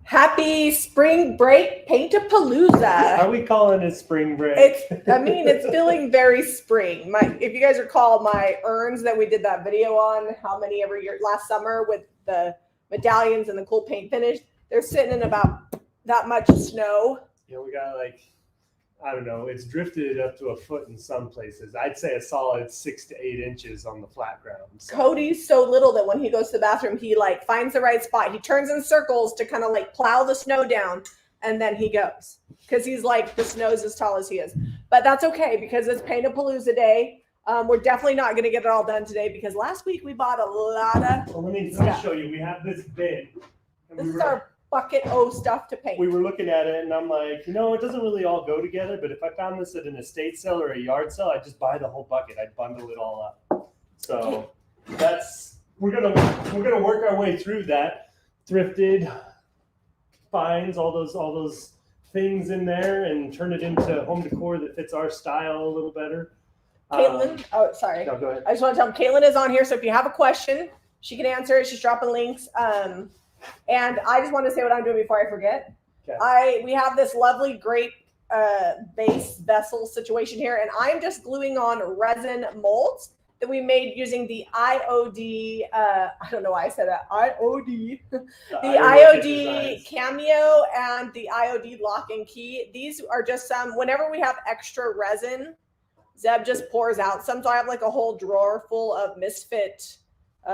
Happy spring break, Paintapalooza. How are we calling it spring break? It's feeling very spring. If you guys recall my urns that we did that video on, how many every year last summer with the medallions and the cool paint finish, they're sitting in about that much snow. Yeah, we got I don't know, it's drifted up to a foot in some places. I'd say a solid 6 to 8 inches on the flat ground. So. Cody's so little that when he goes to the bathroom, he finds the right spot. He turns in circles to kind of plow the snow down, and then he goes because he's the snow's as tall as he is. But that's okay because it's Paintapalooza day. We're definitely not going to get it all done today because last week we bought a lot of. Well, let me show you. We have this bin. This is our bucket O stuff to paint. We were looking at it and I'm like, it doesn't really all go together, but if I found this at an estate sale or a yard sale, I'd just buy the whole bucket. I'd bundle it all up. So we're gonna work our way through that. Thrifted finds all those things in there and turn it into home decor that fits our style a little better. Caitlin, sorry. No, go ahead. I just want to tell them Caitlin is on here, so if you have a question, she can answer it. She's dropping links. And I just want to say what I'm doing before I forget. Okay. We have this lovely grape base vessel situation here, and I'm just gluing on resin molds that we made using the IOD. I don't know why I said that. IOD. the IOD Cameo and the IOD Lock and Key. These are just some. Whenever we have extra resin, Zeb just pours out some. So I have a whole drawer full of misfit.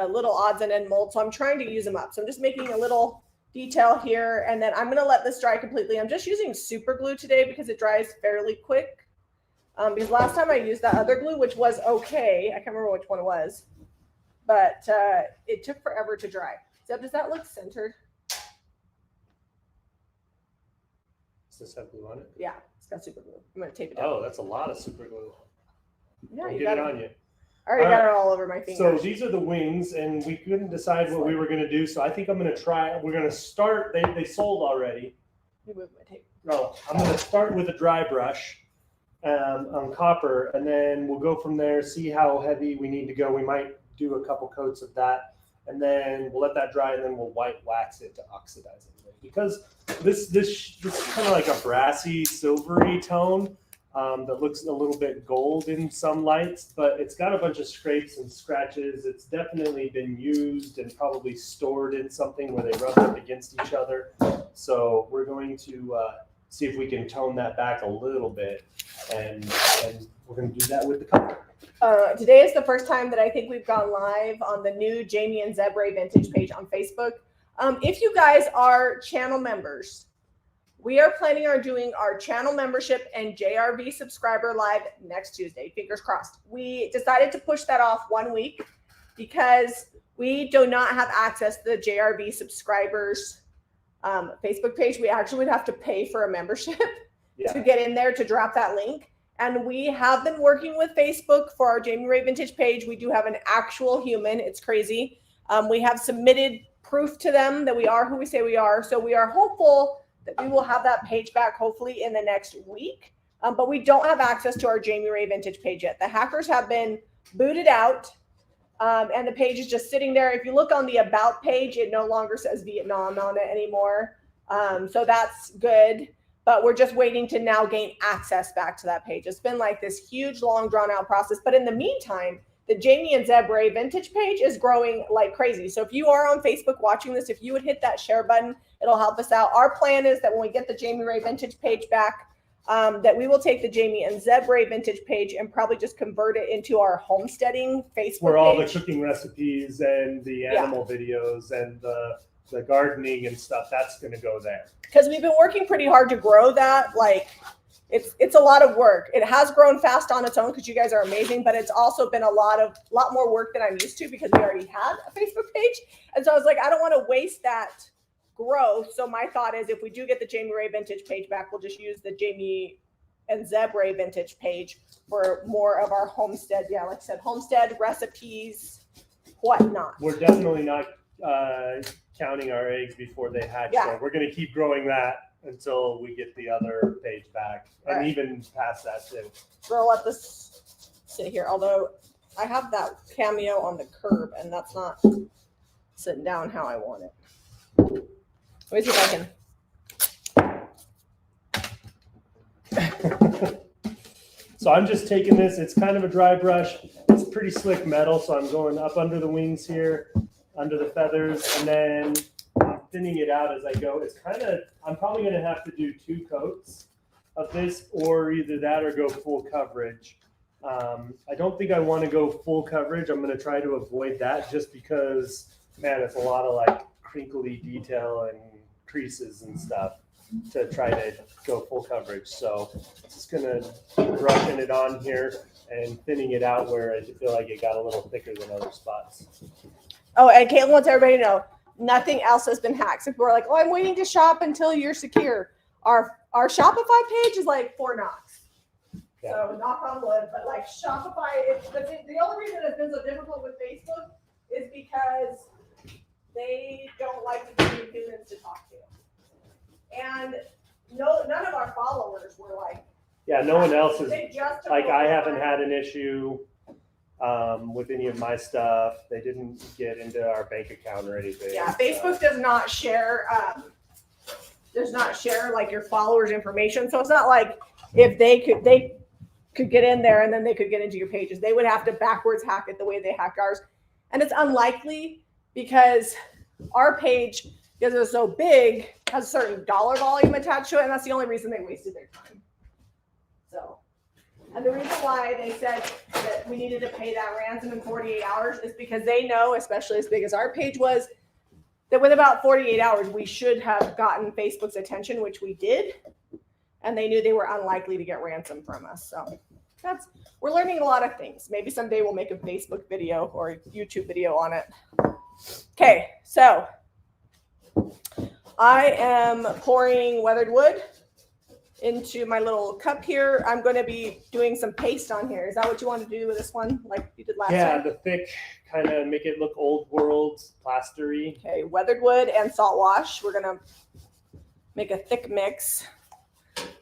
Little odds and end molds. So I'm trying to use them up. So I'm just making a little detail here, and then I'm going to let this dry completely. I'm just using super glue today because it dries fairly quick. Because last time I used that other glue, which was okay. I can't remember which one it was, but it took forever to dry. Zeb, does that look centered? Does this have glue on it? Yeah, it's got super glue. I'm going to tape it down. Oh, that's a lot of super glue. Yeah, you got it on you. I already got it all over my fingers. So these are the wings, and we couldn't decide what we were going to do. So I think I'm going to try. We're going to start. They sold already. You move my tape. Oh, I'm going to start with a dry brush on copper, and then we'll go from there. See how heavy we need to go. We might do a couple coats of that, and then we'll let that dry, and then we'll white wax it to oxidize it. Because this is kind of like a brassy, silvery tone. That looks a little bit gold in some lights, but it's got a bunch of scrapes and scratches. It's definitely been used and probably stored in something where they rub up against each other. So we're going to see if we can tone that back a little bit, and we're going to do that with the color. Today is the first time that I think we've gone live on the new Jamie and Zeb Ray Vintage page on Facebook. If you guys are channel members, we are planning on doing our channel membership and JRV subscriber live next Tuesday. Fingers crossed. We decided to push that off 1 week because we do not have access to the JRV subscribers Facebook page. We actually would have to pay for a membership to get in there to drop that link. And we have been working with Facebook for our Jamie Ray Vintage page. We do have an actual human. It's crazy. We have submitted proof to them that we are who we say we are. So we are hopeful that we will have that page back hopefully in the next week. But we don't have access to our Jamie Ray Vintage page yet. The hackers have been booted out, and the page is just sitting there. If you look on the About page, it no longer says Vietnam on it anymore. So that's good. But we're just waiting to now gain access back to that page. It's been this huge, long, drawn-out process. But in the meantime, the Jamie and Zeb Ray Vintage page is growing like crazy. So if you are on Facebook watching this, if you would hit that share button, it'll help us out. Our plan is that when we get the Jamie Ray Vintage page back, that we will take the Jamie and Zeb Ray Vintage page and probably just convert it into our homesteading Facebook where all page. The cooking recipes and the animal videos and the gardening and stuff, that's going to go there. Because we've been working pretty hard to grow that. It's a lot of work. It has grown fast on its own because you guys are amazing, but it's also been a lot more work than I'm used to because we already had a Facebook page. And so I was like, I don't want to waste that growth. So my thought is if we do get the Jamie Ray Vintage page back, we'll just use the Jamie and Zeb Ray Vintage page for more of our homestead. Yeah, like I said, homestead recipes, whatnot. We're definitely not counting our eggs before they hatch. Yeah. So we're going to keep growing that until we get the other page back, and even past that too. So I'll let this sit here. Although I have that Cameo on the curb, and that's not sitting down how I want it. Let me see if I can. So I'm just taking this, it's kind of a dry brush. It's pretty slick metal, so I'm going up under the wings here, under the feathers, and then I'm thinning it out as I go. It's kind of, I'm probably going to have to do 2 coats of this, or either that or go full coverage. I don't think I want to go full coverage. I'm going to try to avoid that just because, man, it's a lot of like crinkly detail and creases and stuff to try to go full coverage. So just gonna keep brushing it on here and thinning it out where I feel like it got a little thicker than other spots. Oh, and Caitlin wants everybody to know nothing else has been hacked. So people are like, oh, I'm waiting to shop until you're secure. Our Shopify page is like Fort Knox. Yeah. So knock on wood, but like Shopify, the only reason it's been so difficult with Facebook is because they don't like to give you humans to talk to. And none of our followers were like. Yeah, no one else is. Like, I haven't had an issue with any of my stuff. They didn't get into our bank account or anything. Yeah, Facebook does not share like your followers' information. So it's not like if they could get in there and then they could get into your pages. They would have to backwards hack it the way they hacked ours. And it's unlikely because our page, because it was so big, has a certain dollar volume attached to it, and that's the only reason they wasted their time. So, and the reason why they said that we needed to pay that ransom in 48 hours is because they know, especially as big as our page was, that with about 48 hours, we should have gotten Facebook's attention, which we did, and they knew they were unlikely to get ransom from us. So we're learning a lot of things. Maybe someday we'll make a Facebook video or a YouTube video on it. Okay, so I am pouring weathered wood into my little cup here. I'm going to be doing some paste on here. Is that what you want to do with this one, like you did last time? Yeah, the thick, kind of make it look old world, plastery. Okay, weathered wood and salt wash. We're going to make a thick mix.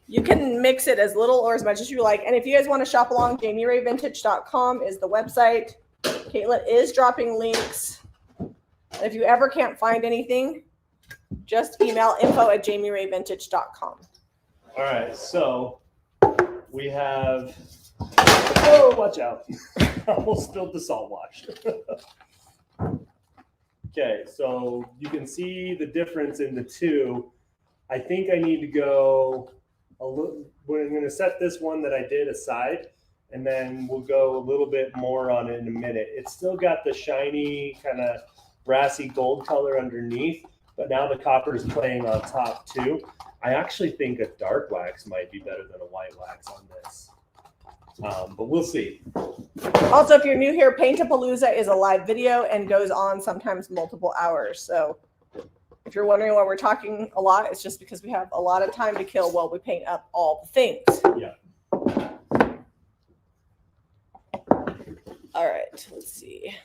You can mix it as little or as much as you like. And if you guys want to shop along, JamieRayVintage.com is the website. Caitlin is dropping links. And if you ever can't find anything, just email info@JamieRayVintage.com. All right, so we have, oh, watch out. I almost spilled the salt wash. Okay, so you can see the difference in the two. I think I need to go a little, we're going to set this one that I did aside, and then we'll go a little bit more on it in a minute. It's still got the shiny kind of brassy gold color underneath, but now the copper is playing on top too. I actually think a dark wax might be better than a white wax on this, but we'll see. Also, if you're new here, Paintapalooza is a live video and goes on sometimes multiple hours. So if you're wondering why we're talking a lot, it's just because we have a lot of time to kill while we paint up all the things. Yeah. All right, let's see.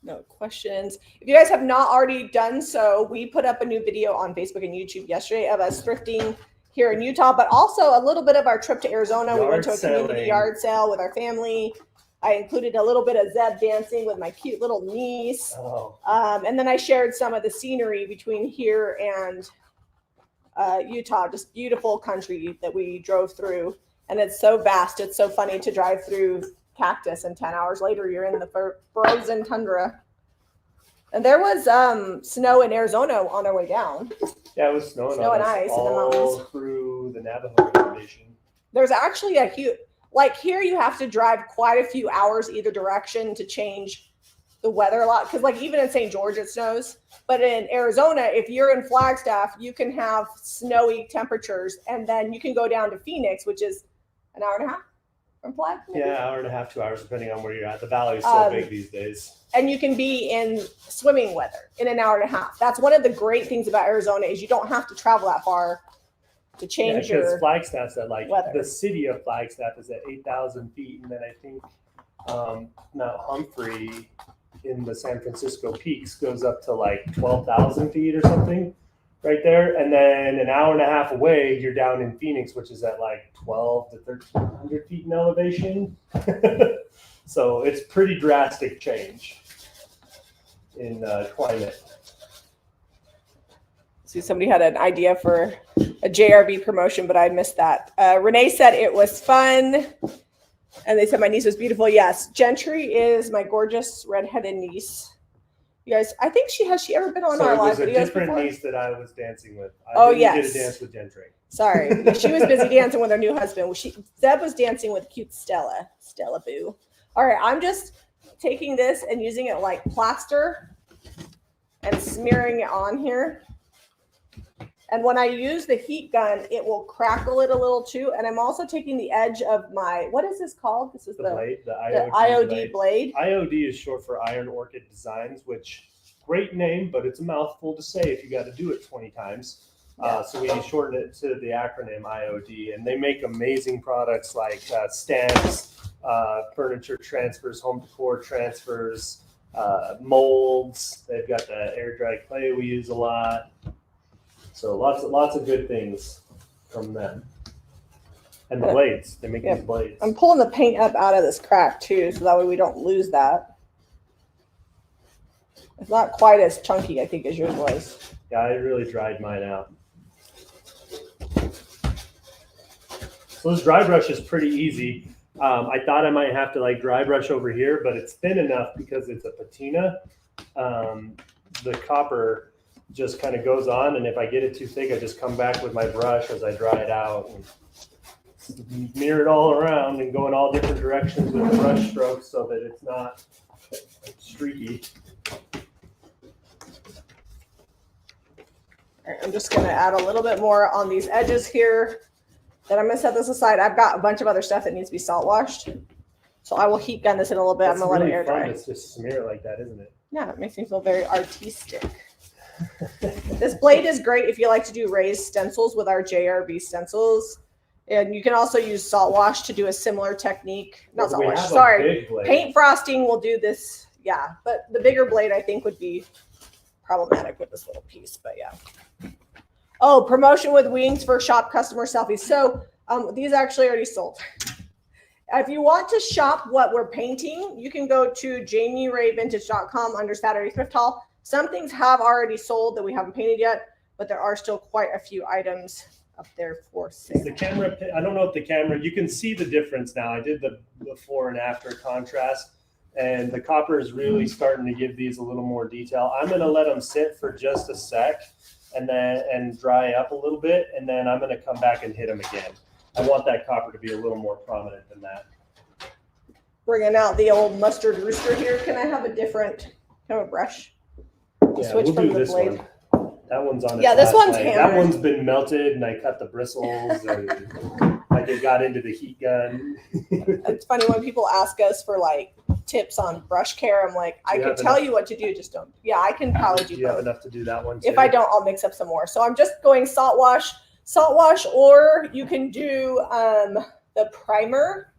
No questions. If you guys have not already done so, we put up a new video on Facebook and YouTube yesterday of us thrifting here in Utah, but also a little bit of our trip to Arizona. We went to a community yard sale with our family. I included a little bit of Zeb dancing with my cute little niece. Oh. And then I shared some of the scenery between here and Utah, just beautiful country that we drove through. And it's so vast. It's so funny to drive through cactus and 10 hours later you're in the frozen tundra. And there was snow in Arizona on our way down. Yeah, it was snowing and ice in the mountains through the Navajo Reservation. There's actually a huge, like here you have to drive quite a few hours either direction to change the weather a lot, because like even in St. George it snows, but in Arizona, if you're in Flagstaff, you can have snowy temperatures, and then you can go down to Phoenix, which is an hour and a half from Flagstaff. Yeah, hour and a half, 2 hours, depending on where you're at. The valley is so big these days. And you can be in swimming weather in an hour and a half. That's one of the great things about Arizona is you don't have to travel that far to change your because Flagstaff's at like weather. The city of Flagstaff is at 8,000 feet, and then I think Mount Humphrey in the San Francisco Peaks goes up to like 12,000 feet or something right there. And then an hour and a half away, you're down in Phoenix, which is at like 12 to 1,300 feet in elevation. So it's pretty drastic change in climate. See, somebody had an idea for a JRB promotion, but I missed that. Renee said it was fun. And they said my niece was beautiful. Yes, Gentry is my gorgeous redheaded niece. You guys, I think has she ever been on our live videos before? So it was a different niece that I was dancing with. I didn't get a dance with Gentry. Sorry. She was busy dancing with her new husband. Zeb was dancing with cute Stella Boo. All right, I'm just taking this and using it like plaster and smearing it on here. And when I use the heat gun, it will crackle it a little too. And I'm also taking the edge of my, what is this called? This is the blade, the IOD blade. IOD is short for Iron Orchid Designs, which great name, but it's a mouthful to say if you got to do it 20 times. So we shortened it to the acronym IOD, and they make amazing products like stands, furniture transfers, home decor transfers, molds. They've got the air dry clay we use a lot. So lots of good things from them. And the blades, they make these blades. I'm pulling the paint up out of this crack too, so that way we don't lose that. It's not quite as chunky, I think, as yours was. Yeah, I really dried mine out. So this dry brush is pretty easy. I thought I might have to like dry brush over here, but it's thin enough because it's a patina. The copper just kind of goes on, and if I get it too thick, I just come back with my brush as I dry it out and smear it all around and go in all different directions with the brush strokes so that it's not streaky. All right, I'm just going to add a little bit more on these edges here. Then I'm going to set this aside. I've got a bunch of other stuff that needs to be salt washed. So I will heat gun this in a little bit. I'm going to let it air dry. It's just smear it like that, isn't it? Yeah, it makes me feel very artistic. This blade is great if you like to do raised stencils with our JRB stencils. And you can also use salt wash to do a similar technique. Not salt wash, sorry. Paint frosting will do this. Yeah, but the bigger blade I think would be problematic with this little piece, but yeah. Oh, promotion with wings for shop customer selfies. So these actually already sold. If you want to shop what we're painting, you can go to jamierayvintage.com under Saturday Thrift Haul. Some things have already sold that we haven't painted yet, but there are still quite a few items up there for sale. The camera, I don't know if the camera, you can see the difference now. I did the before and after contrast, and the copper is really starting to give these a little more detail. I'm going to let them sit for just a sec and dry up a little bit, and then I'm going to come back and hit them again. I want that copper to be a little more prominent than that. Bringing out the old mustard rooster here. Can I have a different kind of brush? Yeah, switch we'll from do the this blade. One. That one's on. Yeah, this one's hammered. That one's been melted, and I cut the bristles, and like it got into the heat gun. It's funny when people ask us for like tips on brush care. I'm like, I can tell you what to do, just don't. Yeah, I can probably do. You have enough to do that one too? If I don't, I'll mix up some more. So I'm just going salt wash, or you can do the primer.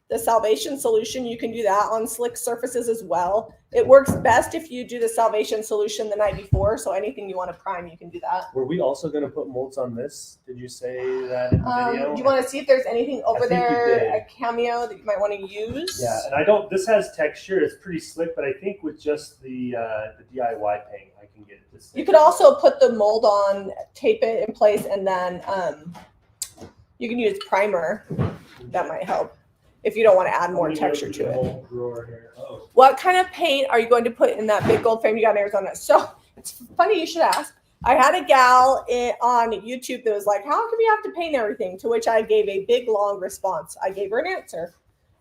The Salvation Solution, you can do that on slick surfaces as well. It works best if you do the Salvation Solution the night before. So anything you want to prime, you can do that. Were we also going to put molds on this? Did you say that in the video? Do you want to see if there's anything over there, a cameo that you might want to use? Yeah, and this has texture. It's pretty slick, but I think with just the DIY paint, I can get it to stick. You could also put the mold on, tape it in place, and then you can use primer. That might help. If you don't want to add more texture to it. What kind of paint are you going to put in that big gold frame you got in Arizona? So it's funny you should ask. I had a gal on YouTube that was like, how come you have to paint everything? To which I gave a big, long response. I gave her an answer.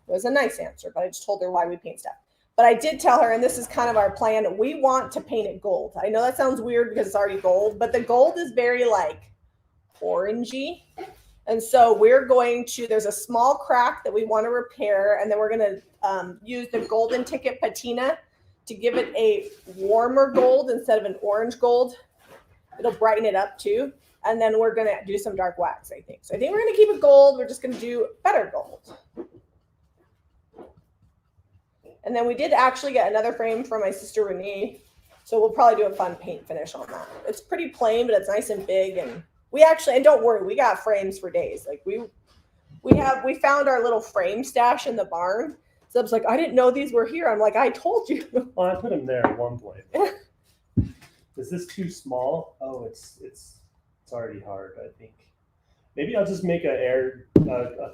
It was a nice answer, but I just told her why we paint stuff. But I did tell her, and this is kind of our plan, we want to paint it gold. I know that sounds weird because it's already gold, but the gold is very like orangey. And so we're going to, there's a small crack that we want to repair, and then we're going to use the golden ticket patina to give it a warmer gold instead of an orange gold. It'll brighten it up too. And then we're going to do some dark wax, I think. So I think we're going to keep it gold. We're just going to do better gold. And then we did actually get another frame from my sister Renee. So we'll probably do a fun paint finish on that. It's pretty plain, but it's nice and big, and we actually, and don't worry, we got frames for days. Like we found our little frame stash in the barn. So it's like, I didn't know these were here. I'm like, I told you. Well, I put them there at one point. Is this too small? Oh, it's already hard, I think. Maybe I'll just make a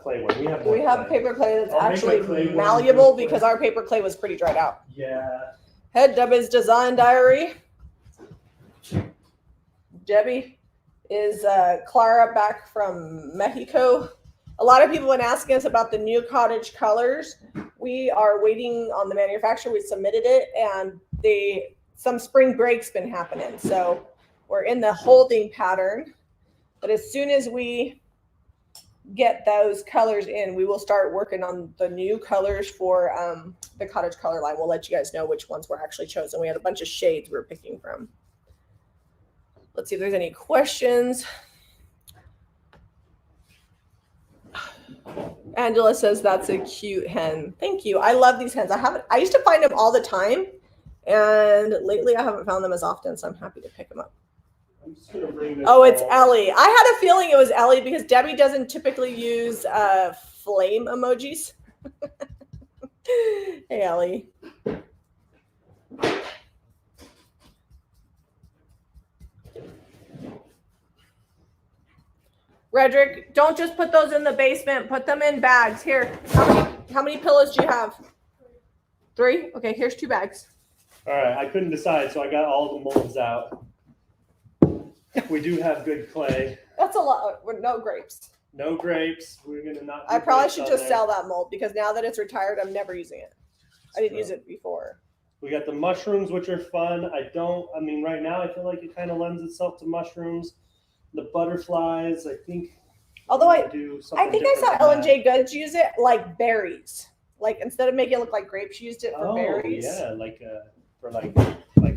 clay one. Do we have paper clay that's I'll make actually my clay one malleable? real quick. Because our paper clay was pretty dried out. Yeah. Head Debbie's design diary. Debbie is Clara back from Mexico. A lot of people have been asking us about the new cottage colors. We are waiting on the manufacturer. We submitted it, and some spring break's been happening. So we're in the holding pattern. But as soon as we get those colors in, we will start working on the new colors for the cottage color line. We'll let you guys know which ones were actually chosen. We had a bunch of shades we were picking from. Let's see if there's any questions. Angela says that's a cute hen. Thank you. I love these hens. I used to find them all the time, and lately I haven't found them as often, so I'm happy to pick them up. I'm just gonna bring this. Oh, it's Ellie. I had a feeling it was Ellie because Debbie doesn't typically use flame emojis. Hey, Ellie. Redrick, don't just put those in the basement. Put them in bags. Here, how many pillows do you have? 3? Okay, here's 2 bags. All right, I couldn't decide, so I got all the molds out. We do have good clay. That's a lot. No grapes. No grapes. We're gonna not. I probably should just sell that mold because now that it's retired, I'm never using it. I didn't use it before. We got the mushrooms, which are fun. I mean, right now I feel like it kind of lends itself to mushrooms. The butterflies, I think. Although I something think I saw Ellen J. Goods use it like berries. Like instead of making it look like grapes, she used it for berries. Yeah, for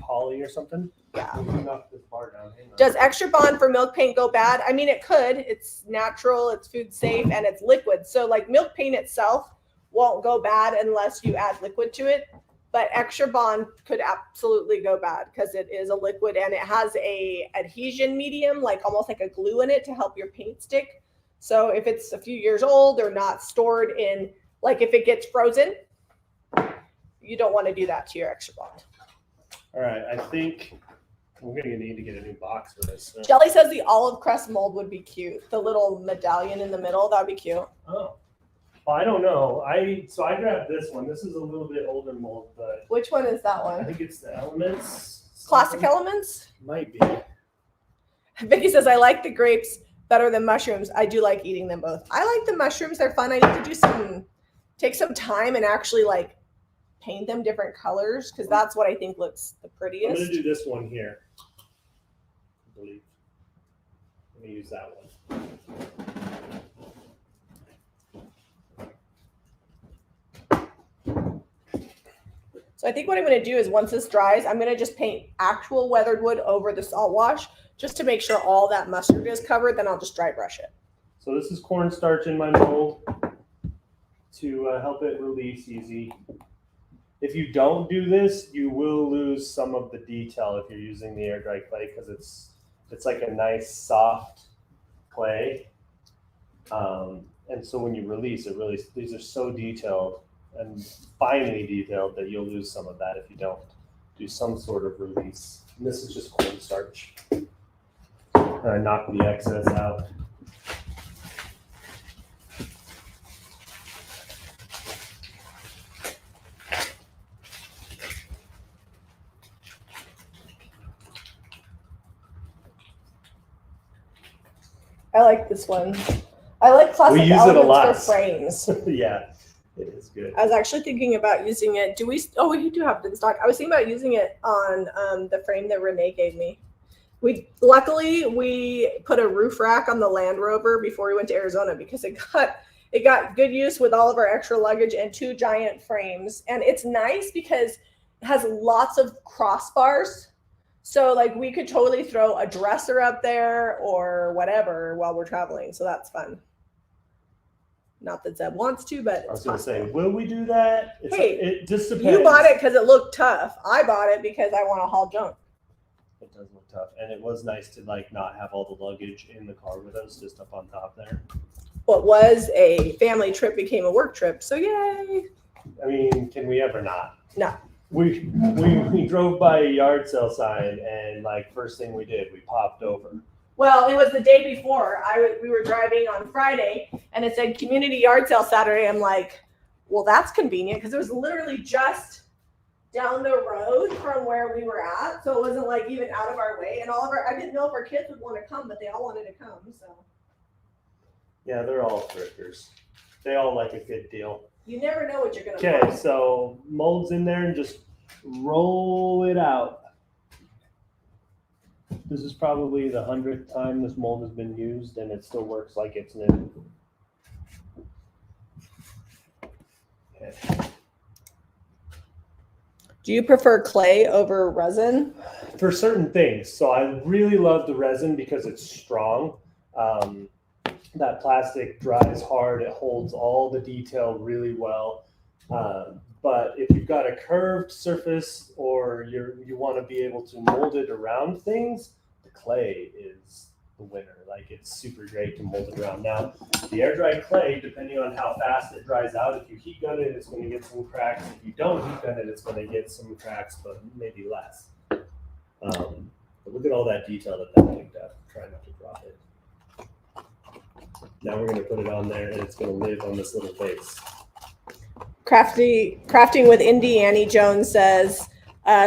holly or something. Yeah. Knock this bar down. Hang on. Does Extra Bond for milk paint go bad? I mean, it could. It's natural, it's food safe, and it's liquid. So like milk paint itself won't go bad unless you add liquid to it. But Extra Bond could absolutely go bad because it is a liquid and it has a adhesion medium, like almost like a glue in it to help your paint stick. So if it's a few years old or not stored in, like if it gets frozen, you don't want to do that to your Extra Bond. All right, I think we're gonna need to get a new box for this. So. Jelly says the olive crest mold would be cute. The little medallion in the middle, that would be cute. Oh. Well, I don't know. I grabbed this one. This is a little bit older mold, but Which one is that I one? think it's the Elements. Classic Elements? Might be. Vicky says, I like the grapes better than mushrooms. I do like eating them both. I like the mushrooms. They're fun. I need to take some time and actually like paint them different colors because that's what I think looks the prettiest. I'm going to do this one here. I believe. Let me use that one. So I think what I'm going to do is once this dries, I'm going to just paint actual weathered wood over the salt wash just to make sure all that mustard is covered. Then I'll just dry brush it. So this is cornstarch in my mold to help it release easy. If you don't do this, you will lose some of the detail if you're using the air dry clay because it's like a nice soft clay. And so when you release it, really these are so detailed and finely detailed that you'll lose some of that if you don't do some sort of release. And this is just cornstarch. And I knock the excess out. I like this one. I like Classic We use it a lot. Elements for frames. Yeah, it is good. I was actually thinking about using it. We do have it in stock. I was thinking about using it on the frame that Renee gave me. Luckily we put a roof rack on the Land Rover before we went to Arizona because it got good use with all of our extra luggage and 2 giant frames. And it's nice because it has lots of crossbars. So like we could totally throw a dresser up there or whatever while we're traveling. So that's fun. Not that Zeb wants to, but I was going to say, will we do that? It just depends. You bought it because it looked tough. I bought it because I want to haul junk. It does look tough. And it was nice to like not have all the luggage in the car with us, just up on top there. What was a family trip became a work trip. So yay. I mean, can we ever not? No. We drove by a yard sale sign, and like first thing we did, we popped over. Well, it was the day before. We were driving on Friday, and it said community yard sale Saturday. I'm like, well, that's convenient because it was literally just down the road from where we were at, so it wasn't like even out of our way. And I didn't know if our kids would want to come, but they all wanted to come. So yeah, they're all thrifters. They all like a good deal. You never know what you're gonna Okay, find. so mold's in there and just roll it out. This is probably the 100th time this mold has been used, and it still works like it's new. Okay. Do you prefer clay over resin? For certain things. So I really love the resin because it's strong. That plastic dries hard. It holds all the detail really well. But if you've got a curved surface or you want to be able to mold it around things, the clay is the winner. Like it's super great to mold it around. Now, the air dried clay, depending on how fast it dries out, if you heat gun it, it's going to get some cracks. If you don't heat gun it, it's going to get some cracks, but maybe less. But look at all that detail that picked up. Try not to drop it. Now we're going to put it on there, and it's going to live on this little base. Crafting with Indy Annie Jones says,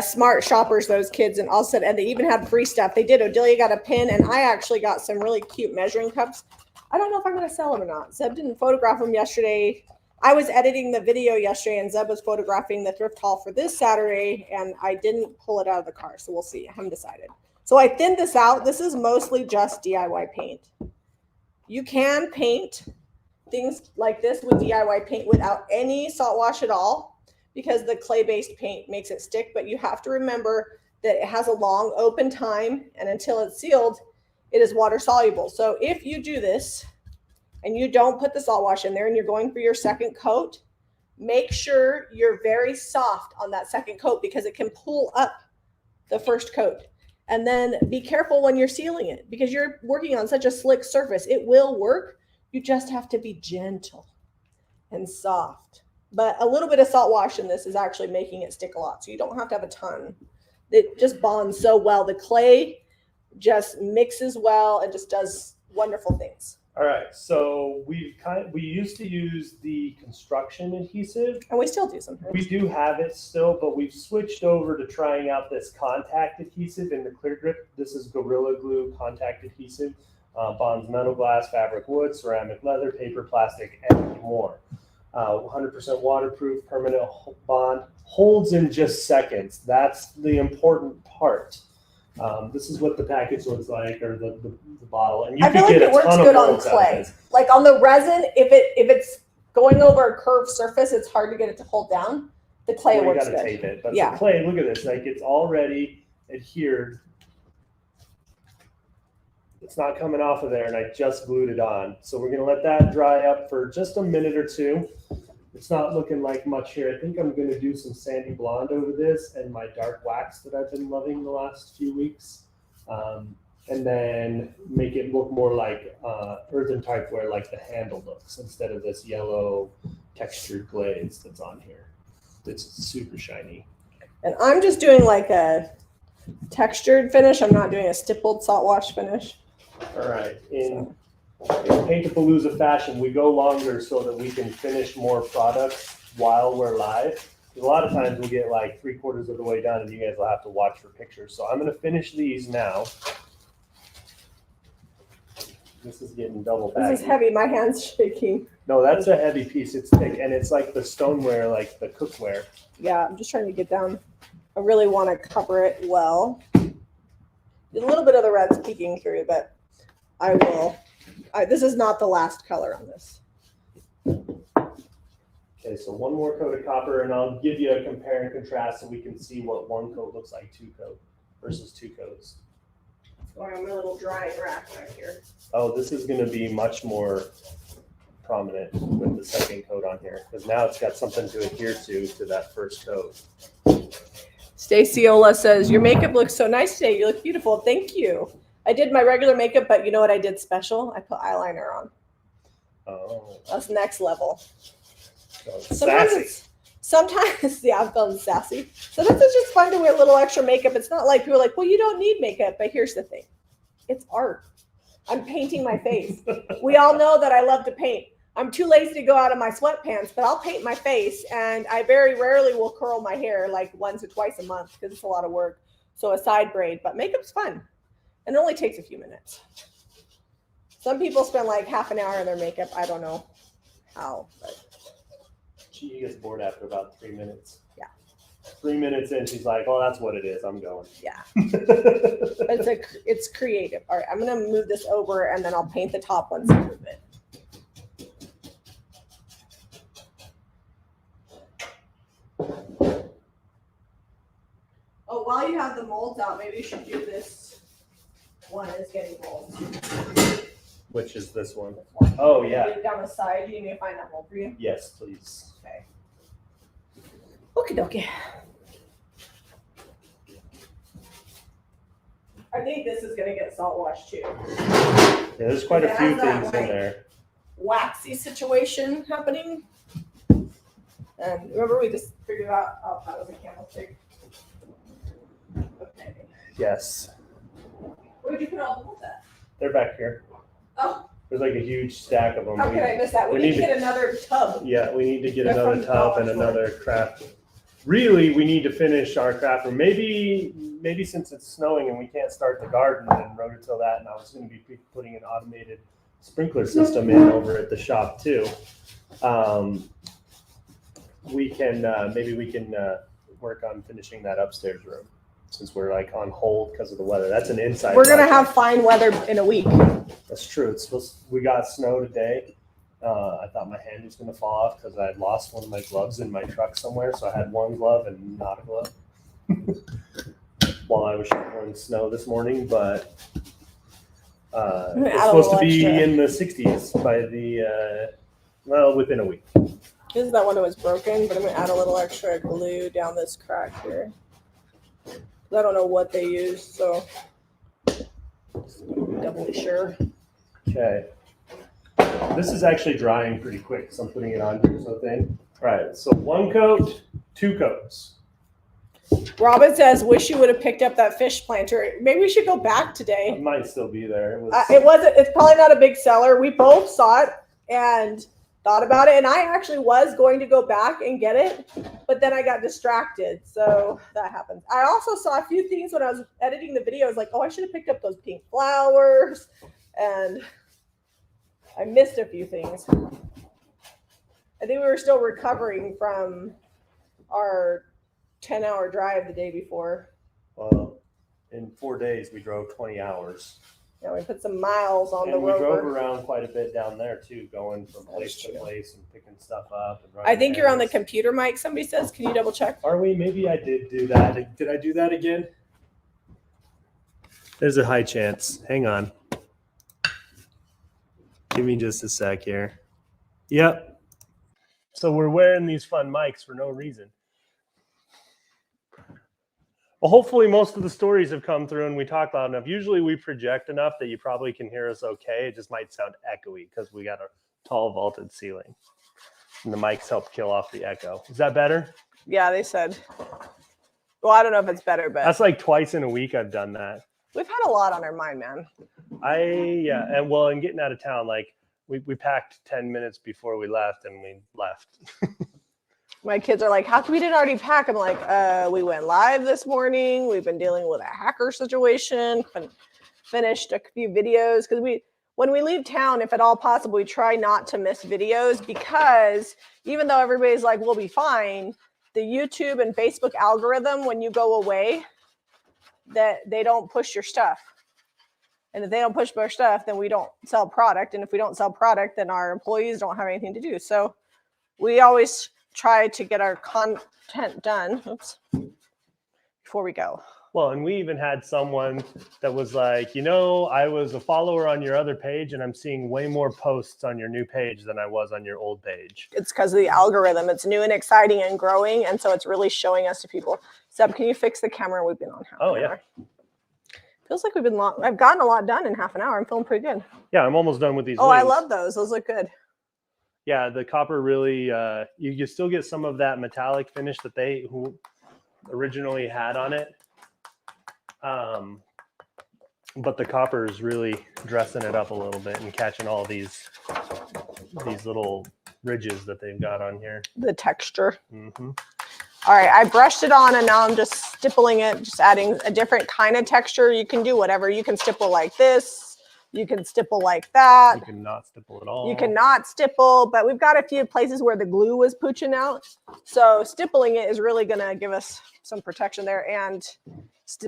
smart shoppers, those kids, and all said, and they even had free stuff. They did. Odelia got a pin, and I actually got some really cute measuring cups. I don't know if I'm going to sell them or not. Zeb didn't photograph them yesterday. I was editing the video yesterday, and Zeb was photographing the thrift haul for this Saturday, and I didn't pull it out of the car, so we'll see. I haven't decided. So I thinned this out. This is mostly just DIY paint. You can paint things like this with DIY paint without any salt wash at all because the clay-based paint makes it stick, but you have to remember that it has a long open time, and until it's sealed, it is water soluble. So if you do this and you don't put the salt wash in there and you're going for your second coat, make sure you're very soft on that second coat because it can pull up the first coat. And then be careful when you're sealing it because you're working on such a slick surface. It will work. You just have to be gentle and soft. But a little bit of salt wash in this is actually making it stick a lot. So you don't have to have a ton. It just bonds so well. The clay just mixes well and just does wonderful things. All right, so we used to use the construction adhesive. And we still do sometimes. We do have it still, but we've switched over to trying out this contact adhesive in the Clear Grip. This is Gorilla Glue contact adhesive. Bonds metal, glass, fabric, wood, ceramic, leather, paper, plastic, and more. 100% waterproof, permanent bond, holds in just seconds. That's the important part. This is what the package looks like, or the bottle, and you I feel can like get it a works ton good of on clay. Like on the resin, if it's going over a curved surface, it's hard to get it to hold down. The clay works good. You gotta tape it, but yeah. The clay, look at this, like it's already adhered. It's not coming off of there, and I just glued it on. So we're gonna let that dry up for just a minute or two. It's not looking like much here. I think I'm gonna do some sandy blonde over this and my dark wax that I've been loving the last few weeks. And then make it look more like earthen type where like the handle looks instead of this yellow textured glaze that's on here. It's super shiny. And I'm just doing like a textured finish. I'm not doing a stippled salt wash finish. All right. In Paintapalooza fashion, we go longer so that we can finish more products while we're live. A lot of times we'll get like 3/4 of the way done and you guys will have to watch for pictures. So I'm going to finish these now. This is getting double baggy. This is heavy. My hand's shaking. No, that's a heavy piece. It's thick and it's like the stoneware, like the cookware. Yeah, I'm just trying to get down. I really want to cover it well. A little bit of the red's peeking through, but I will. This is not the last color on this. Okay, so one more coat of copper, and I'll give you a compare and contrast so we can see what one coat looks like, 2-coat versus 2 coats. Going on my little drying rack right here. Oh, this is going to be much more prominent with the second coat on here because now it's got something to adhere to that first coat. Staciola says, your makeup looks so nice today. You look beautiful. Thank you. I did my regular makeup, but you know what I did special? I put eyeliner on. Oh. That's next level. So sometimes, yeah, I'm feeling sassy. Sometimes it's just fun to wear a little extra makeup. It's not like people are like, well, you don't need makeup. But here's the thing. It's art. I'm painting my face. We all know that I love to paint. I'm too lazy to go out of my sweatpants, but I'll paint my face. And I very rarely will curl my hair like once or twice a month because it's a lot of work. So a side braid, but makeup's fun. And it only takes a few minutes. Some people spend like half an hour in their makeup. I don't know how, but She gets bored after about 3 minutes. Yeah. 3 minutes in, she's like, "Oh, that's what it is. I'm going." yeah. But it's creative. All right, I'm gonna move this over and then I'll paint the top once I move it. Oh, while you have the molds out, maybe you should do this one is getting molds. Which is this one? Oh, yeah. Down the side, do you need me to find that mold for you? Yes, please. Okay. Okie dokie. I think this is gonna get salt washed too. Yeah, there's quite a few It has that, things in like, there. Waxy situation happening. And remember we just figured out, oh, that was a candlestick. Okay. Yes. Where'd you put all the molds at? They're back here. Oh, There's like a huge stack of them. how could I miss that? We need to get another tub. Yeah, we need to get They're another from tub and Dollar Store. another craft. Really, we need to finish our craft room. Maybe since it's snowing and we can't start the garden and rototill that, and I was going to be putting an automated sprinkler system in over at the shop too. We can work on finishing that upstairs room since we're like on hold because of the weather. That's an inside. We're gonna project. have fine weather in a week. That's true. We got snow today. I thought my hand was going to fall off because I had lost one of my gloves in my truck somewhere. So I had one glove and not a glove while I was shoveling snow this morning. But it's supposed to be in the 60s by within a week. This is that one that was broken, but I'm gonna add a little extra glue down this crack here. I don't know what they used, so I'm doubly sure. Okay. This is actually drying pretty quick, so I'm putting it on here so thin. All right, so 1 coat, 2 coats. Robin says, "Wish you would have picked up that fish planter. Maybe we should go back It today." might still be there. It's probably not a big seller. We both saw it and thought about it, and I actually was going to go back and get it, but then I got distracted, so that happened. I also saw a few things when I was editing the video. I was like, "Oh, I should have picked up those pink flowers," and I missed a few things. I think we were still recovering from our 10-hour drive the day before. Well, in 4 days, we drove 20 hours. Yeah, we put some miles on the And we drove rover. around quite a bit down there, too, going from place to place and picking stuff up. And I think you're on the errands. computer mic, somebody says. Can you double check? Are we? Maybe I did do that. Did I do that again? There's a high chance. Hang on. Give me just a sec here. Yep. So we're wearing these fun mics for no reason. Well, hopefully most of the stories have come through and we talk loud enough. Usually we project enough that you probably can hear us okay. It just might sound echoey because we got a tall vaulted ceiling. And the mics help kill off the echo. Is that better? Yeah, they said. Well, I don't know if it's better, but That's like twice in a week I've done that. we've had a lot on our mind, man. And getting out of town, like we packed 10 minutes before we left and we left. My kids are like, "How come we didn't already pack?" I'm like, we went live this morning. We've been dealing with a hacker situation. Finished a few videos because when we leave town, if at all possible, we try not to miss videos because even though everybody's like, "We'll be fine," the YouTube and Facebook algorithm, when you go away, that they don't push your stuff. And if they don't push our stuff, then we don't sell product. And if we don't sell product, then our employees don't have anything to do. So we always try to get our content done before we go. Well, and we even had someone that was like, I was a follower on your other page and I'm seeing way more posts on your new page than I was on your old page. It's because of the algorithm. It's new and exciting and growing. And so it's really showing us to people. Seb, can you fix the camera? We've been on half an hour. Feels like I've gotten a lot done in half an hour. I'm feeling pretty good. Yeah, I'm almost done with these. Oh, wings. I love those. Those look good. Yeah, the copper really, you still get some of that metallic finish that they originally had on it. But the copper is really dressing it up a little bit and catching all these little ridges that they've got on here. The texture. Mm-hmm. All right, I brushed it on and now I'm just stippling it, just adding a different kind of texture. You can do whatever. You can stipple like this. You can stipple like that. You can not stipple at all. You cannot stipple, but we've got a few places where the glue was pooching out. So stippling it is really going to give us some protection there and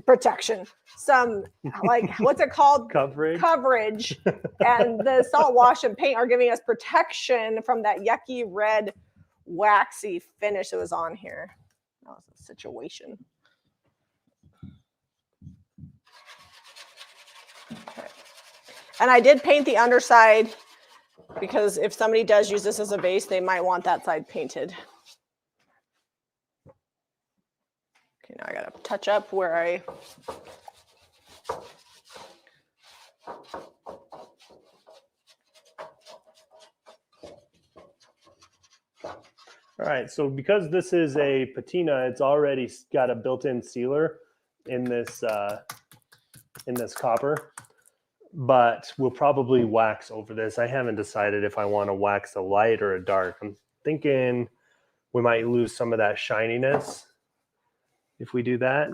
protection. Some, like, what's it called? Coverage. And the salt wash and paint are giving us protection from that yucky red waxy finish that was on here. That was a situation. Okay. And I did paint the underside because if somebody does use this as a base, they might want that side painted. Okay, now I gotta touch up where I... All right, so because this is a patina, it's already got a built-in sealer in this copper, but we'll probably wax over this. I haven't decided if I want to wax a light or a dark. I'm thinking we might lose some of that shininess if we do that.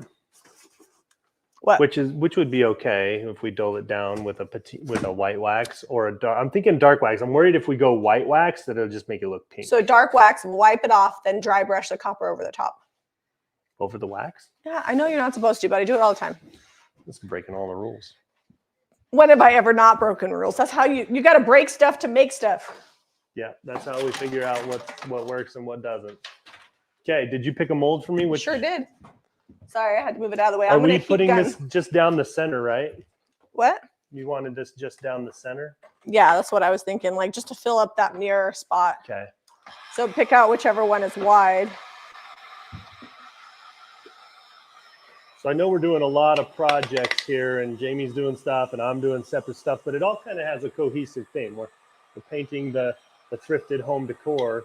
What? Which would be okay if we dull it down with a white wax or a dark. I'm thinking dark wax. I'm worried if we go white wax that it'll just make it look pink. So dark wax, wipe it off, then dry brush the copper over the top. Over the wax? Yeah, I know you're not supposed to, but I do it all the time. This is breaking all the rules. When have I ever not broken rules? That's how you got to break stuff to make stuff. Yeah, that's how we figure out what works and what doesn't. Okay, did you pick a mold for me? Sure did. Sorry, I had to move it out of the way. Are we putting this just down the center, right? What? You wanted this just down the center? Yeah, that's what I was thinking, like just to fill up that mirror spot. Okay. So pick out whichever one is wide. So I know we're doing a lot of projects here, and Jamie's doing stuff, and I'm doing separate stuff, but it all kind of has a cohesive theme. We're painting the thrifted home decor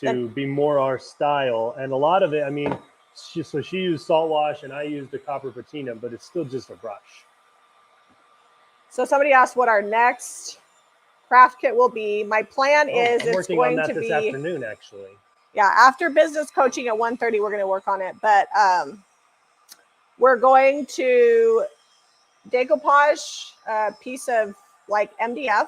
to be more our style, and a lot of it, I mean, she used salt wash and I used the copper patina, but it's still just a brush. So somebody asked what our next craft kit will be. My plan is I'm working on that this afternoon, actually. Yeah, after business coaching at 1:30, we're going to work on it. But we're going to decoupage a piece of like MDF,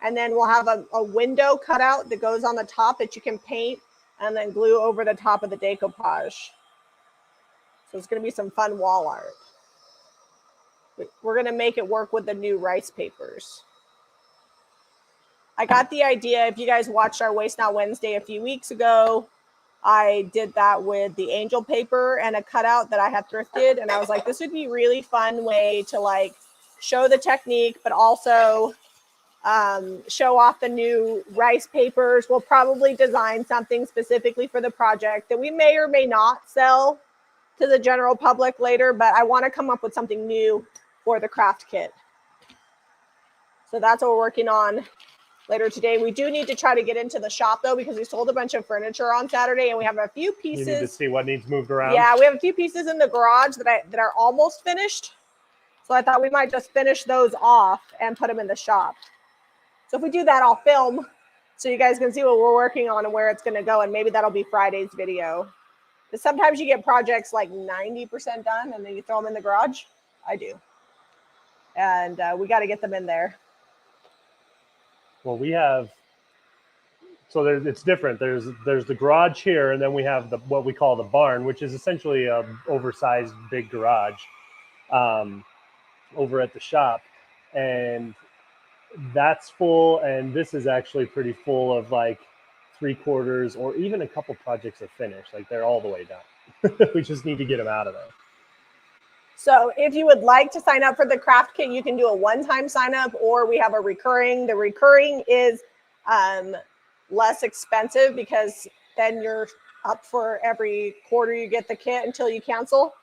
and then we'll have a window cut out that goes on the top that you can paint and then glue over the top of the decoupage. So it's going to be some fun wall art. We're going to make it work with the new rice papers. I got the idea, if you guys watched our Waste Not Wednesday a few weeks ago, I did that with the angel paper and a cutout that I had thrifted. And I was like, this would be a really fun way to like show the technique, but also show off the new rice papers. We'll probably design something specifically for the project that we may or may not sell to the general public later, but I want to come up with something new for the craft kit. So that's what we're working on later today. We do need to try to get into the shop though, because we sold a bunch of furniture on Saturday and we have a few pieces. You need to see what needs moved around. Yeah, we have a few pieces in the garage that are almost finished. So I thought we might just finish those off and put them in the shop. So if we do that, I'll film so you guys can see what we're working on and where it's going to go. And maybe that'll be Friday's video. Because sometimes you get projects like 90% done and then you throw them in the garage. I do. And we got to get them in there. Well, we have, so it's different. There's the garage here, and then we have what we call the barn, which is essentially a oversized big garage over at the shop. And that's full, and this is actually pretty full of like 3/4 or even a couple projects are finished. Like they're all the way done. We just need to get them out of there. So if you would like to sign up for the craft kit, you can do a one-time sign up, or we have a recurring. The recurring is less expensive because then you're up for every quarter you get the kit until you cancel.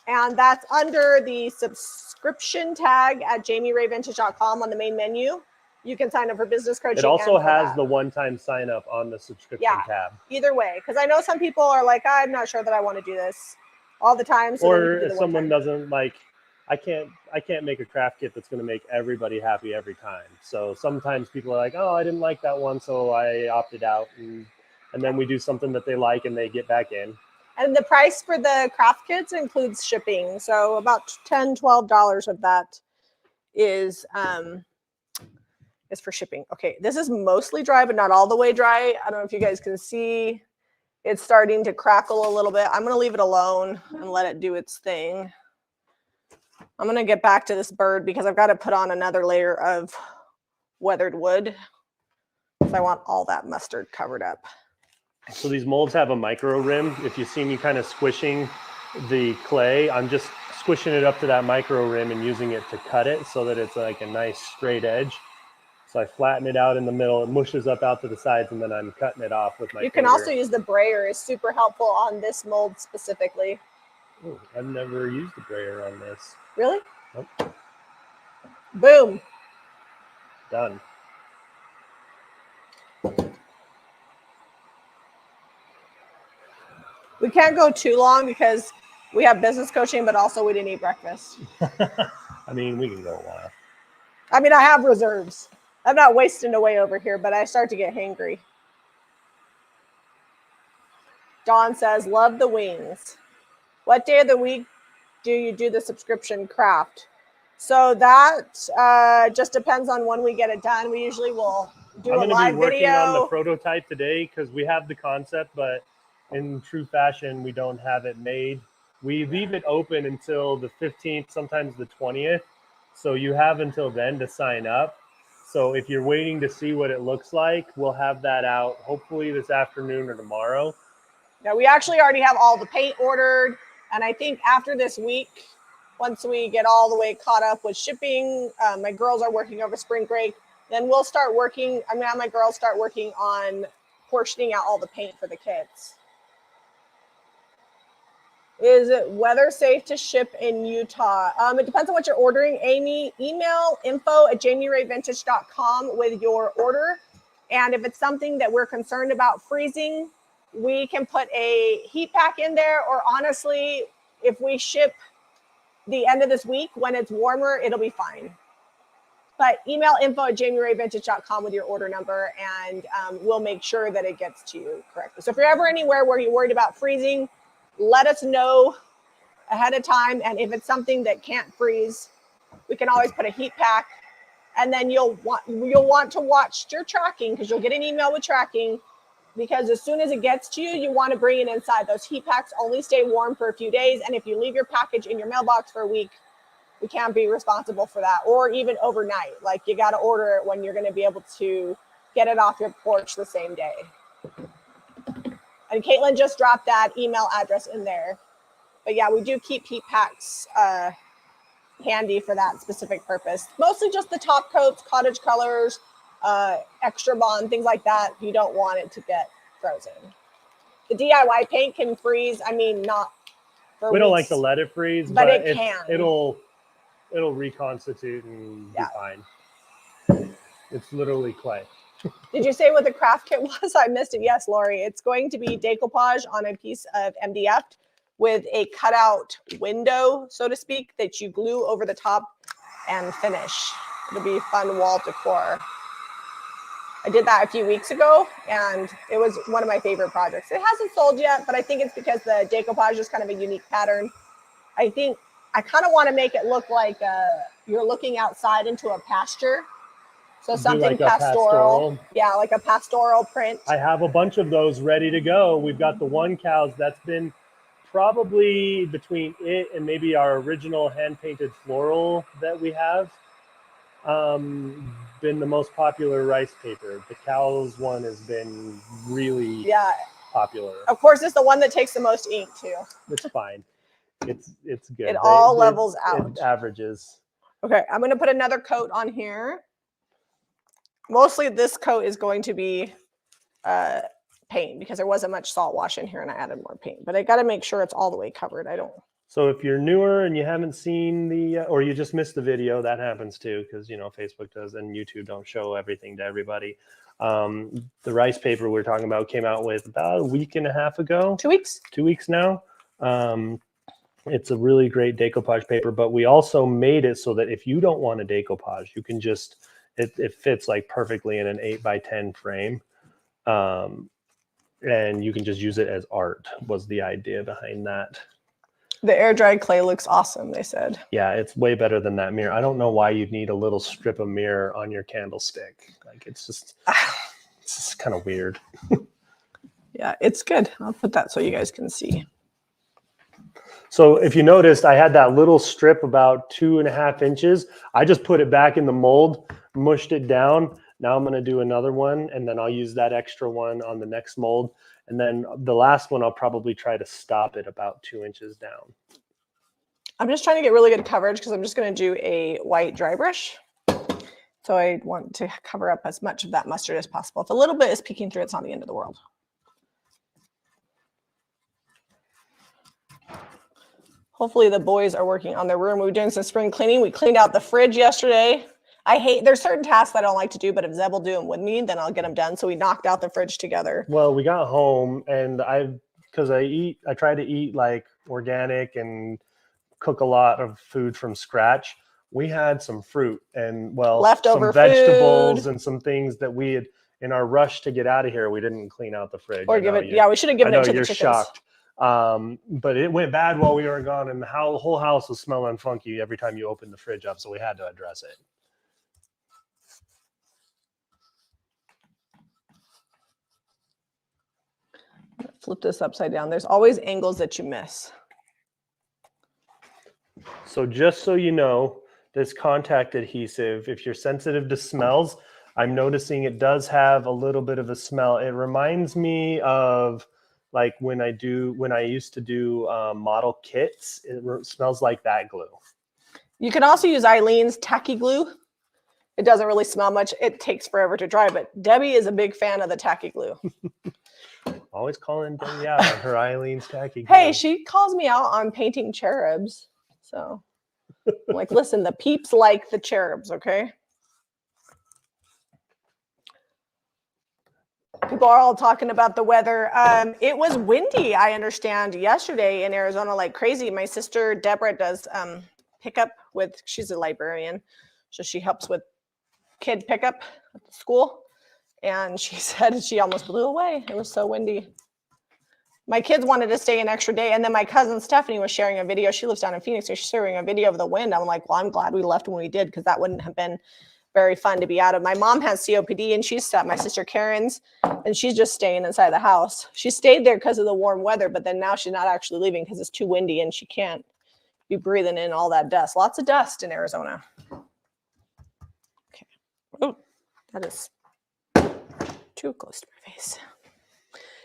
And that's under the subscription tag at jamierayvintage.com on the main menu. you can sign up for business coaching. It also has that. the one-time sign up on the subscription tab. Either way, because I know some people are like, I'm not sure that I want to do this all the time. So or if someone doesn't like, I can't make a craft kit that's going to make everybody happy every time. So sometimes people are like, oh, I didn't like that one, so I opted out, and then we do something that they like and they get back in. And the price for the craft kits includes shipping. So about $10, $12 of that is for shipping. Okay, this is mostly dry, but not all the way dry. I don't know if you guys can see. It's starting to crackle a little bit. I'm going to leave it alone and let it do its thing. I'm going to get back to this bird because I've got to put on another layer of weathered wood because I want all that mustard covered up. So these molds have a micro rim. If you see me kind of squishing the clay, I'm just squishing it up to that micro rim and using it to cut it so that it's like a nice straight edge. So I flatten it out in the middle, it mushes up out to the sides, and then I'm cutting it off with my You can also use the brayer. It's super helpful on this mold specifically. Ooh, I've never used a brayer on this. Really? Nope. Boom. Done. We can't go too long because we have business coaching, but also we didn't eat breakfast. I mean, we can go a while. I mean, I have reserves. I'm not wasting away over here, but I start to get hangry. Dawn says, love the wings. What day of the week do you do the subscription craft? So that just depends on when we get it done. We usually will do a live video. I'm going to be working on the prototype today because we have the concept, but in true fashion, we don't have it made. We leave it open until the 15th, sometimes the 20th. So you have until then to sign up. So if you're waiting to see what it looks like, we'll have that out hopefully this afternoon or tomorrow. Yeah, we actually already have all the paint ordered. And I think after this week, once we get all the way caught up with shipping, my girls are working over spring break. Then we'll start working. I'm going to have my girls start working on portioning out all the paint for the kits. Is it weather safe to ship in Utah? It depends on what you're ordering. Amy, email info@jamierayvintage.com with your order. And if it's something that we're concerned about freezing, we can put a heat pack in there. Or honestly, if we ship the end of this week when it's warmer, it'll be fine. But email info@jamierayvintage.com with your order number, and we'll make sure that it gets to you correctly. So if you're ever anywhere where you're worried about freezing, let us know ahead of time. And if it's something that can't freeze, we can always put a heat pack. And then you'll want to watch your tracking because you'll get an email with tracking. Because as soon as it gets to you, you want to bring it inside. Those heat packs only stay warm for a few days. And if you leave your package in your mailbox for a week, we can't be responsible for that. Or even overnight. Like you got to order it when you're going to be able to get it off your porch the same day. And Caitlin just dropped that email address in there. But yeah, we do keep heat packs handy for that specific purpose. Mostly just the top coats, cottage colors, extra bond, things like that. You don't want it to get frozen. The DIY paint can freeze. I mean, not for we don't like to let it freeze, but it can. It'll reconstitute and be fine. It's literally clay. Did you say what the craft kit was? I missed it. Yes, Lori. It's going to be decoupage on a piece of MDF with a cutout window, so to speak, that you glue over the top and finish. It'll be fun wall decor. I did that a few weeks ago, and it was one of my favorite projects. It hasn't sold yet, but I think it's because the decoupage is kind of a unique pattern. I think I kind of want to make it look like you're looking outside into a pasture. So something like pastoral. Yeah, like a pastoral print. I have a bunch of those ready to go. We've got the one cows that's been probably between it and maybe our original hand-painted floral that we have been the most popular rice paper. The cows one has been really popular. Of course, it's the one that takes the most ink too. It's fine. It's good. It all levels out. It averages. Okay, I'm going to put another coat on here. Mostly this coat is going to be paint because there wasn't much salt wash in here and I added more paint. But I got to make sure it's all the way covered. I don't So if you're newer and you haven't seen the, or you just missed the video, that happens too, because Facebook does and YouTube don't show everything to everybody. The rice paper we're talking about came out with about a week and a half ago. 2 weeks. 2 weeks now. It's a really great decoupage paper, but we also made it so that if you don't want a decoupage, you can just, it fits like perfectly in an 8x10 frame. And you can just use it as art was the idea behind that. The air dried clay looks awesome, they said. Yeah, it's way better than that mirror. I don't know why you'd need a little strip of mirror on your candlestick. Like it's just kind of weird. Yeah, it's good. I'll put that so you guys can see. So if you noticed, I had that little strip about 2.5 inches. I just put it back in the mold, mushed it down. Now I'm going to do another one, and then I'll use that extra one on the next mold. And then the last one, I'll probably try to stop it about 2 inches down. I'm just trying to get really good coverage because I'm just going to do a white dry brush. So I want to cover up as much of that mustard as possible. If a little bit is peeking through, it's not the end of the world. Hopefully the boys are working on their room. We were doing some spring cleaning. We cleaned out the fridge yesterday. There's certain tasks that I don't like to do, but if Zeb will do them with me, then I'll get them done. So we knocked out the fridge together. Well, we got home and I try to eat like organic and cook a lot of food from scratch. We had some fruit and leftover some vegetables food. And some things that we had in our rush to get out of here. We didn't clean out the fridge. Or give it. Yeah, we should have given it to the chickens. Shocked. But it went bad while we were gone and the whole house was smelling funky every time you opened the fridge up. So we had to address it. Flip this upside down. There's always angles that you miss. So just so you know, this contact adhesive, if you're sensitive to smells, I'm noticing it does have a little bit of a smell. It reminds me of like when I used to do model kits. It smells like that glue. You can also use Eileen's tacky glue. It doesn't really smell much. It takes forever to dry, but Debbie is a big fan of the tacky glue. Always calling Debbie out on her Eileen's tacky glue. Hey, she calls me out on painting cherubs. So I'm like, listen, the peeps like the cherubs, okay? People are all talking about the weather. It was windy, I understand, yesterday in Arizona like crazy. My sister Deborah does pickup with, she's a librarian, so she helps with kid pickup at the school. And she said she almost blew away. It was so windy. My kids wanted to stay an extra day. And then my cousin Stephanie was sharing a video. She lives down in Phoenix. So she's sharing a video of the wind. I'm like, well, I'm glad we left when we did because that wouldn't have been very fun to be out of. My mom has COPD and she's at my sister Karen's and she's just staying inside the house. She stayed there because of the warm weather, but then now she's not actually leaving because it's too windy and she can't be breathing in all that dust. Lots of dust in Arizona. Okay. Oh, that is too close to my face.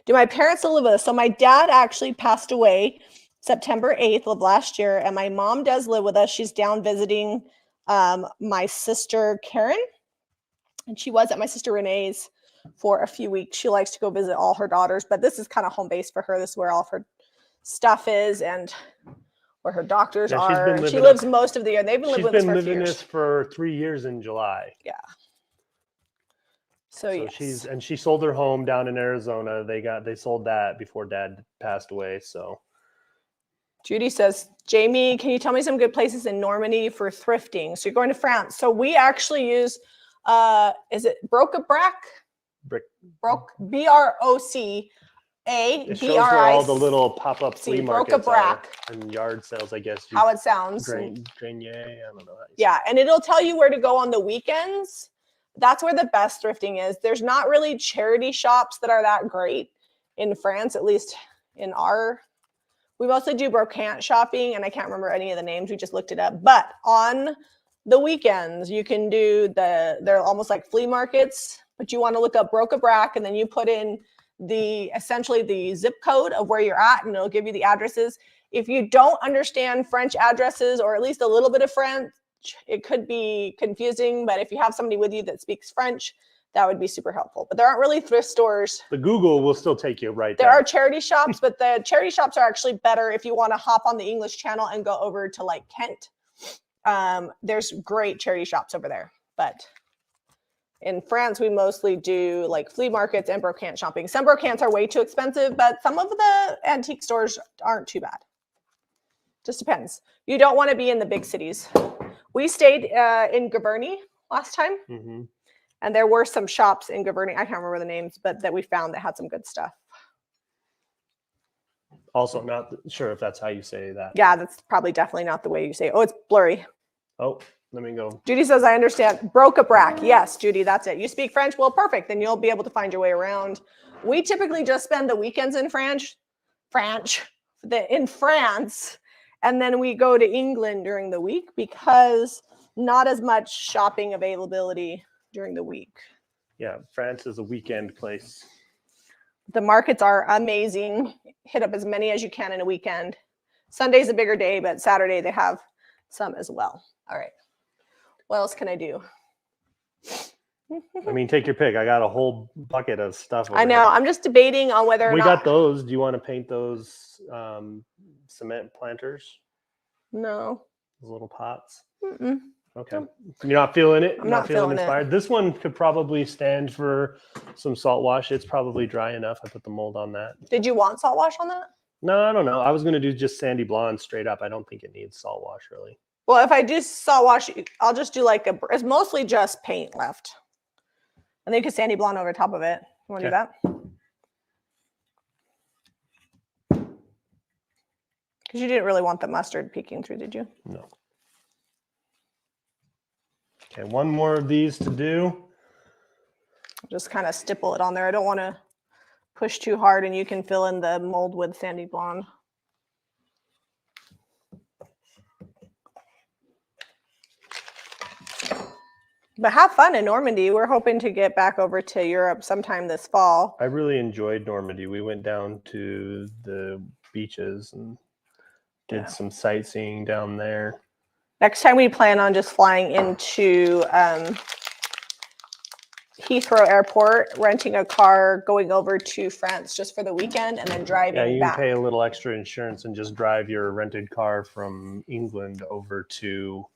Do my parents still live with us? So my dad actually passed away September 8th of last year, and my mom does live with us. She's down visiting my sister Karen, and she was at my sister Renee's for a few weeks. She likes to go visit all her daughters, but this is kind of home base for her. This is where all of her stuff is and where her doctors are. She lives most of the year. They've been living with us for a few years. She's been living this for 3 years in July. Yeah. So yes. She sold her home down in Arizona. They sold that before Dad passed away. So Judy says, Jamie, can you tell me some good places in Normandy for thrifting? So you're going to France. So we actually use is it Broc-a-Brac? Broc B-R-O-C-A. It shows where all the little pop-up flea markets are and yard sales, I guess. How it sounds. Grenier, I don't know. Yeah, and it'll tell you where to go on the weekends. That's where the best thrifting is. There's not really charity shops that are that great in France, at least in we mostly do brocante shopping, and I can't remember any of the names. We just looked it up. But on the weekends, you can do they're almost like flea markets, but you want to look up Broc-a-Brac, and then you put in essentially the zip code of where you're at, and it'll give you the addresses. If you don't understand French addresses, or at least a little bit of French, it could be confusing, but if you have somebody with you that speaks French, that would be super helpful. But there aren't really thrift stores. The Google will still take you right there. there. Are charity shops, but the charity shops are actually better if you want to hop on the English channel and go over to like Kent. There's great charity shops over there. But in France, we mostly do like flea markets and brocante shopping. Some brocantes are way too expensive, but some of the antique stores aren't too bad. Just depends. You don't want to be in the big cities. We stayed in Gavarnie last time, and there were some shops in Gavarnie. I can't remember the names, but that we found that had some good stuff. Also, not sure if that's how you say that. Yeah, that's probably definitely not the way you say it. Oh, it's blurry. Oh, let me go. Judy says, I understand. Broke-a-brac. Yes, Judy, that's it. You speak French? Well, perfect. Then you'll be able to find your way around. We typically just spend the weekends in France, and then we go to England during the week because not as much shopping availability during the week. Yeah, France is a weekend place. The markets are amazing. Hit up as many as you can in a weekend. Sunday's a bigger day, but Saturday they have some as well. All right. What else can I do? I mean, take your pick. I got a whole bucket of stuff. I know. Here. I'm just debating on whether or not. We got those. Do you want to paint those cement planters? No. Those little pots? Mm-mm. Okay. You're not feeling it? I'm not feeling inspired? it. This one could probably stand for some salt wash. It's probably dry enough. I put the mold on that. Did you want salt wash on that? No, I don't know. I was going to do just sandy blonde straight up. I don't think it needs salt wash, really. Well, if I do salt wash, I'll just do like it's mostly just paint left. And then you can sandy blonde over top of it. You want to do that? Because you didn't really want the mustard peeking through, did you? No. Okay, one more of these to do. Just kind of stipple it on there. I don't want to push too hard, and you can fill in the mold with sandy blonde. But have fun in Normandy. We're hoping to get back over to Europe sometime this fall. I really enjoyed Normandy. We went down to the beaches and did some sightseeing down there. Next time we plan on just flying into Heathrow Airport, renting a car, going over to France just for the weekend, and then driving back. Yeah, you can pay a little extra insurance and just drive your rented car from England over to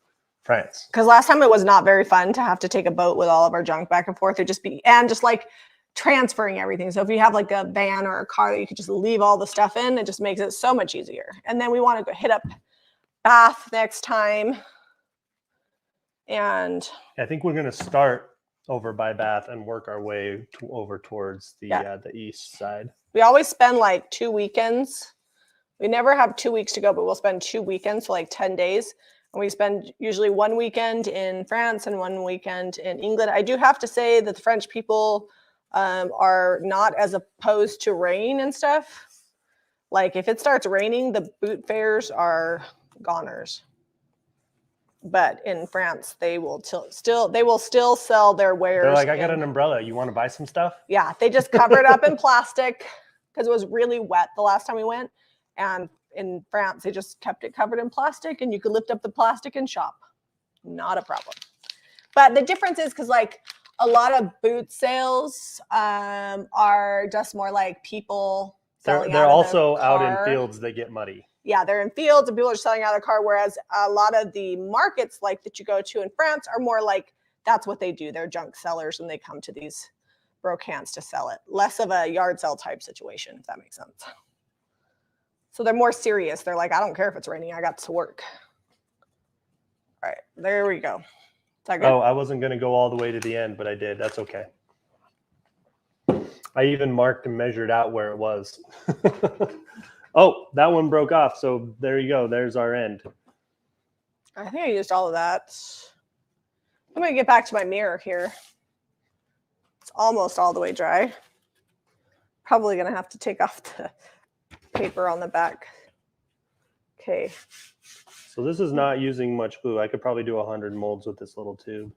France. Because last time it was not very fun to have to take a boat with all of our junk back and forth. It just be and just like transferring everything. So if you have like a van or a car that you could just leave all the stuff in, it just makes it so much easier. And then we want to go hit up Bath next time. And I think we're going to start over by Bath and work our way over towards the east side. We always spend like 2 weekends. We never have 2 weeks to go, but we'll spend 2 weekends, so like 10 days. And we spend usually 1 weekend in France and 1 weekend in England. I do have to say that the French people are not as opposed to rain and stuff. Like if it starts raining, the boot fairs are goners. But in France, they will still sell their wares. They're like, I got an umbrella. You want to buy some stuff? Yeah, they just cover it up in plastic because it was really wet the last time we went. And in France, they just kept it covered in plastic, and you could lift up the plastic and shop. Not a problem. But the difference is because like a lot of boot sales are just more like people selling they're out also of out in fields that get muddy. Yeah, they're in fields and people are selling out of the car, whereas a lot of the markets like that you go to in France are more like that's what they do. They're junk sellers and they come to these brocantes to sell it. Less of a yard sale type situation, if that makes sense. So they're more serious. They're like, I don't care if it's raining. I got to work. All right, there we go. Is that good? Oh, I wasn't going to go all the way to the end, but I did. That's okay. I even marked and measured out where it was. Oh, that one broke off. So there you go. There's our end. I think I used all of that. I'm going to get back to my mirror here. It's almost all the way dry. Probably going to have to take off the paper on the back. Okay. So this is not using much glue. I could probably do 100 molds with this little tube.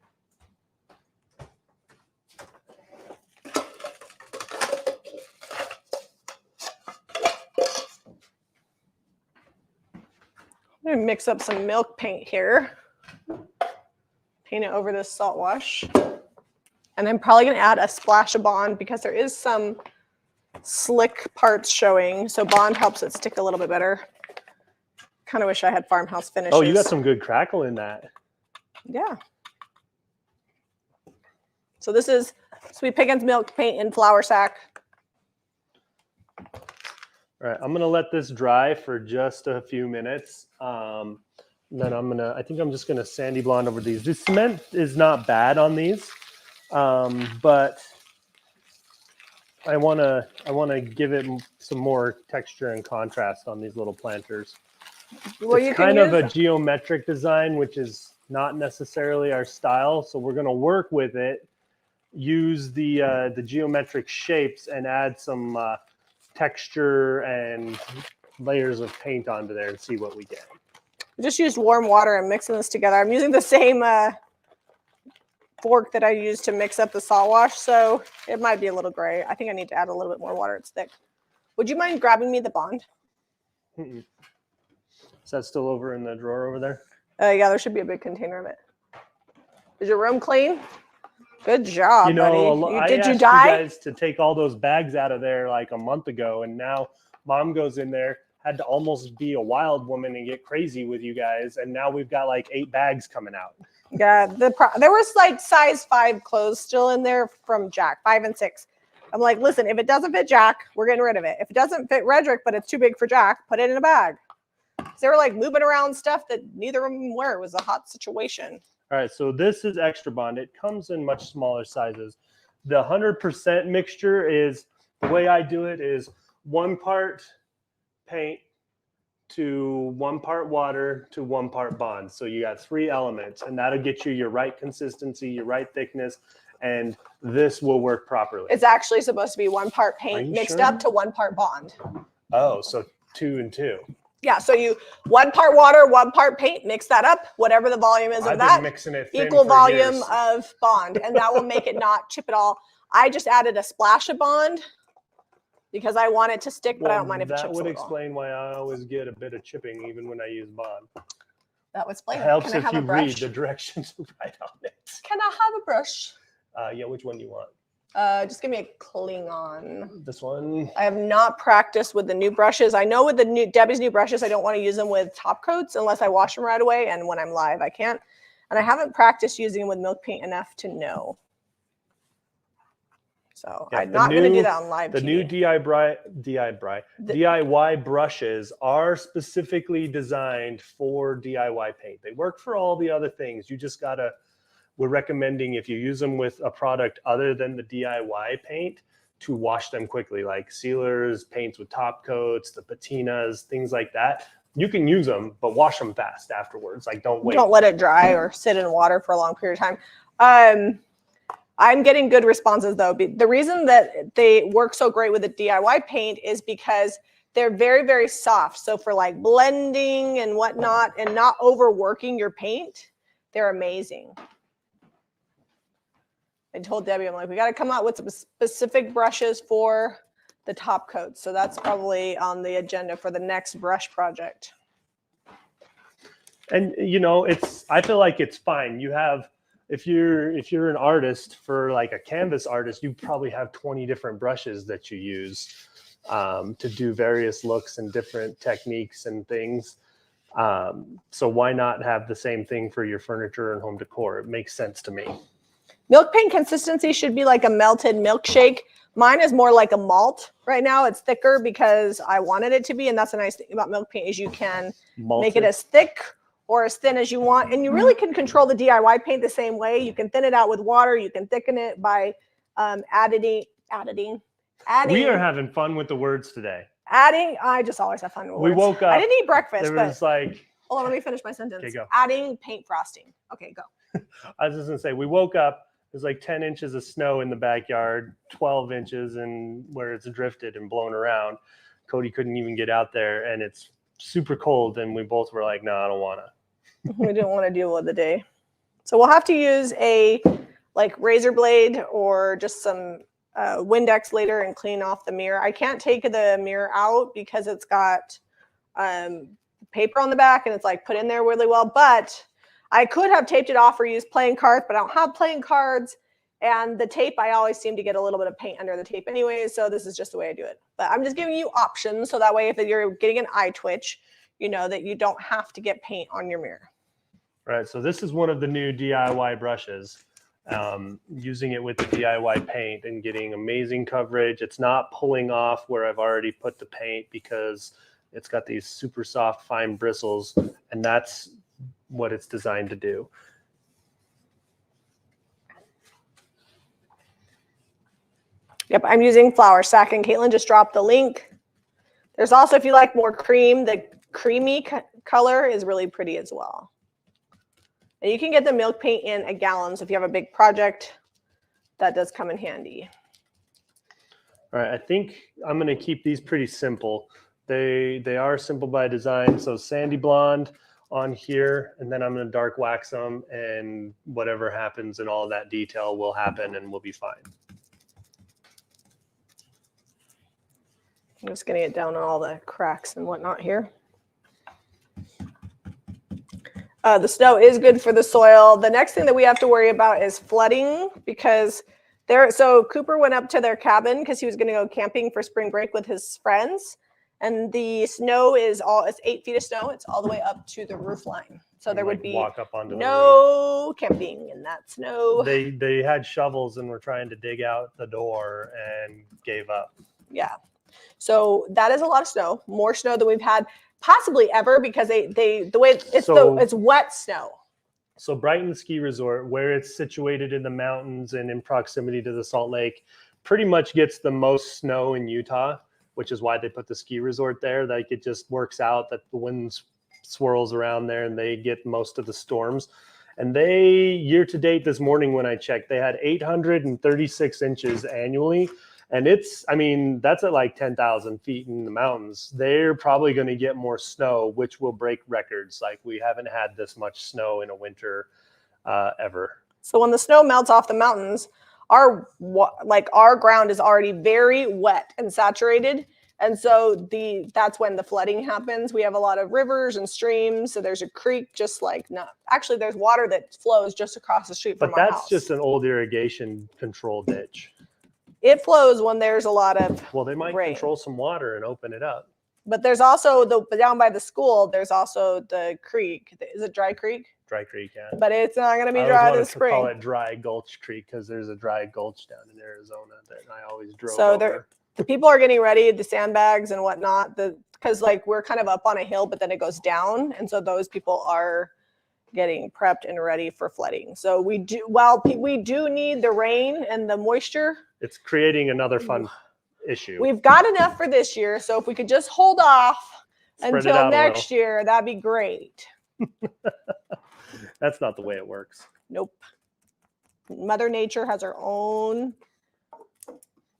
I'm going to mix up some milk paint here. Paint it over this salt wash. And I'm probably going to add a splash of Bond because there is some slick parts showing. So Bond helps it stick a little bit better. Kind of wish I had farmhouse finishes. Oh, you got some good crackle in that. Yeah. So this is Sweet Pickins milk paint in flour sack. All right, I'm gonna let this dry for just a few minutes. Then I think I'm just gonna sandy blonde over these. The cement is not bad on these, but I wanna give it some more texture and contrast on these little planters. Well, it's kind of a geometric design, which is not necessarily our style. So we're gonna work with it, use the geometric shapes, and add some texture and layers of paint onto there and see what we get. I just used warm water and mixing this together. I'm using the same fork that I used to mix up the salt wash, so it might be a little gray. I think I need to add a little bit more water. It's thick. Would you mind grabbing me the Bond? Mm-mm. Is that still over in the drawer over there? Yeah, there should be a big container of it. Is your room clean? Good job, buddy. Did you asked die? You guys to take all those bags out of there like a month ago, and now Mom goes in there, had to almost be a wild woman and get crazy with you guys, and now we've got like 8 bags coming out. Yeah, there was like size 5 clothes still in there from Jack, 5 and 6. I'm like, listen, if it doesn't fit Jack, we're getting rid of it. If it doesn't fit Redrick, but it's too big for Jack, put it in a bag. They were like moving around stuff that neither of them were. It was a hot situation. All right, so this is extra bond. It comes in much smaller sizes. The 100% mixture is, the way I do it is 1 part paint to 1 part water to 1 part bond. So you got 3 elements, and that'll get you your right consistency, your right thickness, and this will work properly. It's actually supposed to be 1 part paint mixed up to 1 part bond. Oh, so 2 and 2. Yeah, so you 1 part water, 1 part paint, mix that up, whatever the volume is of that, mixing it thin equal volume years. of bond, and that will make it not chip at all. I just added a splash of bond because I want it to stick, but I don't mind if it chips a little. That would explain why I always get a bit of chipping even when I use bond. That would explain it. Helps if you read the directions right on it. Can I have a brush? Yeah, which one do you want? Just give me a Klingon. This one. I have not practiced with the new brushes. I know with the Debbie's new brushes, I don't want to use them with top coats unless I wash them right away. And when I'm live, I can't. And I haven't practiced using them with milk paint enough to know. So yeah, I'm not going to do that on live. The new DIY brushes are specifically designed for DIY paint. They work for all the other things. You just gotta. We're recommending if you use them with a product other than the DIY paint to wash them quickly, like sealers, paints with top coats, the patinas, things like that. You can use them, but wash them fast afterwards. Like don't wait. Don't let it dry or sit in water for a long period of time. I'm getting good responses though. The reason that they work so great with the DIY paint is because they're very, very soft. So for like blending and whatnot and not overworking your paint, they're amazing. I told Debbie, I'm like, we got to come out with some specific brushes for the top coat. So that's probably on the agenda for the next brush project. And you know, I feel like it's fine. You have, if you're an artist, for like a canvas artist, you probably have 20 different brushes that you use to do various looks and different techniques and things. So why not have the same thing for your furniture and home decor? It makes sense to me. Milk paint consistency should be like a melted milkshake. Mine is more like a malt right now. It's thicker because I wanted it to be. And that's a nice thing about milk paint is you can make it as thick or as thin as you want. And you really can control the DIY paint the same way. You can thin it out with water. You can thicken it by adding. We are having fun with the words today. I just always have fun with words. We woke up. I didn't eat breakfast. There was like. Hold on, let me finish my sentence. Okay, go. Adding paint frosting. Okay, go. I was just gonna say, we woke up. There's like 10 inches of snow in the backyard, 12 inches and where it's drifted and blown around. Cody couldn't even get out there, and it's super cold. And we both were like, no, I don't want to. We didn't want to deal with the day. So we'll have to use a like razor blade or just some Windex later and clean off the mirror. I can't take the mirror out because it's got paper on the back and it's like put in there really well, but I could have taped it off or used playing cards, but I don't have playing cards And the tape, I always seem to get a little bit of paint under the tape anyway, so this is just the way I do it. But I'm just giving you options, so that way if you're getting an eye twitch, you know that you don't have to get paint on your mirror. All right, so this is one of the new DIY brushes. Using it with the DIY paint and getting amazing coverage. It's not pulling off where I've already put the paint because it's got these super soft, fine bristles, and that's what it's designed to do. Yep, I'm using Flour Sack, and Caitlin just dropped the link. There's also, if you like more cream, the creamy color is really pretty as well. And you can get the milk paint in a gallon, so if you have a big project, that does come in handy. All right, I think I'm going to keep these pretty simple. They are simple by design. So sandy blonde on here, and then I'm going to dark wax them, and whatever happens and all that detail will happen, and we'll be fine. I'm just going to get down on all the cracks and whatnot here. The snow is good for the soil. The next thing that we have to worry about is flooding, because so Cooper went up to their cabin because he was going to go camping for spring break with his friends. And the snow it's 8 feet of snow. It's all the way up to the roof line. So there would be walk up onto no camping in that snow. They had shovels and were trying to dig out the door and gave up. Yeah. So that is a lot of snow, more snow than we've had possibly ever, because the way it's wet snow. So Brighton Ski Resort, where it's situated in the mountains and in proximity to the Salt Lake, pretty much gets the most snow in Utah, which is why they put the ski resort there. Like, it just works out that the wind swirls around there and they get most of the storms. And they, year to date this morning when I checked, they had 836 inches annually. And that's at like 10,000 feet in the mountains. They're probably going to get more snow, which will break records. Like, we haven't had this much snow in a winter ever. So when the snow melts off the mountains, our ground is already very wet and saturated. And so that's when the flooding happens. We have a lot of rivers and streams. So there's a creek actually there's water that flows just across the street from our house. But that's just an old irrigation control ditch. It flows when there's a lot of they might rain. Control some water and open it up. But there's also down by the school, there's also the creek. Is it Dry Creek? Dry Creek, yeah. But it's not going to be dry this spring. I call it Dry Gulch Creek because there's a dry gulch down in Arizona that I always drove over. The people are getting ready, the sandbags and whatnot, because we're kind of up on a hill, but then it goes down. And so those people are getting prepped and ready for flooding. So we do need the rain and the moisture. It's creating another fun issue. We've got enough for this year. So if we could just hold off until next year, that'd be great. That's not the way it works. Nope. Mother Nature has her own.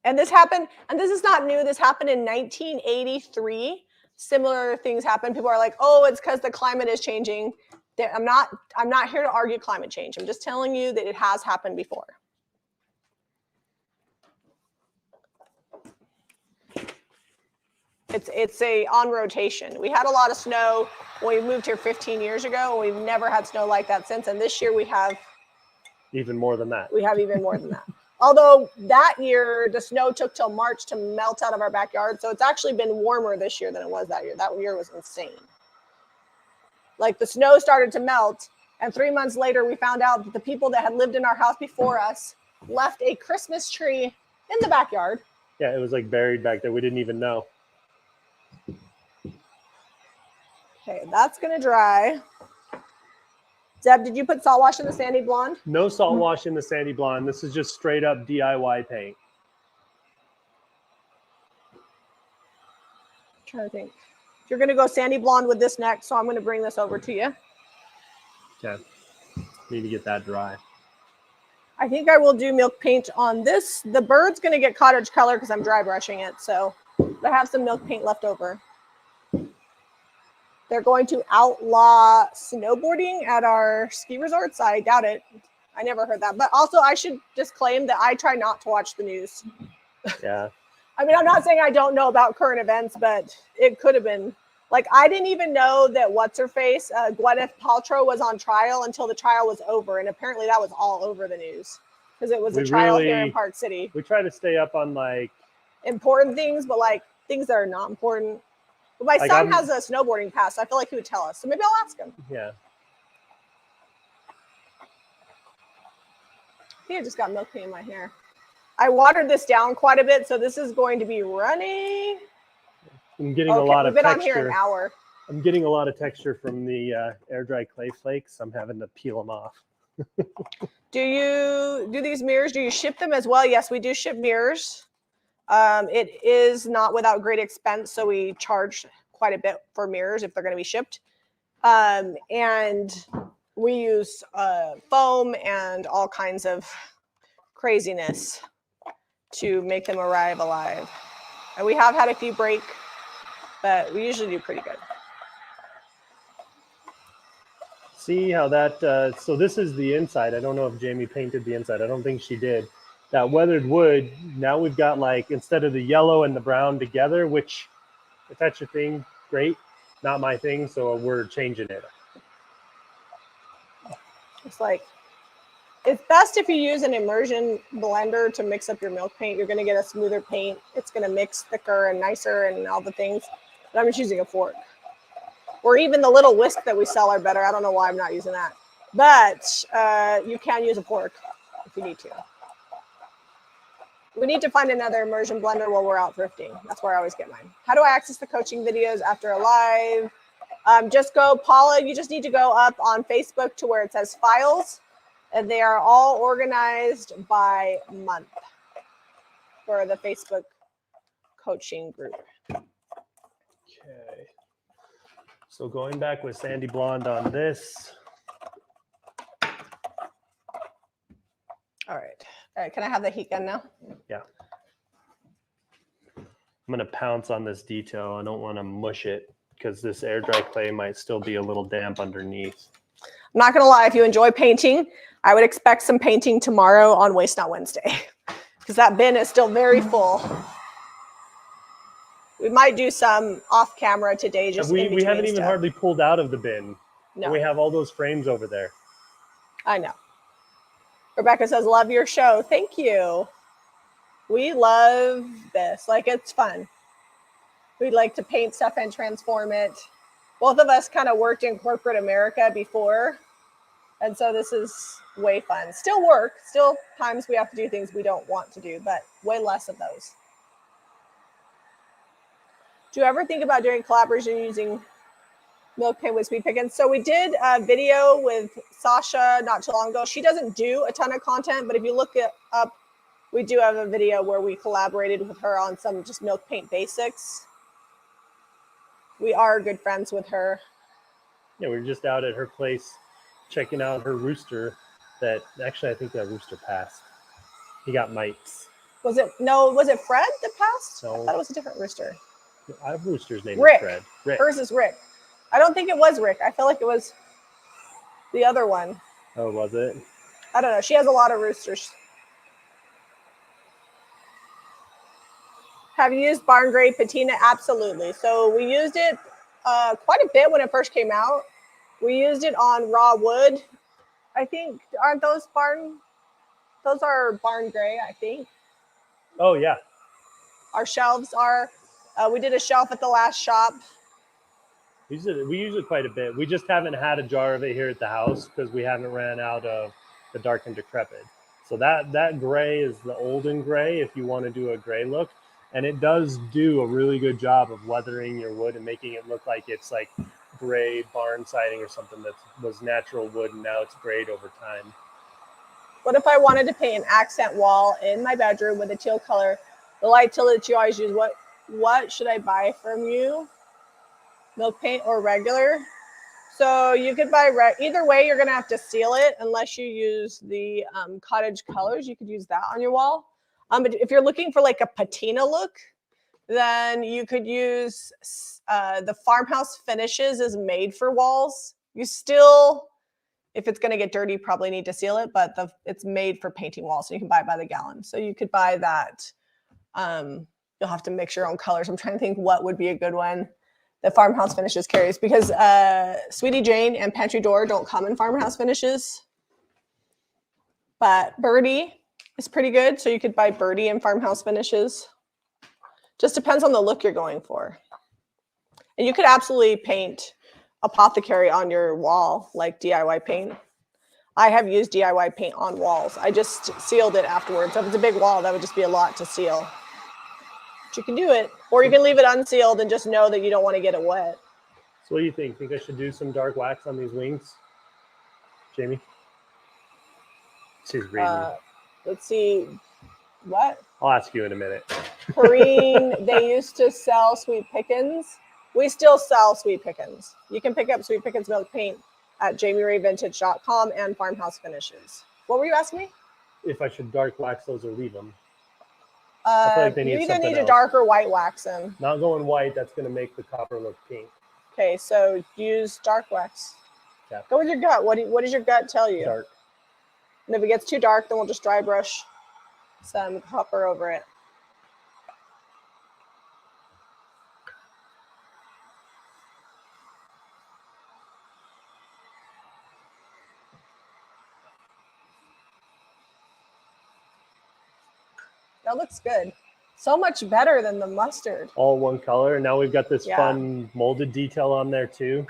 And this happened, and this is not new. This happened in 1983. Similar things happened. People are like, oh, it's because the climate is changing. I'm not here to argue climate change. I'm just telling you that it has happened before. It's on rotation. We had a lot of snow when we moved here 15 years ago, and we've never had snow like that since. And this year we have even more than that. We have even more than that. Although that year the snow took till March to melt out of our backyard, so it's actually been warmer this year than it was that year. That year was insane. Like, the snow started to melt, and 3 months later we found out that the people that had lived in our house before us left a Christmas tree in the backyard. Yeah, it was like buried back there. We didn't even know. Okay, that's gonna dry. Deb, did you put salt wash in the sandy blonde? No salt wash in the sandy blonde. This is just straight up DIY paint. I'm trying to think. You're gonna go sandy blonde with this next, so I'm gonna bring this over to you. Okay. Need to get that dry. I think I will do milk paint on this. The bird's gonna get cottage color because I'm dry brushing it, so I have some milk paint left over. They're going to outlaw snowboarding at our ski resorts. I doubt it. I never heard that. But also, I should disclaim that I try not to watch the news. Yeah. I mean, I'm not saying I don't know about current events, but it could have been. Like, I didn't even know that Gwyneth Paltrow was on trial until the trial was over. And apparently that was all over the news. because it was a trial here in Park City. We try to stay up on like important things, but like things that are not important. But my son has a snowboarding pass, so I feel like he would tell us. So maybe I'll ask him. Yeah. I think I just got milk paint in my hair. I watered this down quite a bit, so this is going to be running. I'm getting a lot of texture. We've been on here an hour. I'm getting a lot of texture from the air dry clay flakes. I'm having to peel them off. Do you do these mirrors? Do you ship them as well? Yes, we do ship mirrors. It is not without great expense, so we charge quite a bit for mirrors if they're going to be shipped. And we use foam and all kinds of craziness to make them arrive alive. And we have had a few break, but we usually do pretty good. See how that, so this is the inside. I don't know if Jamie painted the inside. I don't think she did. That weathered wood, now we've got like, instead of the yellow and the brown together, which if that's your thing, great. Not my thing, so we're changing it. It's like, it's best if you use an immersion blender to mix up your milk paint. You're going to get a smoother paint. It's going to mix thicker and nicer and all the things. But I'm just using a fork. Or even the little whisk that we sell are better. I don't know why I'm not using that. But you can use a fork if you need to. We need to find another immersion blender while we're out thrifting. That's where I always get mine. How do I access the coaching videos after a live? Just go, Paula, you just need to go up on Facebook to where it says files. And they are all organized by month for the Facebook coaching group. Okay. So going back with Sandy Blonde on this. All right. Can I have the heat gun now? Yeah. I'm going to pounce on this detail. I don't want to mush it because this air dry clay might still be a little damp underneath. I'm not going to lie. If you enjoy painting, I would expect some painting tomorrow on Waste Not Wednesday because that bin is still very full. We might do some off camera today. Just we haven't even hardly pulled out of the bin. No. And we have all those frames over there. I know. Rebecca says, love your show. Thank you. We love this. Like, it's fun. We'd like to paint stuff and transform it. Both of us kind of worked in corporate America before. And so this is way fun. Still work. Still times we have to do things we don't want to do, but way less of those. Do you ever think about doing collaboration using milk paint with Speed Pickens? So we did a video with Sasha not too long ago. She doesn't do a ton of content, but if you look it up, we do have a video where we collaborated with her on some just milk paint basics. We are good friends with her. Yeah, we were just out at her place checking out her rooster that actually I think that rooster passed. He got mites. Was it Fred that passed? No. I thought it was a different rooster. I have rooster's name Rick. is Fred. Rick. Hers is Rick. I don't think it was Rick. I feel like it was the other one. Oh, was it? I don't know. She has a lot of roosters. Have you used barn gray patina? Absolutely. So we used it quite a bit when it first came out. We used it on raw wood. I think, aren't those those are barn gray, I think. Oh, yeah. Our shelves are, we did a shelf at the last shop. We use it quite a bit. We just haven't had a jar of it here at the house because we haven't ran out of the dark and decrepit. So that gray is the olden gray if you want to do a gray look. And it does do a really good job of weathering your wood and making it look like it's like gray barn siding or something that was natural wood and now it's grayed over time. What if I wanted to paint an accent wall in my bedroom with a teal color, the light teal that you always use? What should I buy from you? Milk paint or regular? So you could buy either way. You're going to have to seal it unless you use the cottage colors. You could use that on your wall. But if you're looking for like a patina look, then you could use the Farmhouse Finishes is made for walls. You still, if it's going to get dirty, you probably need to seal it, but it's made for painting walls. So you can buy it by the gallon. So you could buy that. You'll have to mix your own colors. I'm trying to think what would be a good one that Farmhouse Finishes carries, because Sweetie Jane and Pantry Door don't come in Farmhouse Finishes. But Birdie It's pretty good. So you could buy Birdie and Farmhouse Finishes. Just depends on the look you're going for. And you could absolutely paint Apothecary on your wall, like DIY paint. I have used DIY paint on walls. I just sealed it afterwards. If it's a big wall, that would just be a lot to seal. But you can do it. Or you can leave it unsealed and just know that you don't want to get it wet. So what do you think? Think I should do some dark wax on these wings? Jamie? She's reading. Let's see. What? I'll ask you in a minute. Corrine, they used to sell Sweet Pickens. We still sell Sweet Pickens. You can pick up Sweet Pickens milk paint at jamierayvintage.com and Farmhouse Finishes. What were you asking me? If I should dark wax those or leave them. I feel like they need you either need to else. dark or white wax them. Not going white, that's going to make the copper look pink. Okay, so use dark wax. Yeah. Go with your gut. What does your gut tell you? Dark. And if it gets too dark, then we'll just dry brush some copper over it. That looks good. So much better than the mustard. All one color. And now we've got this fun molded detail on there too.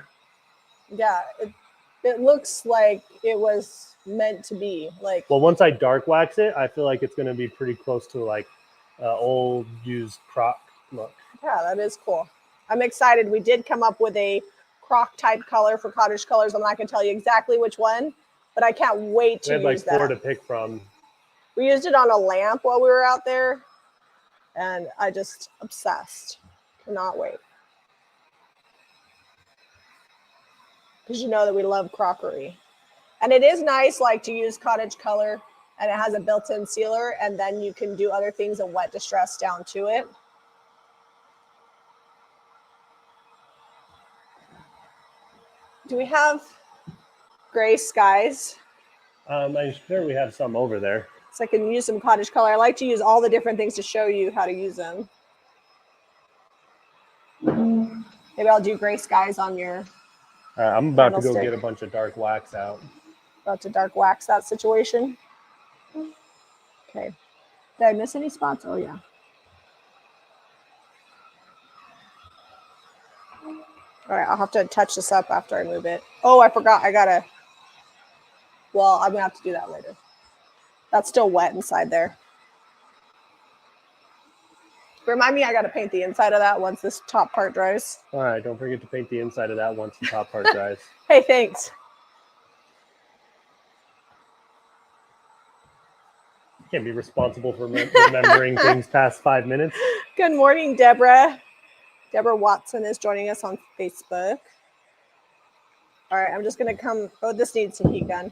Yeah, it looks like it was meant to be. Like, well, once I dark wax it, I feel like it's going to be pretty close to like old used crock look. Yeah, that is cool. I'm excited. We did come up with a crock type color for cottage colors. I'm not going to tell you exactly which one, but I can't wait to use that. We had like 4 to pick from. We used it on a lamp while we were out there, and I just obsessed. Cannot wait. Because you know that we love crockery. And it is nice like to use cottage color, and it has a built-in sealer, and then you can do other things and wet distress down to it. Do we have gray skies? I'm sure we have some over there. So I can use some cottage color. I like to use all the different things to show you how to use them. Maybe I'll do gray skies on your I'm about to go get a bunch of dark wax out. About to dark wax that situation. Okay. Did I miss any spots? Oh, yeah. All right, I'll have to touch this up after I move it. Oh, I forgot. Well, I'm going to have to do that later. That's still wet inside there. Remind me, I got to paint the inside of that once this top part dries. All right, don't forget to paint the inside of that once the top part dries. Hey, thanks. You can't be responsible for remembering things past 5 minutes. Good morning, Deborah. Deborah Watson is joining us on Facebook. All right, I'm just going to come. Oh, this needs some heat gun.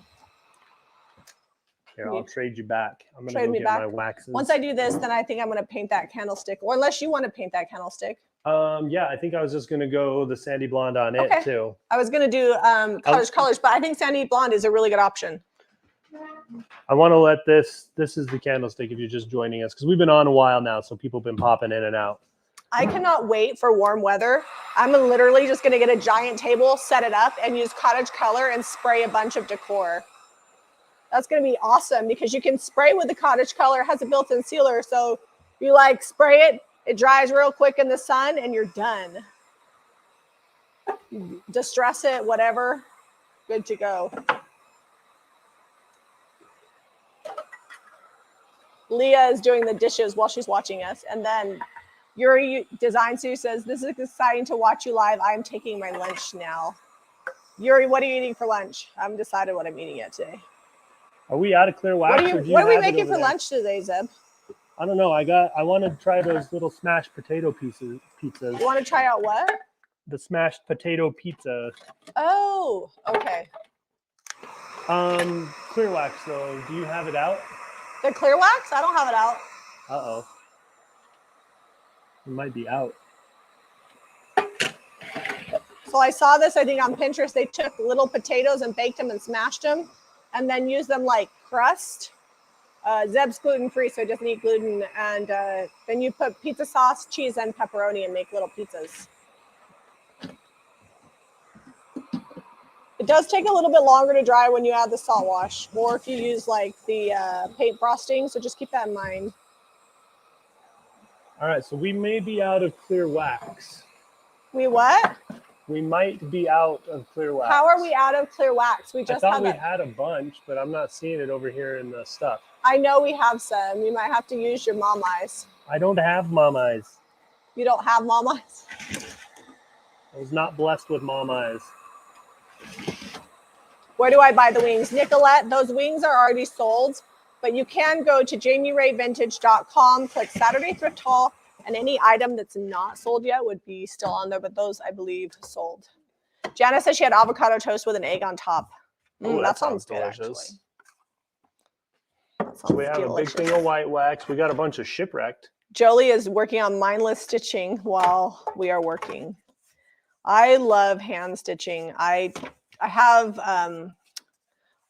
Here, I'll trade you back. I'm going to go get my waxes. Once I do this, then I think I'm going to paint that candlestick. Or unless you want to paint that candlestick. Yeah, I think I was just going to go the sandy blonde on it too. I was going to do cottage colors, but I think sandy blonde is a really good option. I want to let this is the candlestick if you're just joining us, because we've been on a while now, so people have been popping in and out. I cannot wait for warm weather. I'm literally just going to get a giant table, set it up, and use cottage color and spray a bunch of decor. That's going to be awesome because you can spray with the cottage color. It has a built-in sealer, so you like spray it, it dries real quick in the sun, and you're done. Distress it, whatever, good to go. Leah is doing the dishes while she's watching us, and then Yuri Design Sue says, "This is exciting to watch you live. I'm taking my lunch now." Yuri, what are you eating for lunch? I haven't decided what I'm eating yet today. Are we out of clear wax? What are we making for lunch today, Zeb? I don't know. I want to try those little smashed potato pizzas. You want to try out what? The smashed potato pizza. Oh, okay. Clear wax though. Do you have it out? The clear wax? I don't have it out. Uh-oh. It might be out. So I saw this, I think, on Pinterest. They took little potatoes and baked them and smashed them and then used them like crust. Zeb's gluten-free, so he doesn't eat gluten. And then you put pizza sauce, cheese, and pepperoni and make little pizzas. It does take a little bit longer to dry when you add the salt wash, or if you use like the paint frosting. So just keep that in mind. All right, so we may be out of clear wax. We what? We might be out of clear wax. How are we out of clear wax? We just thought we had a bunch, but I'm not seeing it over here in the stuff. I know we have some. You might have to use your mom eyes. I don't have mom eyes. You don't have mom eyes? I was not blessed with mom eyes. Where do I buy the wings? Nicolette, those wings are already sold, but you can go to jamierayvintage.com, click Saturday Thrift Haul, and any item that's not sold yet would be still on there, but those, I believe, sold. Jana said she had avocado toast with an egg on top. That sounds good, delicious. So we have a big thing of white wax. We got a bunch of shipwrecked. Jolie is working on mindless stitching while we are working. I love hand stitching. I have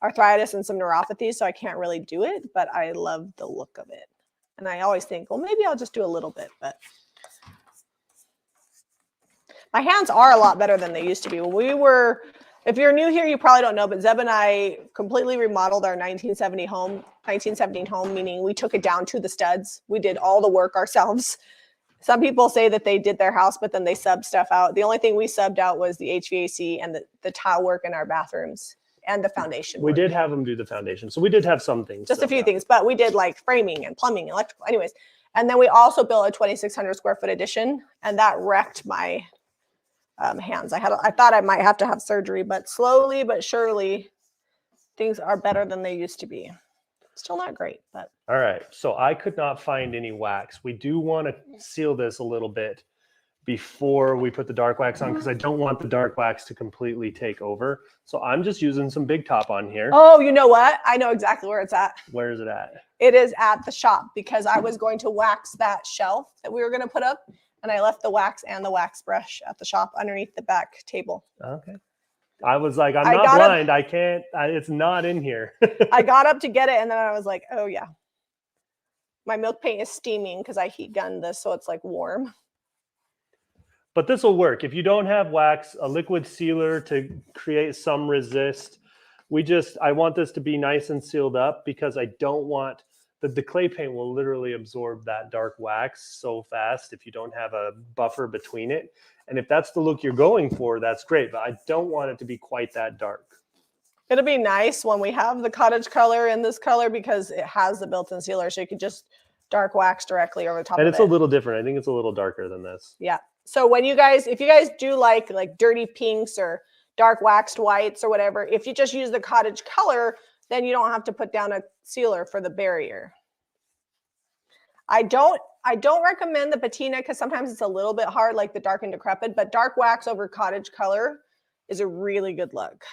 arthritis and some neuropathy, so I can't really do it, but I love the look of it. And I always think, well, maybe I'll just do a little bit, but my hands are a lot better than they used to be. When we were, if you're new here, you probably don't know, but Zeb and I completely remodeled our 1917 home, meaning we took it down to the studs. We did all the work ourselves. Some people say that they did their house, but then they subbed stuff out. The only thing we subbed out was the HVAC and the tile work in our bathrooms and the foundation work. We did have them do the foundation. So we did have some things. Just a few things, but we did like framing and plumbing, electrical, anyways. And then we also built a 2,600 square foot addition, and that wrecked my hands. I thought I might have to have surgery, but slowly but surely things are better than they used to be. Still not great, but. All right, so I could not find any wax. We do want to seal this a little bit before we put the dark wax on, because I don't want the dark wax to completely take over. So I'm just using some Big Top on here. Oh, you know what? I know exactly where it's at. Where is it at? It is at the shop, because I was going to wax that shelf that we were going to put up, and I left the wax and the wax brush at the shop underneath the back table. Okay. I was like, I'm not blind. I can't, it's not in here. I got up to get it, and then I was like, oh yeah. My milk paint is steaming because I heat gunned this, so it's like warm. But this will work. If you don't have wax, a liquid sealer to create some resist. I want this to be nice and sealed up, because I don't want, the clay paint will literally absorb that dark wax so fast if you don't have a buffer between it. And if that's the look you're going for, that's great. But I don't want it to be quite that dark. It'll be nice when we have the cottage color in this color, because it has the built-in sealer, so you could just dark wax directly over the top of it. And it's a little different. I think it's a little darker than this. Yeah. So when if you guys do like dirty pinks or dark waxed whites or whatever, if you just use the cottage color, then you don't have to put down a sealer for the barrier. I don't recommend the patina, because sometimes it's a little bit hard, like the dark and decrepit, but dark wax over cottage color is a really good look.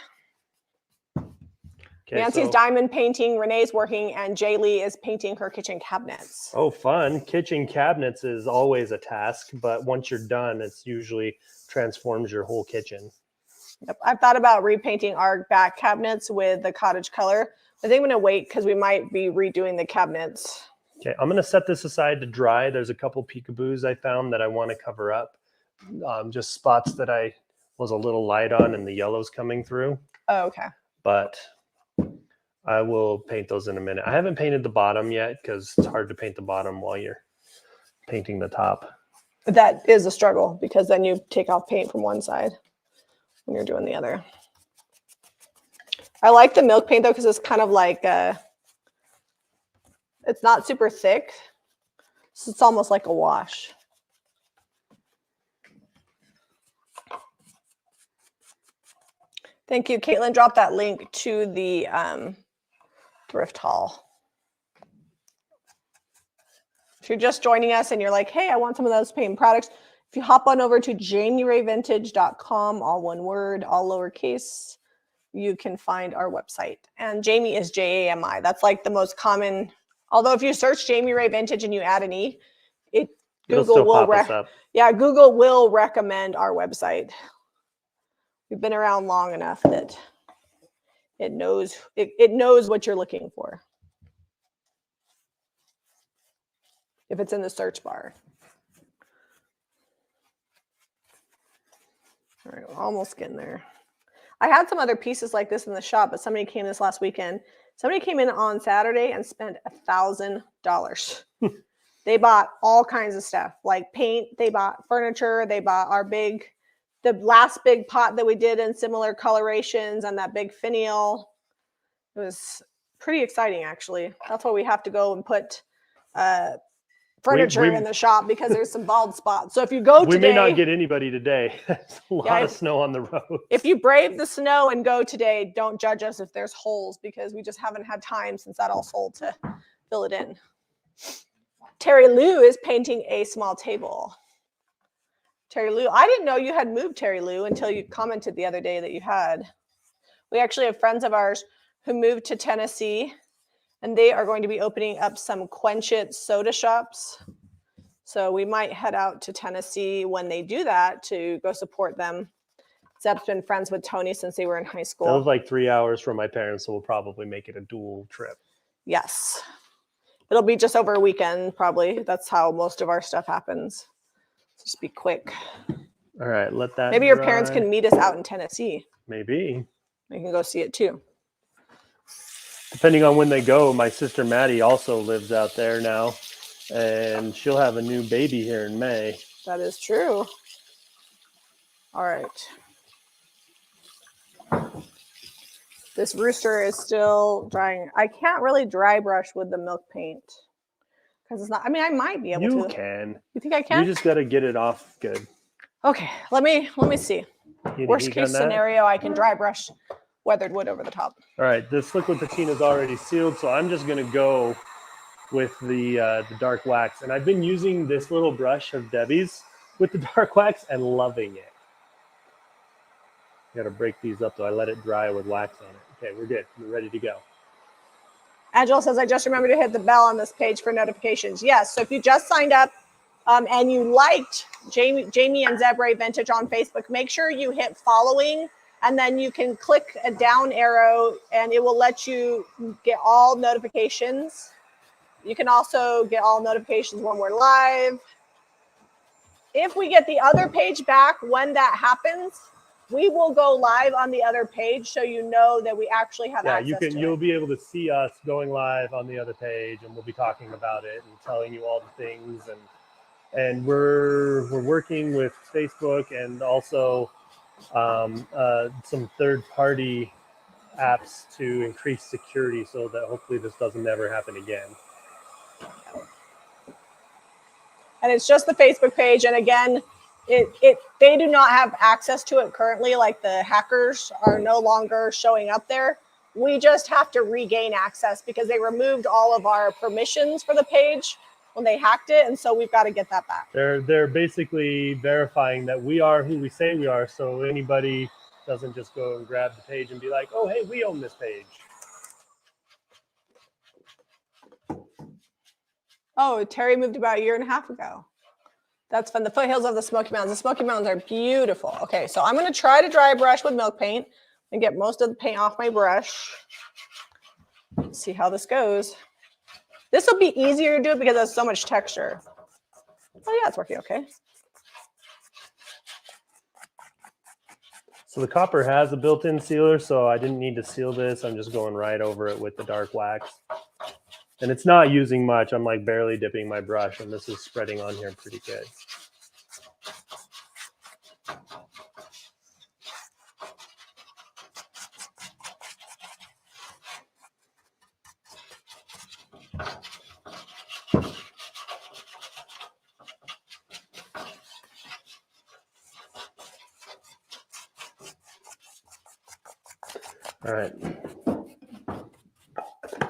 Okay, Nancy's diamond painting, Renee's working, and Jay Lee is painting her kitchen cabinets. Oh, fun. Kitchen cabinets is always a task, but once you're done, it's usually transforms your whole kitchen. Yep. I've thought about repainting our back cabinets with the cottage color. I think I'm going to wait, because we might be redoing the cabinets. Okay, I'm going to set this aside to dry. There's a couple peekaboos I found that I want to cover up. Just spots that I was a little light on and the yellow's coming through. Oh, okay. But I will paint those in a minute. I haven't painted the bottom yet, because it's hard to paint the bottom while you're painting the top. That is a struggle, because then you take off paint from one side when you're doing the other. I like the milk paint though, because it's kind of like it's not super thick, so it's almost like a wash. Thank you, Caitlin. Drop that link to the thrift haul. If you're just joining us and you're like, hey, I want some of those paint products, if you hop on over to jamierayvintage.com, all one word, all lowercase, you can find our website. And Jamie is Jami. That's like the most common. Although if you search Jamie Ray Vintage and you add an E, Google will recommend our website. We've been around long enough that it knows what you're looking for if it's in the search bar. All right, we're almost getting there. I had some other pieces like this in the shop, but somebody came this last weekend. Somebody came in on Saturday and spent $1,000. They bought all kinds of stuff, like paint. They bought furniture. They bought the last big pot that we did in similar colorations, and that big finial. It was pretty exciting, actually. That's why we have to go and put furniture in the shop, because there's some bald spots. So if you go today, we may not get anybody today. There's a lot of snow on the road. If you brave the snow and go today, don't judge us if there's holes, because we just haven't had time since that all sold to fill it in. Terry Lou is painting a small table. Terry Lou, I didn't know you had moved, Terry Lou, until you commented the other day that you had. We actually have friends of ours who moved to Tennessee, and they are going to be opening up some Quench It soda shops. So we might head out to Tennessee when they do that to go support them. Zeb's been friends with Tony since they were in high school. That was like 3 hours from my parents, so we'll probably make it a dual trip. Yes. It'll be just over a weekend, probably. That's how most of our stuff happens. Just be quick. All right, let that Maybe dry. your parents can meet us out in Tennessee. Maybe. We can go see it too. Depending on when they go, my sister Maddie also lives out there now, and she'll have a new baby here in May. That is true. All right. This rooster is still drying. I can't really dry brush with the milk paint because it's not. I mean, I might be able to. You can. You think I can? You just got to get it off good. Okay, let me see. Worst case scenario, I can dry brush weathered wood over the top. All right, this liquid patina is already sealed, so I'm just going to go with the dark wax. And I've been using this little brush of Debbie's with the dark wax and loving it. Got to break these up, though. I let it dry with wax on it. Okay, we're good. We're ready to go. Angela says, I just remembered to hit the bell on this page for notifications. Yes, so if you just signed up and you liked Jamie and Zebra Vintage on Facebook, make sure you hit following, and then you can click a down arrow and it will let you get all notifications. You can also get all notifications when we're live. If we get the other page back when that happens, we will go live on the other page, so you know that we actually have access to it. You'll be able to see us going live on the other page, and we'll be talking about it and telling you all the things. And we're working with Facebook and also some third-party apps to increase security, so that hopefully this doesn't ever happen again. And it's just the Facebook page, and again, they do not have access to it currently. Like, the hackers are no longer showing up there. We just have to regain access because they removed all of our permissions for the page when they hacked it, and so we've got to get that back. They're basically verifying that we are who we say we are, so anybody doesn't just go and grab the page and be like, oh, hey, we own this page. Oh, Terry moved about a year and a half ago. That's fun. The foothills of the Smoky Mountains. The Smoky Mountains are beautiful. Okay, so I'm going to try to dry brush with milk paint and get most of the paint off my brush. Let's see how this goes. This will be easier to do it because it has so much texture. Oh yeah, it's working okay. So the copper has a built-in sealer, so I didn't need to seal this. I'm just going right over it with the dark wax. And it's not using much. I'm like barely dipping my brush, and this is spreading on here pretty good. All right.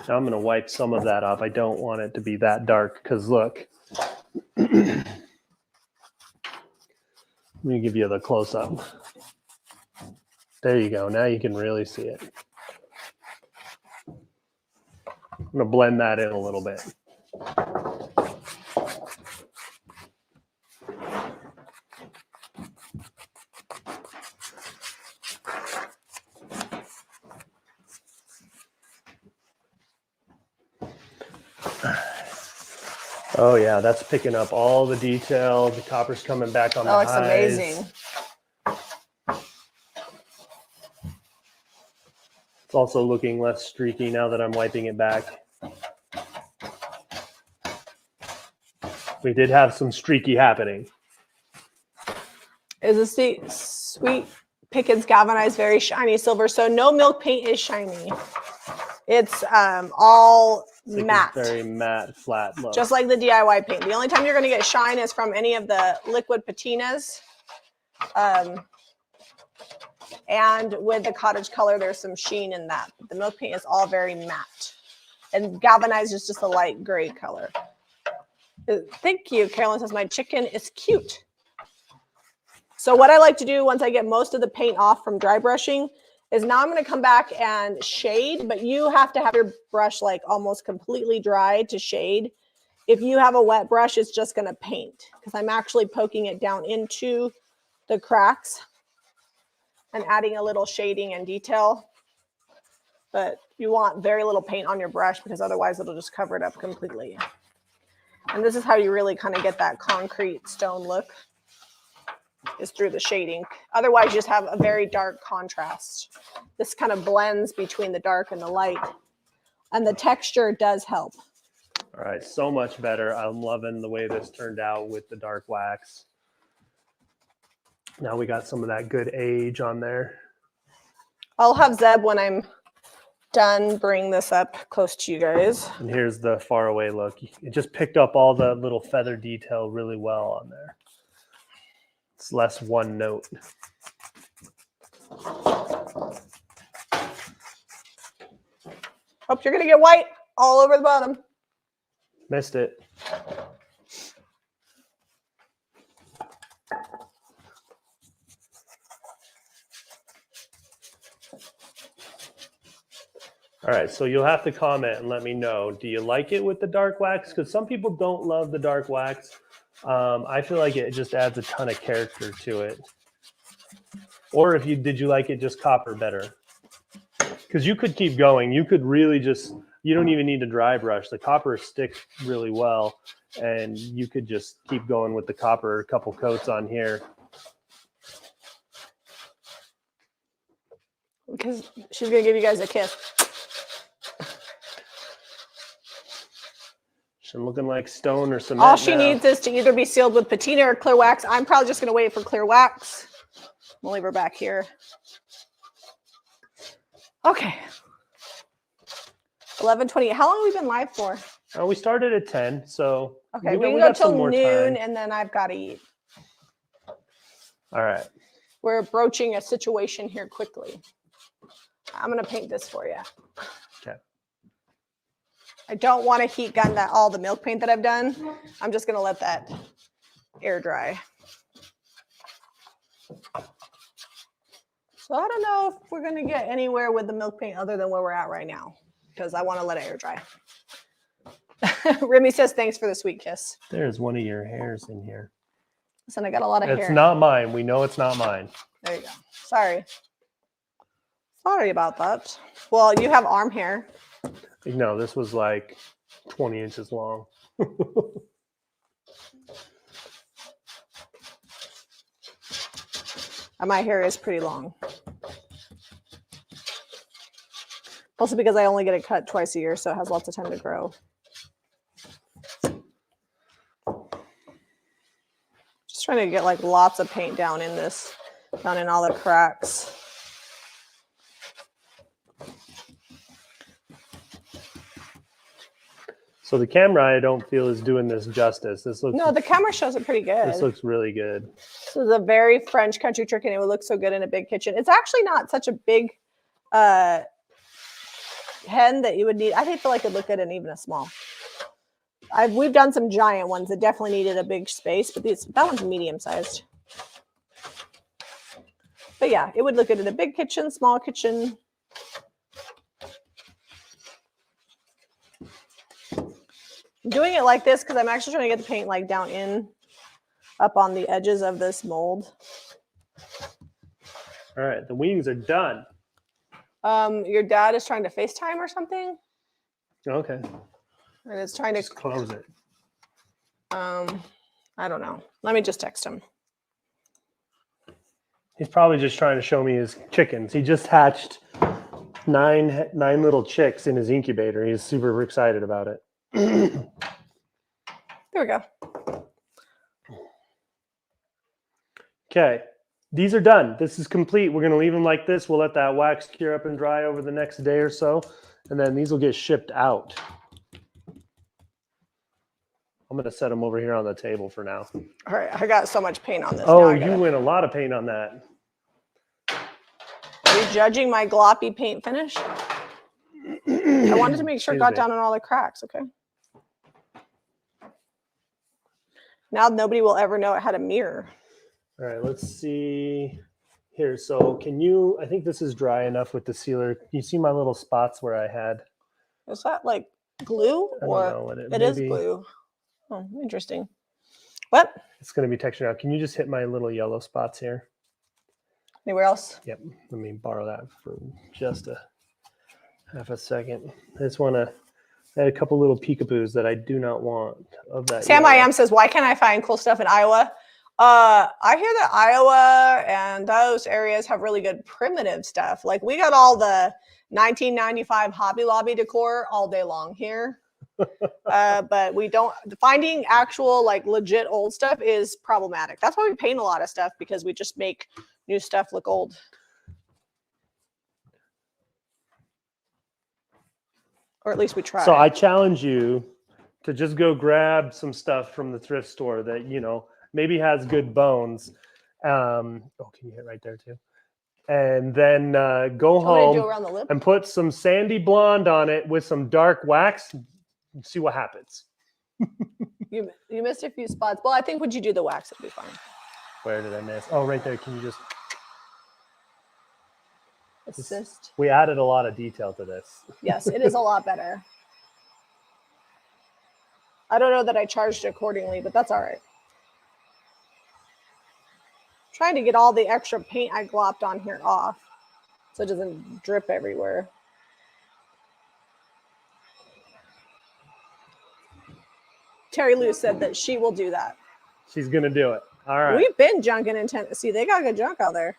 Now I'm going to wipe some of that off. I don't want it to be that dark because look. Let me give you the close-up. There you go. Now you can really see it. I'm going to blend that in a little bit. Oh yeah, that's picking up all the detail. The copper's coming back on the highs. Oh, it's amazing. It's also looking less streaky now that I'm wiping it back. We did have some streaky happening. Is the Sweet Pickens galvanized very shiny silver? So no milk paint is shiny. It's all Like matte. Very matte, flat look. Just like the DIY paint. The only time you're going to get shine is from any of the liquid patinas. And with the cottage color, there's some sheen in that. The milk paint is all very matte. And galvanized is just a light gray color. Thank you. Carolyn says, my chicken is cute. So what I like to do once I get most of the paint off from dry brushing is now I'm going to come back and shade, but you have to have your brush like almost completely dry to shade. If you have a wet brush, it's just going to paint because I'm actually poking it down into the cracks and adding a little shading and detail. But you want very little paint on your brush because otherwise it'll just cover it up completely. And this is how you really kind of get that concrete stone look, is through the shading. Otherwise you just have a very dark contrast. This kind of blends between the dark and the light. And the texture does help. All right, so much better. I'm loving the way this turned out with the dark wax. Now we got some of that good age on there. I'll have Zeb, when I'm done, bring this up close to you guys. And here's the far away look. It just picked up all the little feather detail really well on there. It's less one note. Hope you're going to get white all over the bottom. Missed it. All right, so you'll have to comment and let me know. Do you like it with the dark wax? Because some people don't love the dark wax. I feel like it just adds a ton of character to it. Or did you like it just copper better? Because you could keep going. You could really just, you don't even need to dry brush. The copper sticks really well, and you could just keep going with the copper, a couple coats on here. Because she's going to give you guys a kiss. She's looking like stone or cement. All she now. needs is to either be sealed with patina or clear wax. I'm probably just going to wait for clear wax. We'll leave her back here. Okay. 11:20. How long have we been live for? We started at 10, so okay, we can go till noon, and then I've got to eat. All right. We're broaching a situation here quickly. I'm going to paint this for you. Okay. I don't want to heat gun all the milk paint that I've done. I'm just going to let that air dry. So I don't know if we're going to get anywhere with the milk paint other than where we're at right now, because I want to let it air dry. Remy says, thanks for the sweet kiss. There's one of your hairs in here. Listen, I got a lot of hair. It's not mine. We know it's not mine. There you go. Sorry. Sorry about that. Well, you have arm hair. No, this was like 20 inches long. And my hair is pretty long. Also because I only get it cut twice a year, so it has lots of time to grow. Just trying to get like lots of paint down in this, down in all the cracks. So the camera, I don't feel, is doing this justice. This looks, no, the camera shows it pretty good. This looks really good. This is a very French country trick, and it would look so good in a big kitchen. It's actually not such a big hen that you would need. I feel like it would look good in even a small. We've done some giant ones that definitely needed a big space, but that one's medium sized. But yeah, it would look good in a big kitchen, small kitchen. I'm doing it like this because I'm actually trying to get the paint like down in, up on the edges of this mold. All right, the wings are done. Your dad is trying to FaceTime or something? Okay. And it's trying to just close it. I don't know. Let me just text him. He's probably just trying to show me his chickens. He just hatched nine little chicks in his incubator. He's super excited about it. There we go. Okay, these are done. This is complete. We're going to leave them like this. We'll let that wax cure up and dry over the next day or so, and then these will get shipped out. I'm going to set them over here on the table for now. All right, I got so much paint on this. Oh, now you went a lot of paint on that. Are you judging my gloppy paint finish? I wanted to make sure it got down on all the cracks, okay? Now nobody will ever know it had a mirror. All right, let's see here. So can you, I think this is dry enough with the sealer. Can you see my little spots where I had? Is that like glue or? I don't know what it is glue. Oh, interesting. What? It's going to be textured out. Can you just hit my little yellow spots here? Anywhere else? Yep. Let me borrow that for just a half a second. I just want to add a couple little peekaboos that I do not want of that. Sam I Am says, why can't I find cool stuff in Iowa? I hear that Iowa and those areas have really good primitive stuff. Like we got all the 1995 Hobby Lobby decor all day long here. But we don't, finding actual like legit old stuff is problematic. That's why we paint a lot of stuff, because we just make new stuff look old. Or at least we try. So I challenge you to just go grab some stuff from the thrift store that, you know, maybe has good bones. Oh, can you hit right there too? And then go home and put some sandy blonde on it with some dark wax and see what happens. You missed a few spots. Well, I think when you do the wax, it'll be fine. Where did I miss? Oh, right there. Can you just assist? We added a lot of detail to this. Yes, it is a lot better. I don't know that I charged accordingly, but that's all right. Trying to get all the extra paint I glopped on here off so it doesn't drip everywhere. Terry Lou said that she will do that. She's going to do it. All right. We've been junking in Tennessee. They got good junk out there.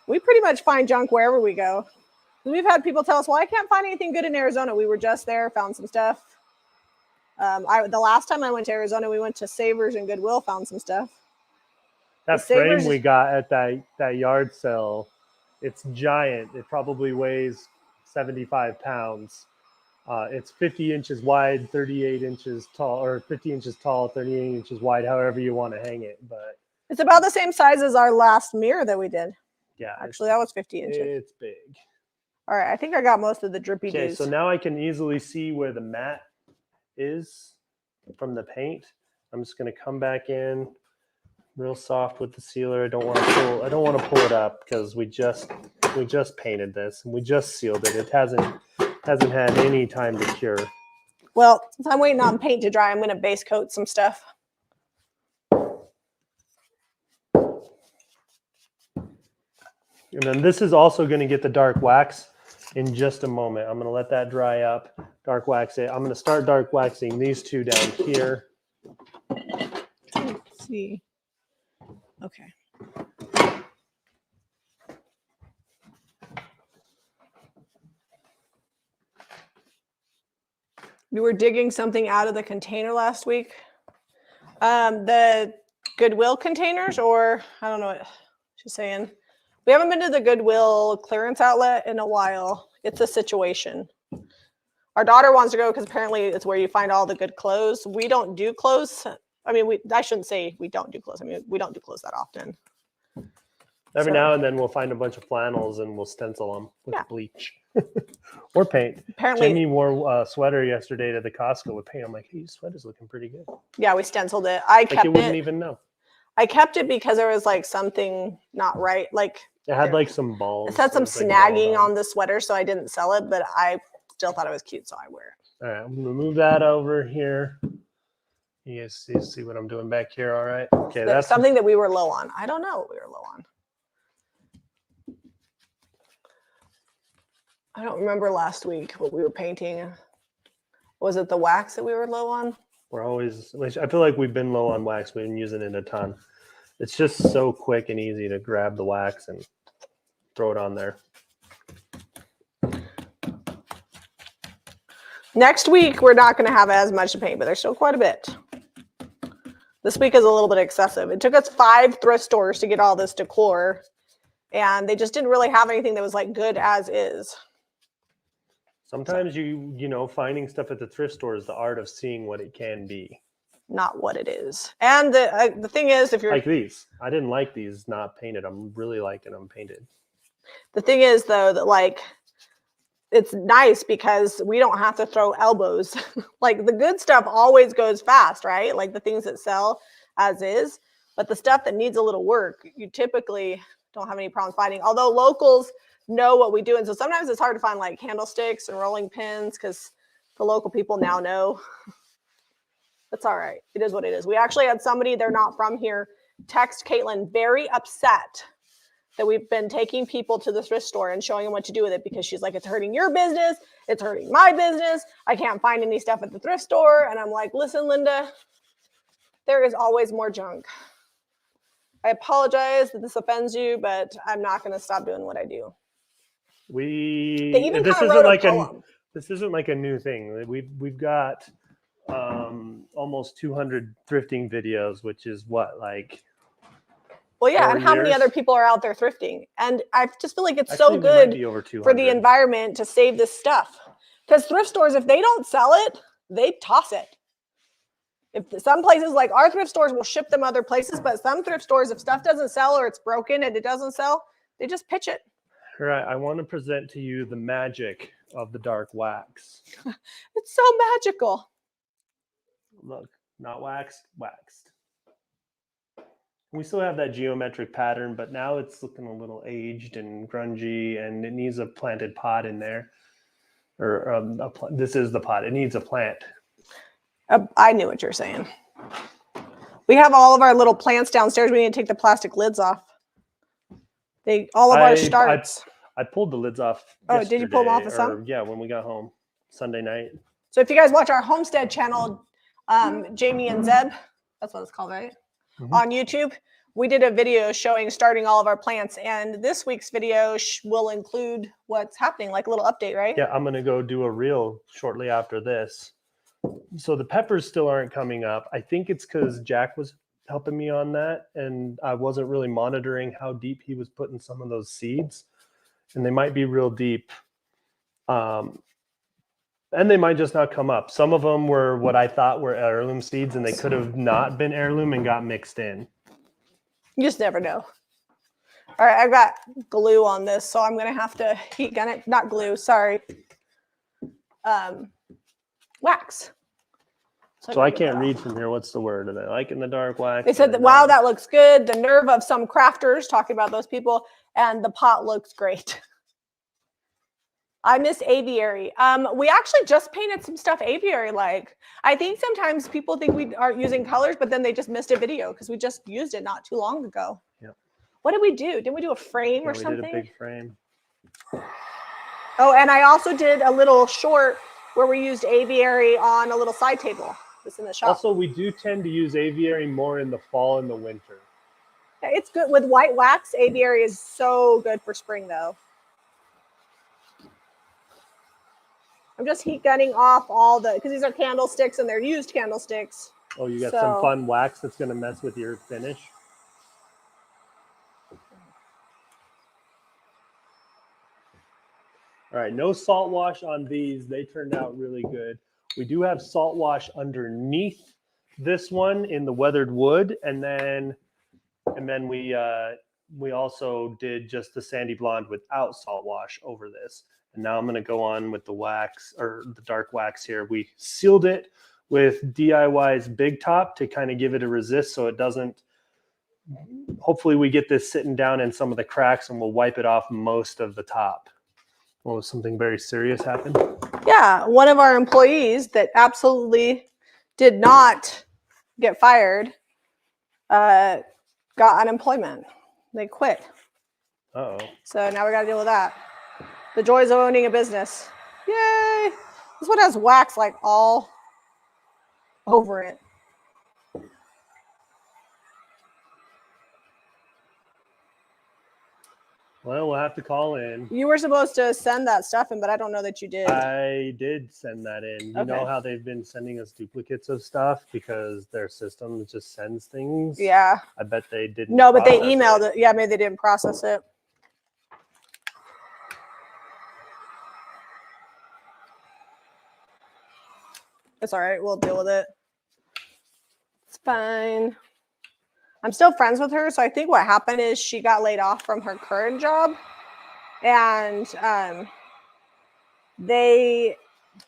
We pretty much find junk wherever we go. We've had people tell us, well, I can't find anything good in Arizona. We were just there, found some stuff. The last time I went to Arizona, we went to Savers and Goodwill, found some stuff. That frame we got at that yard sale, it's giant. It probably weighs 75 pounds. It's 50 inches wide, 38 inches tall, or 50 inches tall, 38 inches wide, however you want to hang it. But it's about the same size as our last mirror that we did. Yeah. Actually, that was 50 inches. It's big. All right, I think I got most of the drippy Okay, dudes. so now I can easily see where the mat is from the paint. I'm just going to come back in real soft with the sealer. I don't want to pull it up because we just painted this and we just sealed it. It hasn't had any time to cure. Well, since I'm waiting on paint to dry, I'm going to base coat some stuff. And then this is also going to get the dark wax in just a moment. I'm going to let that dry up, dark wax it. I'm going to start dark waxing these two down here. Let's see. Okay. We were digging something out of the container last week. The Goodwill containers, or I don't know what she's saying. We haven't been to the Goodwill clearance outlet in a while. It's a situation. Our daughter wants to go because apparently it's where you find all the good clothes. We don't do clothes. I mean, I shouldn't say we don't do clothes. I mean, we don't do clothes that often. Every now and then we'll find a bunch of flannels and we'll stencil them with bleach or paint. Apparently, Jamie wore a sweater yesterday to the Costco with paint. I'm like, hey, your sweater's looking pretty good. Yeah, we stenciled it. I kept it. You wouldn't even know. I kept it because there was like something not right. Like it had like some balls. It had some snagging on the sweater, so I didn't sell it, but I still thought it was cute, so I wear it. All right, I'm gonna move that over here. You guys see what I'm doing back here, all right? Okay, that's something that we were low on. I don't know what we were low on. I don't remember last week what we were painting. Was it the wax that we were low on? We're always, I feel like we've been low on wax. We've been using it a ton. It's just so quick and easy to grab the wax and throw it on there. Next week, we're not going to have as much to paint, but there's still quite a bit. This week is a little bit excessive. It took us 5 thrift stores to get all this decor, and they just didn't really have anything that was like good as is. Sometimes you know, finding stuff at the thrift store is the art of seeing what it can be. Not what it is. And the thing is, if you're like these, I didn't like these not painted. I'm really liking them painted. The thing is, though, that like it's nice because we don't have to throw elbows. Like the good stuff always goes fast, right? Like the things that sell as is, but the stuff that needs a little work, you typically don't have any problems finding. Although locals know what we do, and so sometimes it's hard to find like candlesticks and rolling pins because the local people now know. That's all right. It is what it is. We actually had somebody, they're not from here, text Caitlin very upset that we've been taking people to the thrift store and showing them what to do with it because she's like, it's hurting your business. It's hurting my business. I can't find any stuff at the thrift store. And I'm like, listen, Linda, there is always more junk. I apologize that this offends you, but I'm not going to stop doing what I do. This isn't like a new thing. We've got almost 200 thrifting videos, which is what, like, well, yeah, and how many other people are out there thrifting? And I just feel like it's so good for the environment to save this stuff. Because thrift stores, if they don't sell it, they toss it. If some places, like our thrift stores, will ship them other places, but some thrift stores, if stuff doesn't sell or it's broken and it doesn't sell, they just pitch it. All right, I want to present to you the magic of the dark wax. It's so magical. Look, not waxed, waxed. We still have that geometric pattern, but now it's looking a little aged and grungy, and it needs a planted pot in there. Or this is the pot. It needs a plant. I knew what you're saying. We have all of our little plants downstairs. We need to take the plastic lids off. Our starts. I pulled the lids off. Oh, did you pull them off of some? Yeah, when we got home Sunday night. So if you guys watch our Homestead channel, Jamie and Zeb, that's what it's called, right? Mm-hmm. On YouTube, we did a video showing starting all of our plants, and this week's video will include what's happening, like a little update, right? Yeah, I'm gonna go do a reel shortly after this. So the peppers still aren't coming up. I think it's because Jack was helping me on that, and I wasn't really monitoring how deep he was putting some of those seeds, and they might be real deep. And they might just not come up. Some of them were what I thought were heirloom seeds, and they could have not been heirloom and got mixed in. You just never know. All right, I've got glue on this, so I'm going to have to heat gun it. Not glue, sorry. Wax. So I can't read from here. What's the word? Are they liking the dark wax? They said that, wow, that looks good. The nerve of some crafters, talking about those people, and the pot looks great. I miss aviary. We actually just painted some stuff aviary-like. I think sometimes people think we aren't using colors, but then they just missed a video because we just used it not too long ago. Yep. What did we do? Didn't we do a frame or something? We did a big frame. Oh, and I also did a little short where we used aviary on a little side table. It's in the shop. Also, we do tend to use aviary more in the fall and the winter. It's good with white wax. Aviary is so good for spring, though. I'm just heat gunning off all because these are candlesticks and they're used candlesticks. Oh, you got some fun wax that's going to mess with your finish? All right, no salt wash on these. They turned out really good. We do have salt wash underneath this one in the weathered wood, and then we also did just the sandy blonde without salt wash over this. And now I'm going to go on with the wax or the dark wax here. We sealed it with DIY's Big Top to kind of give it a resist so it doesn't. Hopefully we get this sitting down in some of the cracks and we'll wipe it off most of the top. Oh, something very serious happened? Yeah, one of our employees that absolutely did not get fired got unemployment. They quit. Uh-oh. So now we got to deal with that. The joys of owning a business. Yay! This one has wax like all over it. Well, we'll have to call in. You were supposed to send that stuff in, but I don't know that you did. I did send that in. You know Okay. how they've been sending us duplicates of stuff because their system just sends things? Yeah. I bet they didn't. No, but they process emailed it. Yeah, maybe they didn't process it. It's all right. We'll deal with it. It's fine. I'm still friends with her, so I think what happened is she got laid off from her current job, and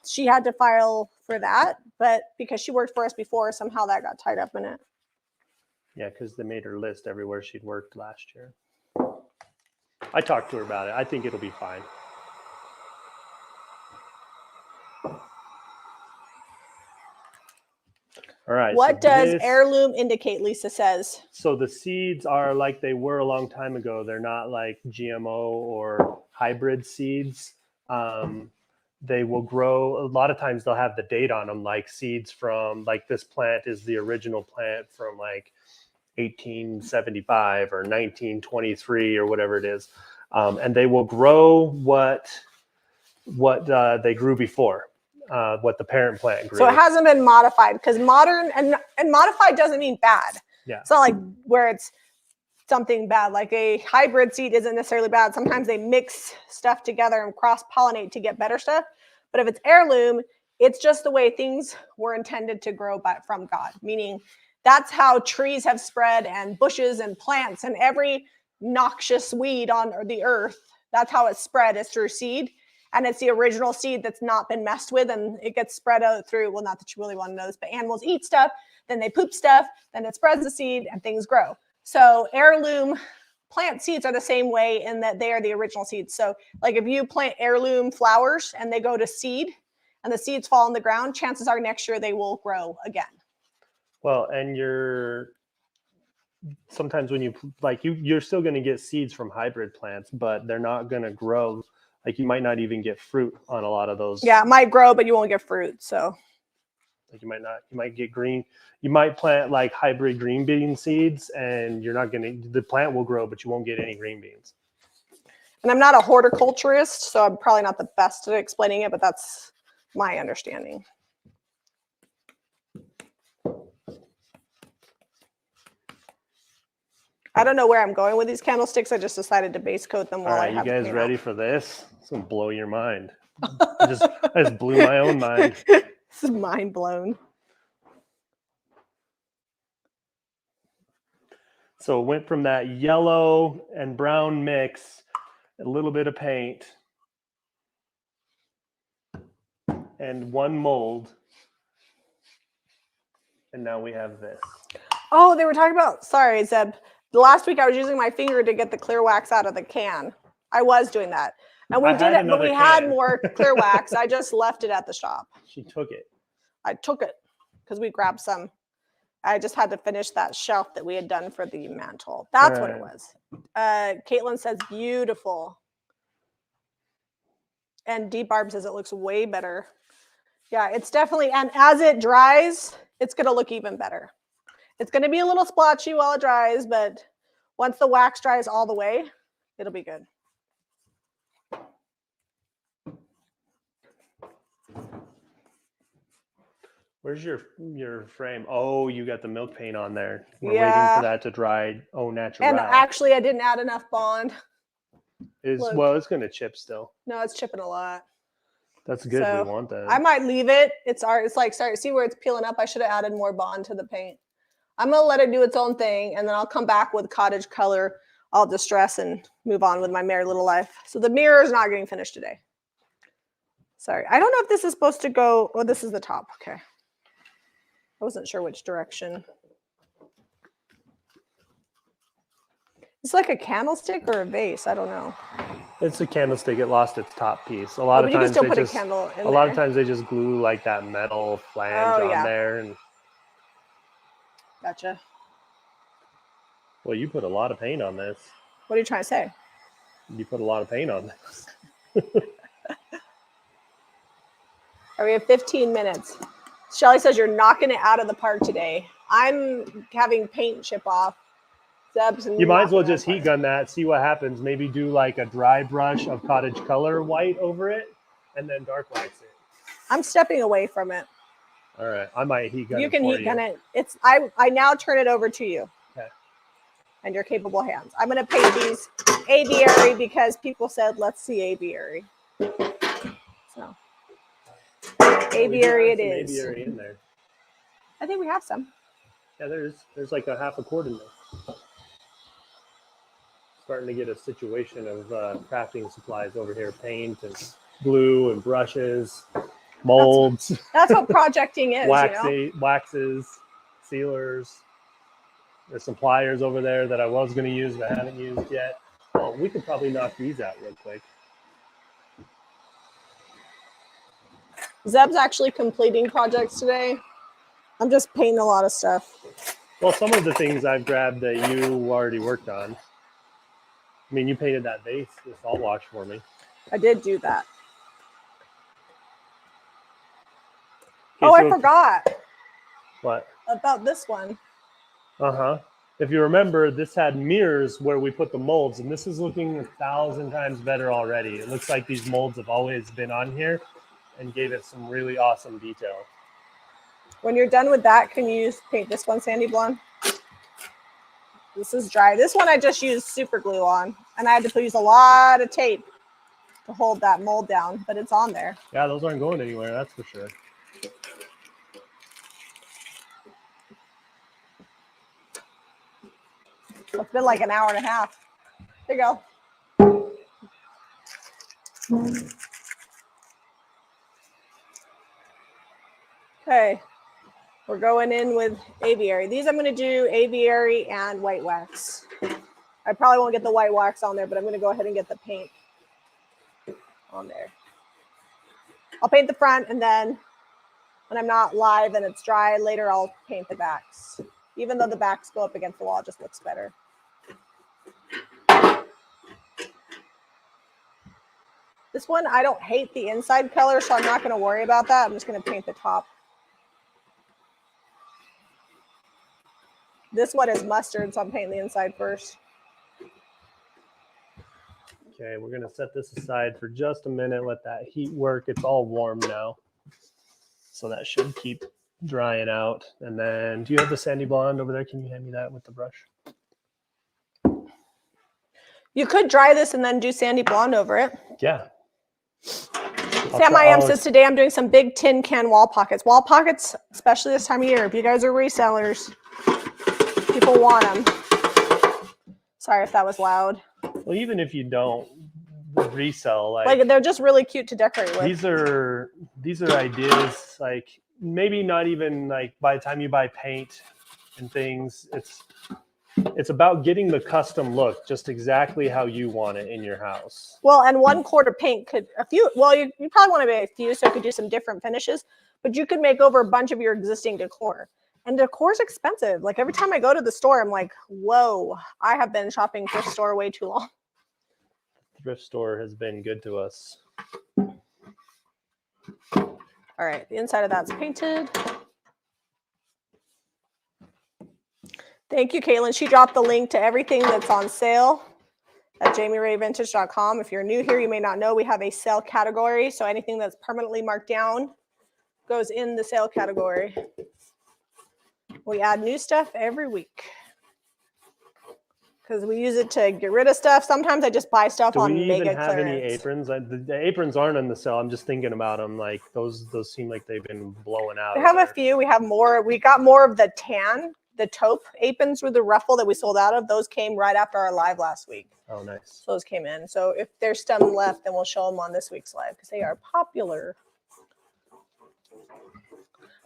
she had to file for that, but because she worked for us before, somehow that got tied up in it. Yeah, because they made her list everywhere she'd worked last year. I talked to her about it. I think it'll be fine. All right. What does heirloom indicate, Lisa says? So the seeds are like they were a long time ago. They're not like GMO or hybrid seeds. They will grow. A lot of times they'll have the date on them, like seeds from, like this plant is the original plant from like 1875 or 1923 or whatever it is. And they will grow what they grew before. What the parent plant grew. So it hasn't been modified, because modern and modified doesn't mean bad. Yeah. It's not like where it's something bad. Like a hybrid seed isn't necessarily bad. Sometimes they mix stuff together and cross-pollinate to get better stuff. But if it's heirloom, it's just the way things were intended to grow from God. Meaning that's how trees have spread, and bushes and plants and every noxious weed on the earth. That's how it's spread, is through seed. And it's the original seed that's not been messed with, and it gets spread out through, well, not that you really want to know this, but animals eat stuff, then they poop stuff, then it spreads the seed and things grow. So heirloom plant seeds are the same way in that they are the original seeds. So like if you plant heirloom flowers and they go to seed and the seeds fall on the ground, chances are next year they will grow again. Well, and sometimes when you're still going to get seeds from hybrid plants, but they're not going to grow. Like you might not even get fruit on a lot of those. Yeah, it might grow, but you won't get fruit. So like you might get green. You might plant like hybrid green bean seeds, and the plant will grow, but you won't get any green beans. And I'm not a horticulturist, so I'm probably not the best at explaining it, but that's my understanding. I don't know where I'm going with these candlesticks. I just decided to base coat them while I have. You guys ready for this? It's gonna blow your mind. I just blew my own mind. This is mind blown. So it went from that yellow and brown mix, a little bit of paint, and one mold, and now we have this. Oh, they were talking about. Sorry, Zeb. The last week I was using my finger to get the clear wax out of the can. I was doing that. And we did it, but we had more clear wax. I just left it at the shop. She took it. I took it because we grabbed some. I just had to finish that shelf that we had done for the mantle. That's what it was. Caitlin says beautiful. And D Barb says it looks way better. Yeah, it's definitely, and as it dries, it's going to look even better. It's going to be a little splotchy while it dries, but once the wax dries all the way, it'll be good. Where's your frame? Oh, you got the milk paint on there. We're waiting for that to dry. Oh, natural. And actually, I didn't add enough bond. Well, it's going to chip still. No, it's chipping a lot. That's good. So we want that. I might leave it. It's like, sorry, see where it's peeling up? I should have added more bond to the paint. I'm going to let it do its own thing, and then I'll come back with cottage color. I'll distress and move on with my merry little life. So the mirror is not getting finished today. Sorry. I don't know if this is supposed to go. Oh, this is the top. Okay. I wasn't sure which direction. It's like a candlestick or a vase. I don't know. It's a candlestick. It lost its top piece. A lot of times they just a lot of times they just glue like that metal flange on there. And gotcha. Well, you put a lot of paint on this. What are you trying to say? You put a lot of paint on this. All right, we have 15 minutes. Shelly says you're knocking it out of the park today. I'm having paint chip off Zeb's You might as well knocking on just heat fire. gun that, see what happens. Maybe do like a dry brush of cottage color white over it, and then dark wax it. I'm stepping away from it. All right, I might heat gun You it can for heat gun it. It's I now turn it over to you. Okay. And your capable hands. I'm going to paint these aviary because people said, let's see aviary. So, aviary it is. Aviary in there. I think we have some. Yeah, there's like a half a quart in there. Starting to get a situation of crafting supplies over here: paint and glue and brushes, molds. That's what projecting is. Waxes, sealers. There's some pliers over there that I was going to use but haven't used yet. Oh, we could probably knock these out real quick. Zeb's actually completing projects today. I'm just painting a lot of stuff. Well, some of the things I've grabbed that you already worked on. I mean, you painted that vase, the salt wash for me. I did do that. Okay, I forgot. What? About this one. Uh-huh. If you remember, this had mirrors where we put the molds, and this is looking 1,000 times better already. It looks like these molds have always been on here and gave it some really awesome detail. When you're done with that, can you paint this one sandy blonde? This is dry. This one I just used super glue on, and I had to use a lot of tape to hold that mold down, but it's on there. Yeah, those aren't going anywhere, that's for sure. It's been like an hour and a half. There you go. Okay, we're going in with aviary. These I'm going to do aviary and white wax. I probably won't get the white wax on there, but I'm going to go ahead and get the paint on there. I'll paint the front, and then when I'm not live and it's dry, later I'll paint the backs. Even though the backs go up against the wall, it just looks better. This one, I don't hate the inside color, so I'm not going to worry about that. I'm just going to paint the top. This one is mustard, so I'm painting the inside first. Okay, we're going to set this aside for just a minute, let that heat work. It's all warm now, so that should keep drying out. And then, do you have the sandy blonde over there? Can you hand me that with the brush? You could dry this and then do sandy blonde over it. Yeah. Sam I Am says today I'm doing some big tin can wall pockets. Wall pockets, especially this time of year. If you guys are resellers, people want them. Sorry if that was loud. Well, even if you don't resell, like they're just really cute to decorate with. These are ideas, like maybe not even like by the time you buy paint and things, it's about getting the custom look just exactly how you want it in your house. Well, and 1 quart of paint could you probably want to make a few, so it could do some different finishes, but you could make over a bunch of your existing decor. And decor's expensive. Like every time I go to the store, I'm like, whoa, I have been shopping thrift store way too long. Thrift store has been good to us. All right, the inside of that's painted. Thank you, Caitlin. She dropped the link to everything that's on sale at JamieRayVintage.com. If you're new here, you may not know we have a sale category. So anything that's permanently marked down goes in the sale category. We add new stuff every week because we use it to get rid of stuff. Sometimes I just buy stuff on mega clearance. Do we even have any aprons? The aprons aren't on the sale. I'm just thinking about them. Like those seem like they've been blowing out. We have a few. We have more. We got more of the tan, the taupe aprons with the ruffle that we sold out of. Those came right after our live last week. Oh, nice. So those came in. So if there's some left, then we'll show them on this week's live because they are popular.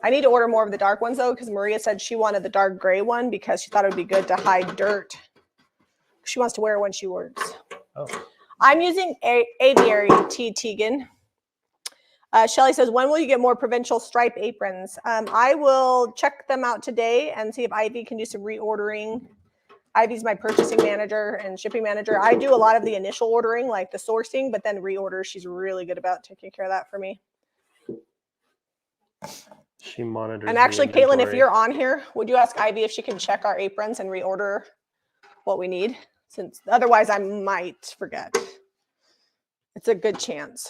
I need to order more of the dark ones though, because Maria said she wanted the dark gray one because she thought it would be good to hide dirt. She wants to wear it when she works. Oh. I'm using Aviary T. Tegan. Shelly says, when will you get more provincial stripe aprons? I will check them out today and see if Ivy can do some reordering. Ivy's my purchasing manager and shipping manager. I do a lot of the initial ordering, like the sourcing, but then reorders. She's really good about taking care of that for me. She monitors. And actually, Caitlin, if you're on here, would you ask Ivy if she can check our aprons and reorder what we need, since otherwise I might forget. It's a good chance.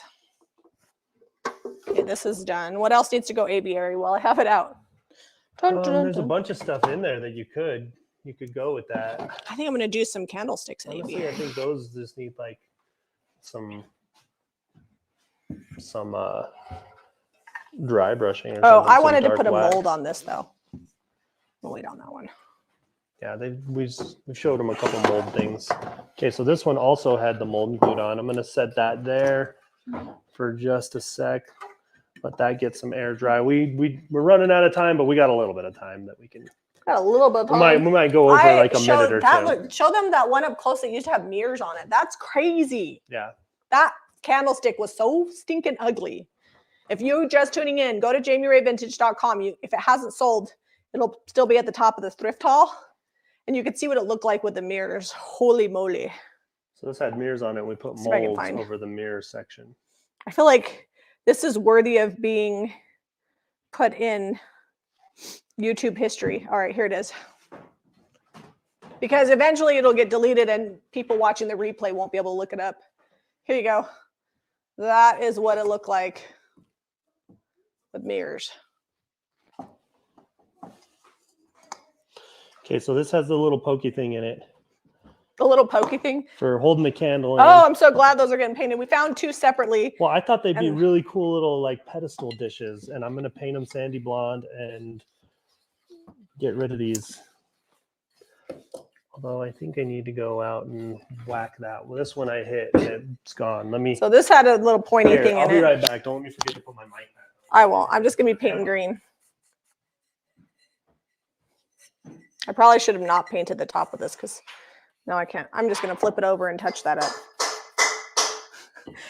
Okay, this is done. What else needs to go aviary? Well, I have it out. There's a bunch of stuff in there that you could go with that. I think I'm going to do some candlesticks Honestly, aviary. I think those just need like some dry brushing or Oh, something. I wanted to dark put a wax. mold on this though. We'll wait on that one. Yeah, we showed them a couple mold things. Okay, so this one also had the mold glued on. I'm going to set that there for just a sec. Let that get some air dry. We're running out of time, but we got a little bit of time that we can. Got a little bit of time. We might go over like a minute or two. Show them that one up close that used to have mirrors on it. That's crazy. Yeah. That candlestick was so stinking ugly. If you're just tuning in, go to JamieRayVintage.com. If it hasn't sold, it'll still be at the top of the thrift haul. And you can see what it looked like with the mirrors. Holy moly. So this had mirrors on it. We put molds over the mirror section. I feel like this is worthy of being put in YouTube history. All right, here it is. Because eventually it'll get deleted and people watching the replay won't be able to look it up. Here you go. That is what it looked like with mirrors. Okay, so this has the little pokey thing in it. The little pokey thing? For holding the candle in. Oh, I'm so glad those are getting painted. We found two separately. Well, I thought they'd be really cool little like pedestal dishes, and I'm going to paint them sandy blonde and get rid of these. Although I think I need to go out and whack that. Well, this one I hit, and it's gone. Let me. So this had a little pointy thing in it. I'll be right back. Don't let me forget to put my mic back. I won't. I'm just going to be painting green. I probably should have not painted the top of this because no, I can't. I'm just going to flip it over and touch that up.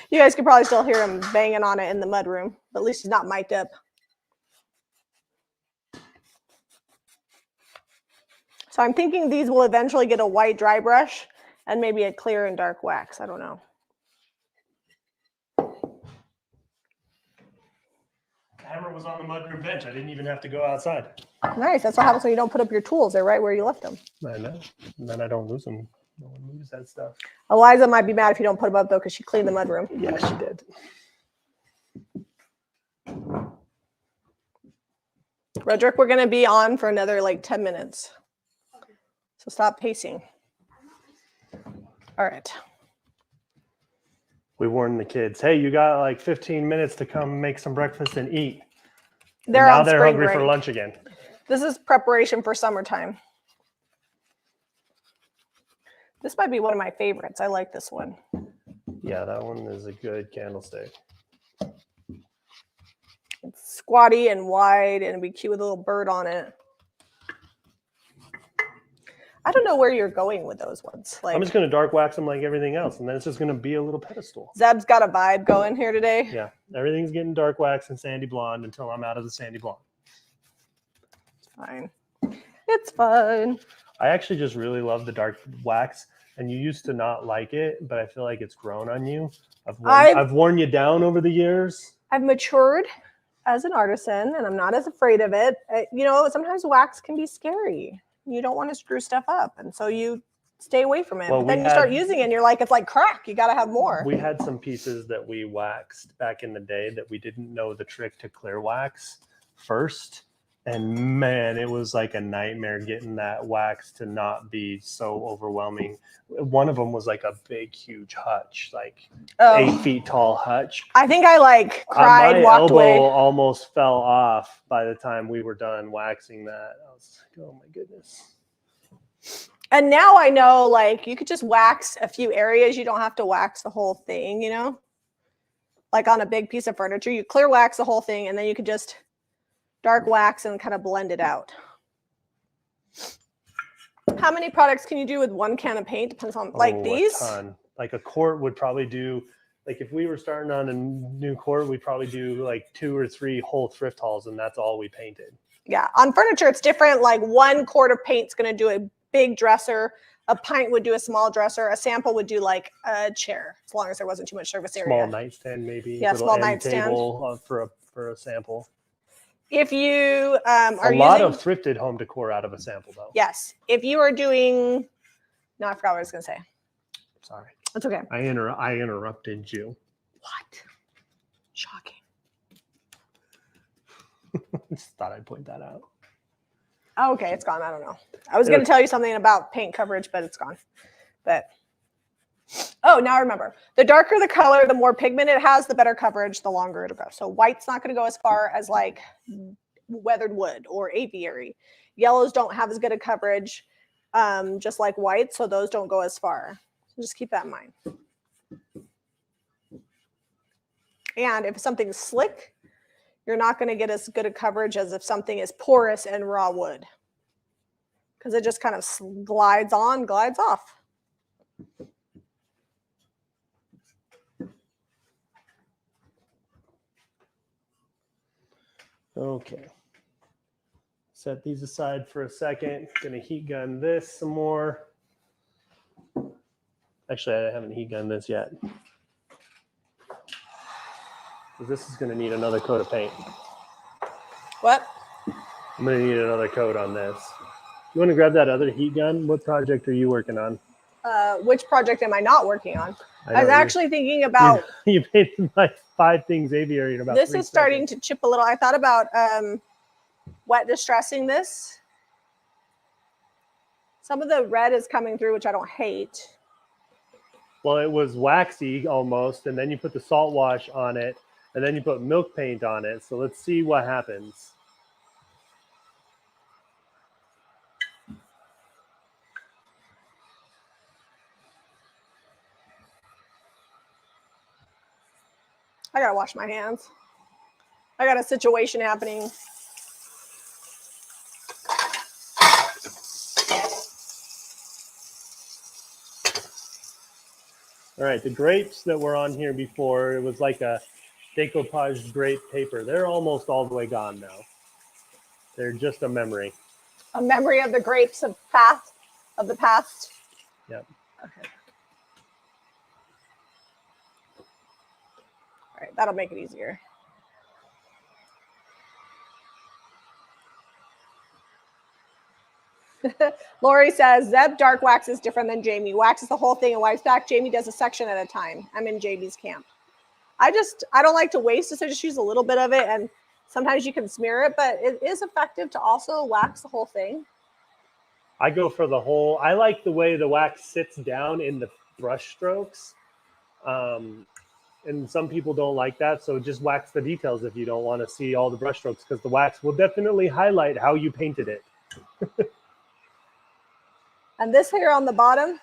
You guys can probably still hear him banging on it in the mud room, but at least he's not mic'd up. So I'm thinking these will eventually get a white dry brush and maybe a clear and dark wax. I don't know. Hammer was on the mudroom bench. I didn't even have to go outside. Nice. That's what happens when you don't put up your tools. They're right where you left them. I know. And then I don't lose them. No one moves that stuff. Eliza might be mad if you don't put them up, though, because she cleaned the mudroom. Yeah, she did. Roderick, we're going to be on for another like 10 minutes. So stop pacing. All right. We warned the kids, hey, you got like 15 minutes to come make some breakfast and eat. Now they're hungry for lunch again. This is preparation for summertime. This might be one of my favorites. I like this one. Yeah, that one is a good candlestick. It's squatty and wide, and it'd be cute with a little bird on it. I don't know where you're going with those ones. Like, I'm just going to dark wax them like everything else, and then it's just going to be a little pedestal. Zeb's got a vibe going here today. Yeah, everything's getting dark wax and sandy blonde until I'm out of the sandy blonde. It's fine. It's fine. I actually just really love the dark wax, and you used to not like it, but I feel like it's grown on you. I've worn you down over the years. I've matured as an artisan, and I'm not as afraid of it. You know, sometimes wax can be scary. You don't want to screw stuff up, and so you stay away from it. Well, but then you start using it, and you're like, it's like crack. You got to have more. We had some pieces that we waxed back in the day that we didn't know the trick to clear wax first. And man, it was like a nightmare getting that wax to not be so overwhelming. One of them was like a big, huge hutch, like 8 feet tall hutch. I think I like cried, walked away. My elbow almost fell off by the time we were done waxing that. I was like, oh my goodness. And now I know, like, you could just wax a few areas. You don't have to wax the whole thing, you know? Like on a big piece of furniture, you clear wax the whole thing, and then you could just dark wax and kind of blend it out. How many products can you do with one can of paint? Depends on like these. A ton. Like a quart would probably do, like if we were starting on a new quart, we'd probably do like 2 or 3 whole thrift hauls, and that's all we painted. Yeah, on furniture it's different. Like 1 quart of paint's going to do a big dresser. A pint would do a small dresser. A sample would do like a chair, as long as there wasn't too much surface area. Small nightstand maybe. Yeah, small nightstand. Table for a sample. If you are a lot of thrifted home decor out of a sample though. Yes. If you are doing No, I forgot what I was going to say. Sorry. That's okay. I interrupted you. What? Shocking. Just thought I'd point that out. Oh, okay, it's gone. I don't know. I was going to tell you something about paint coverage, but it's gone. But oh, now I remember. The darker the color, the more pigment it has, the better coverage, the longer it'll go. So white's not going to go as far as like weathered wood or aviary. Yellows don't have as good a coverage, just like white, so those don't go as far. So just keep that in mind. And if something's slick, you're not going to get as good a coverage as if something is porous and raw wood, because it just kind of glides on, glides off. Okay. Set these aside for a second. Gonna heat gun this some more. Actually, I haven't heat gunned this yet. This is gonna need another coat of paint. What? I'm gonna need another coat on this. You want to grab that other heat gun? What project are you working on? Which project am I not working on? I was actually thinking about. You painted like 5 things aviary in about 3 seconds. This is starting to chip a little. I thought about wet distressing this. Some of the red is coming through, which I don't hate. Well, it was waxy almost, and then you put the salt wash on it, and then you put milk paint on it. So let's see what happens. I gotta wash my hands. I got a situation happening. All right, the grapes that were on here before, it was like a decoupage grape paper. They're almost all the way gone now. They're just a memory. A memory of the grapes of the past. Yep. Okay. All right, that'll make it easier. Lori says, Zeb dark wax is different than Jamie. Waxes the whole thing and wipes back. Jamie does a section at a time. I'm in Jamie's camp. I don't like to waste it, so I just use a little bit of it, and sometimes you can smear it, but it is effective to also wax the whole thing. I go for the whole. I like the way the wax sits down in the brush strokes. And some people don't like that, so just wax the details if you don't want to see all the brush strokes, because the wax will definitely highlight how you painted it. And this here on the bottom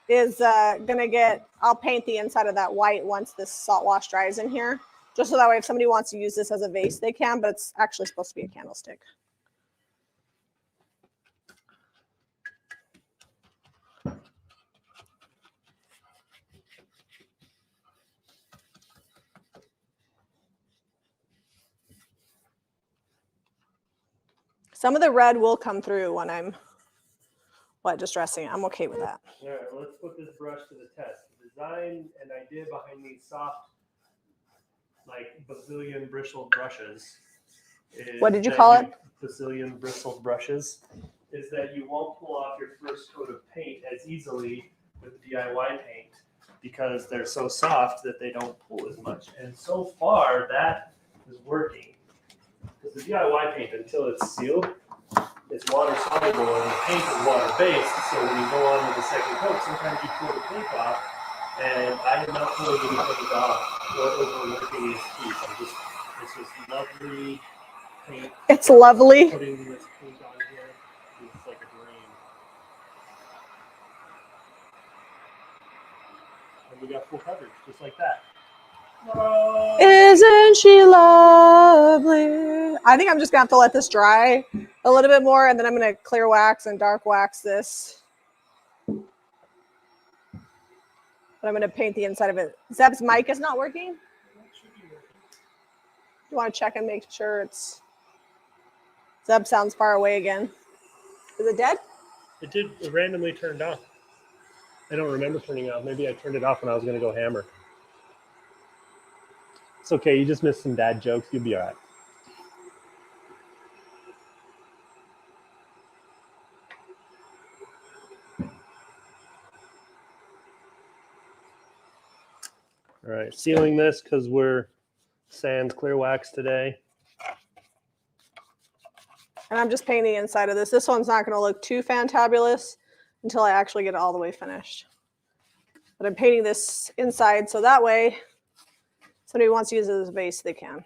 is gonna get, I'll paint the inside of that white once this salt wash dries in here, just so that way if somebody wants to use this as a vase, they can, but it's actually supposed to be a candlestick. Some of the red will come through when I'm wet distressing. I'm okay with that. All right, well, let's put this brush to the test. The design and idea behind these soft, like bazillion bristled brushes is, what did you call it? Bazillion bristled brushes, is that you won't pull off your first coat of paint as easily with DIY paint because they're so soft that they don't pull as much. And so far, that is working. Because the DIY paint, until it's sealed, it's water soluble and the paint is water based. So when you go on with the second coat, sometimes you pull the paint off, and I am not pulling any paint off or overworking this piece. It's just lovely paint. It's lovely. Putting this paint on here is like a dream. And we got full coverage, just like that. Isn't she lovely? I think I'm just gonna have to let this dry a little bit more, and then I'm gonna clear wax and dark wax this. But I'm gonna paint the inside of it. Zeb's mic is not working. You want to check and make sure it's. Zeb sounds far away again. Is it dead? It randomly turned off. I don't remember turning off. Maybe I turned it off when I was gonna go hammer. It's okay. You just missed some dad jokes. You'll be all right. All right, sealing this because we're sans clear wax today. And I'm just painting the inside of this. This one's not going to look too fantabulous until I actually get it all the way finished. But I'm painting this inside so that way somebody wants to use it as a base, they can.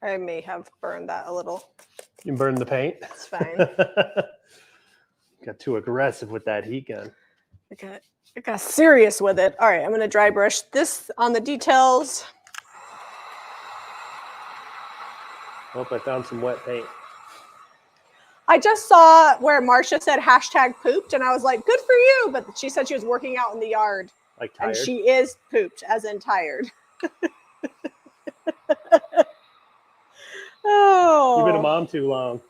I may have burned that a little. You burned the paint? It's fine. Got too aggressive with that heat gun. I got serious with it. All right, I'm going to dry brush this on the details. Oh, I found some wet paint. I just saw where Marcia said hashtag pooped, and I was like, good for you. But she said she was working out in the yard. Like tired? And she is pooped, as in tired. Oh. You've been a mom too long.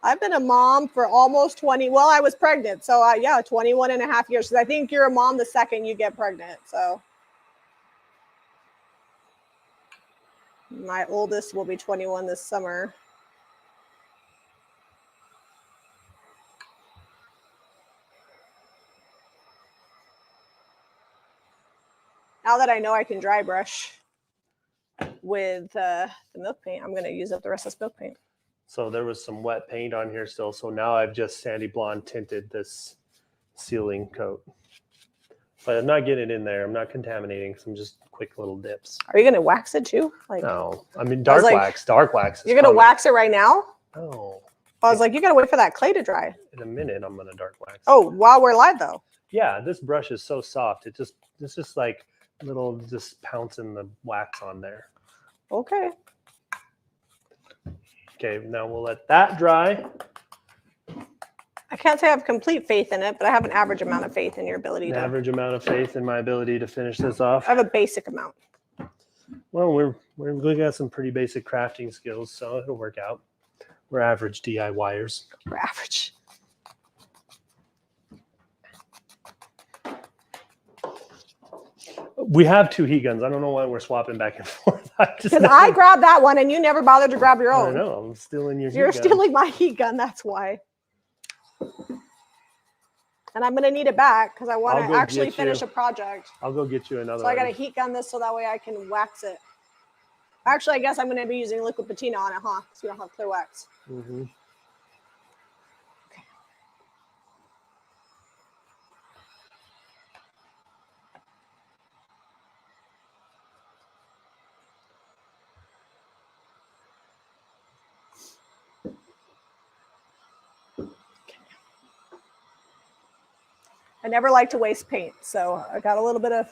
I've been a mom for almost 20. Well, I was pregnant. So, yeah, 21 and a half years. Because I think you're a mom the second you get pregnant. So, my oldest will be 21 this summer. Now that I know I can dry brush with the milk paint, I'm going to use up the rest of this milk paint. So there was some wet paint on here still. So now I've just sandy blonde tinted this sealing coat. But I'm not getting it in there. I'm not contaminating. Some just quick little dips. Are you going to wax it too? Like, no. I mean, dark wax. Dark wax. You're going to wax it right now? No. I was like, you got to wait for that clay to dry. In a minute, I'm going to dark wax. Oh, while we're live though. Yeah, this brush is so soft. It's just like little just pouncing the wax on there. Okay. Okay, now we'll let that dry. I can't say I have complete faith in it, but I have an average amount of faith in your ability to. Average amount of faith in my ability to finish this off. I have a basic amount. Well, we got some pretty basic crafting skills, so it'll work out. We're average DIYers. We're average. We have two heat guns. I don't know why we're swapping back and forth. Because I grabbed that one and you never bothered to grab your own. I know. I'm stealing your heat gun. You're stealing my heat gun. That's why. And I'm going to need it back because I want to actually finish a project. I'll go get you another one. So I got to heat gun this so that way I can wax it. Actually, I guess I'm going to be using liquid patina on it, huh? Because we don't have clear wax. Mm-hmm. I never like to waste paint, so I got a little bit of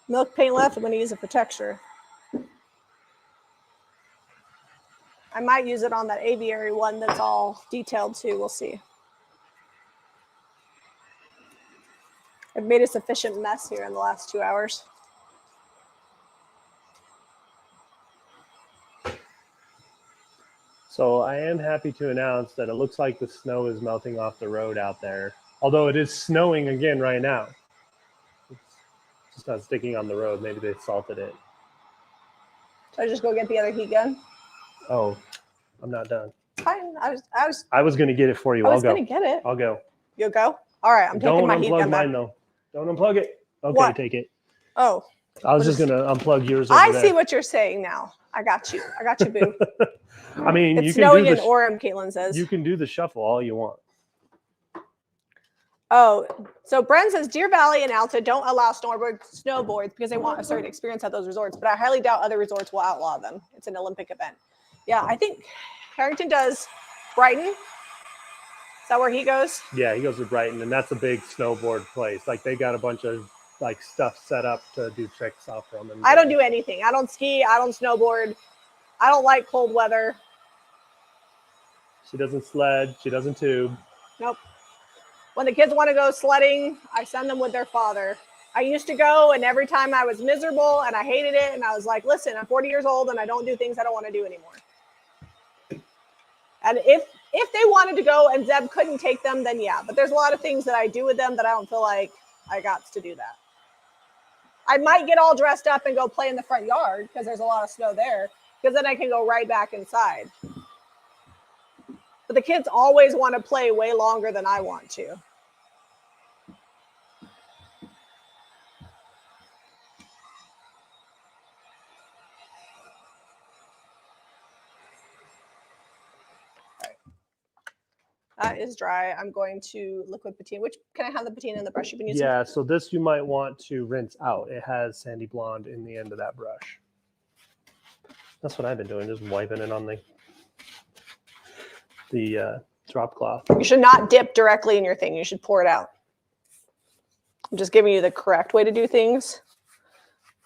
milk paint left. I'm going to use it for texture. I might use it on that aviary one that's all detailed too. We'll see. I've made a sufficient mess here in the last 2 hours. So I am happy to announce that it looks like the snow is melting off the road out there. Although it is snowing again right now. It's just not sticking on the road. Maybe they salted it. Should I just go get the other heat gun? Oh, I'm not done. Fine. I was going to get it for you. I was going to get it. I'll go. You'll go? All right. I'm taking my heat gun. Don't unplug mine, though. Don't unplug it. Okay, what? Take it. Oh. I was just going to unplug yours over I there. see what you're saying now. I got you. I got you, boo. I mean, it's you can snowing do in Orem, Caitlin says. You can do the shuffle all you want. Oh, so Bren says Deer Valley and Alta don't allow snowboards because they want a certain experience at those resorts, but I highly doubt other resorts will outlaw them. It's an Olympic event. Yeah, I think Harrington does. Brighton? Is that where he goes? Yeah, he goes to Brighton, and that's a big snowboard place. Like, they got a bunch of like stuff set up to do tricks off from. And I don't do anything. I don't ski. I don't snowboard. I don't like cold weather. She doesn't sled. She doesn't tube. Nope. When the kids want to go sledding, I send them with their father. I used to go, and every time I was miserable and I hated it, and I was like, listen, I'm 40 years old and I don't do things I don't want to do anymore. And if they wanted to go and Zeb couldn't take them, then yeah. But there's a lot of things that I do with them that I don't feel like I got to do that. I might get all dressed up and go play in the front yard because there's a lot of snow there, because then I can go right back inside. But the kids always want to play way longer than I want to. That is dry. I'm going to liquid patina. Which can I have the patina in the brush you've been using? Yeah, so this you might want to rinse out. It has sandy blonde in the end of that brush. That's what I've been doing, just wiping it on the drop cloth. You should not dip directly in your thing. You should pour it out. I'm just giving you the correct way to do things.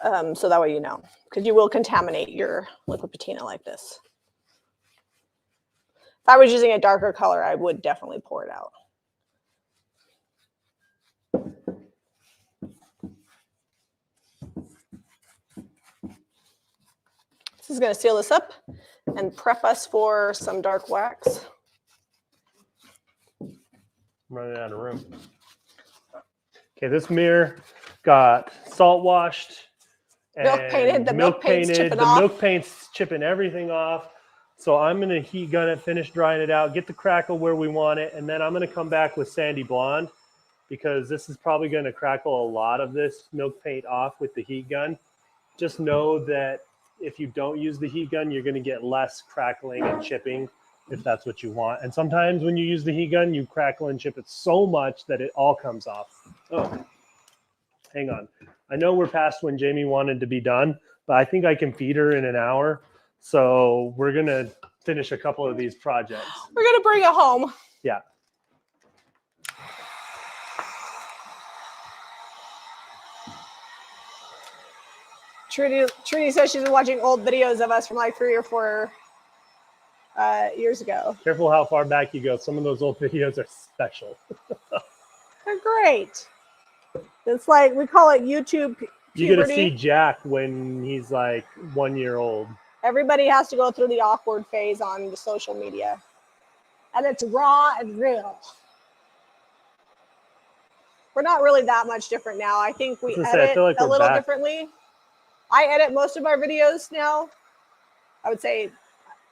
So that way you know. Because you will contaminate your liquid patina like this. If I was using a darker color, I would definitely pour it out. This is going to seal this up and prep us for some dark wax. I'm running out of room. Okay, this mirror got salt washed and Milk painted. The milk paint's chipping off. The milk paint's chipping everything off. So I'm going to heat gun it, finish drying it out, get the crackle where we want it, and then I'm going to come back with sandy blonde because this is probably going to crackle a lot of this milk paint off with the heat gun. Just know that if you don't use the heat gun, you're going to get less crackling and chipping if that's what you want. And sometimes when you use the heat gun, you crackle and chip it so much that it all comes off. Oh, hang on. I know we're past when Jamie wanted to be done, but I think I can feed her in an hour. So we're going to finish a couple of these projects. We're going to bring it home. Yeah. Trudy says she's been watching old videos of us from like 3 or 4 years ago. Careful how far back you go. Some of those old videos are special. They're great. It's like, we call it YouTube puberty. You get to see Jack when he's like 1 year old. Everybody has to go through the awkward phase on the social media. And it's raw and real. We're not really that much different now. I think we edit a little differently. I edit most of our videos now. I would say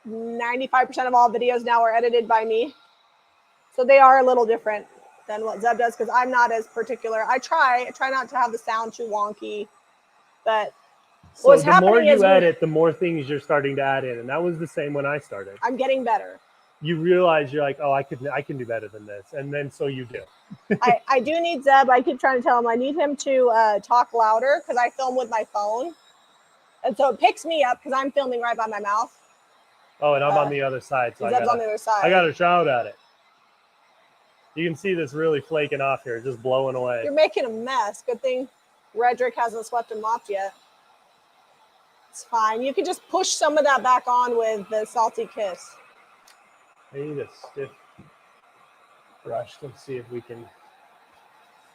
95% of all videos now are edited by me. So they are a little different than what Zeb does because I'm not as particular. I try not to have the sound too wonky, but so the more you edit, the more things you're starting to add in. And that was the same when I started. I'm getting better. You realize you're like, oh, I can do better than this. And then so you do. I do need Zeb. I keep trying to tell him I need him to talk louder because I film with my phone. And so it picks me up because I'm filming right by my mouth. Oh, and I'm on the other side. So Zeb's on the other side. I got to shout at it. You can see this really flaking off here, just blowing away. You're making a mess. Good thing Redrick hasn't swept and mopped yet. It's fine. You can just push some of that back on with the Salty Kiss. I need a stiff brush. Let's see if we can.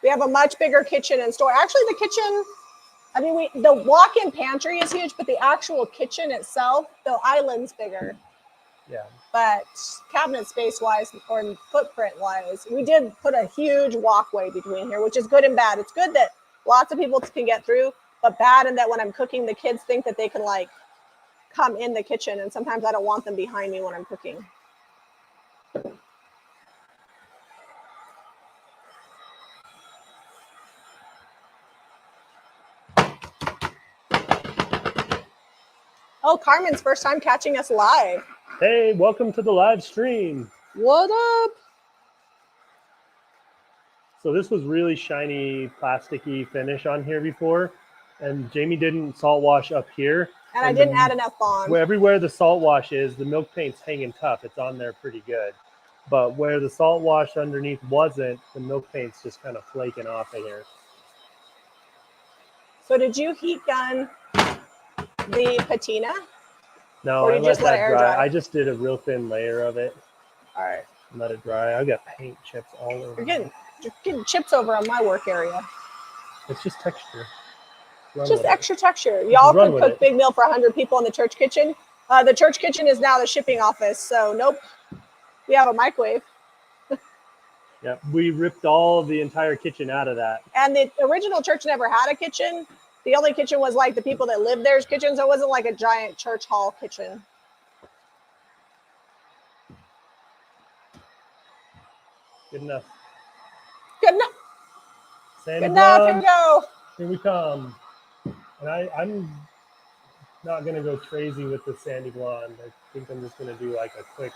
We have a much bigger kitchen and store. Actually, the kitchen, I mean, the walk-in pantry is huge, but the actual kitchen itself, the island's bigger. Yeah. But cabinet space-wise or footprint-wise, we did put a huge walkway between here, which is good and bad. It's good that lots of people can get through, but bad in that when I'm cooking, the kids think that they can like come in the kitchen, and sometimes I don't want them behind me when I'm cooking. Oh, Carmen's first time catching us live. Hey, welcome to the live stream. What up? So this was really shiny, plasticky finish on here before, and Jamie didn't salt wash up here. And I didn't add enough bond. Everywhere the salt wash is, the milk paint's hanging tough. It's on there pretty good. But where the salt wash underneath wasn't, the milk paint's just kind of flaking off of here. So did you heat gun the patina? No, or did you just let it air dry? I just did a real thin layer of it. All right. Let it dry. I got paint chips all over. You're getting chips over on my work area. It's just texture. Just extra texture. Y'all could cook big meal for 100 people in the church kitchen. The church kitchen is now the shipping office. So nope. We have a microwave. Yeah, we ripped all the entire kitchen out of that. And the original church never had a kitchen. The only kitchen was like the people that lived there's kitchen. So it wasn't like a giant church hall kitchen. Good enough. Good enough. Sandy Good enough. Here we blonde, go. here we come. And I'm not gonna go crazy with the sandy blonde. I think I'm just gonna do like a quick,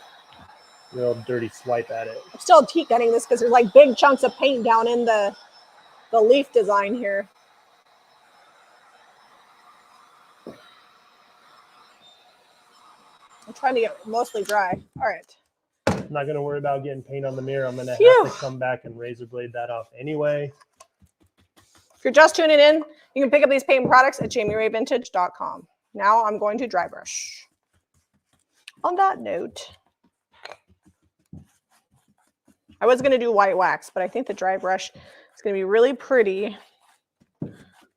real dirty swipe at it. I'm still heat gunning this because there's like big chunks of paint down in the leaf design here. I'm trying to get mostly dry. All right. I'm not gonna worry about getting paint on the mirror. I'm gonna Phew. have to come back and razor blade that off anyway. If you're just tuning in, you can pick up these paint products at JamieRayVintage.com. Now I'm going to dry brush. On that note, I was going to do white wax, but I think the dry brush is going to be really pretty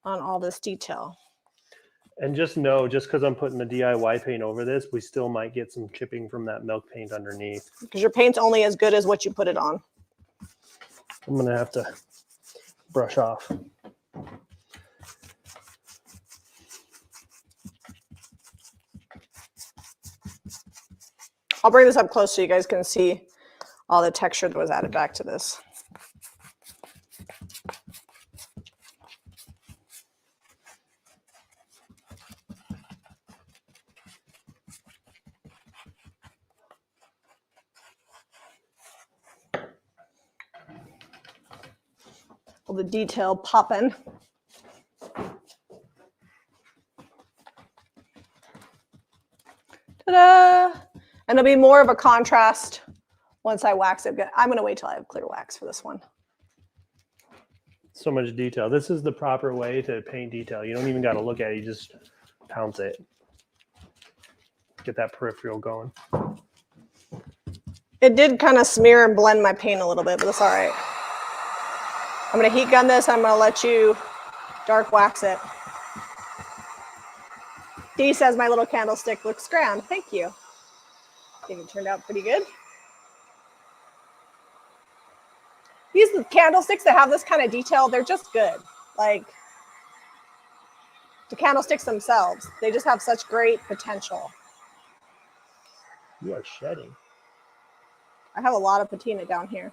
on all this detail. And just know, just because I'm putting the DIY paint over this, we still might get some chipping from that milk paint underneath. Because your paint's only as good as what you put it on. I'm gonna have to brush off. I'll bring this up close so you guys can see all the texture that was added back to this. All the detail popping. Ta-da! And it'll be more of a contrast once I wax it. I'm going to wait till I have clear wax for this one. So much detail. This is the proper way to paint detail. You don't even got to look at it. You just pounce it. Get that peripheral going. It did kind of smear and blend my paint a little bit, but that's all right. I'm going to heat gun this. I'm going to let you dark wax it. Dee says my little candlestick looks grand. Thank you. I think it turned out pretty good. These candlesticks that have this kind of detail, they're just good. Like the candlesticks themselves, they just have such great potential. You are shedding. I have a lot of patina down here.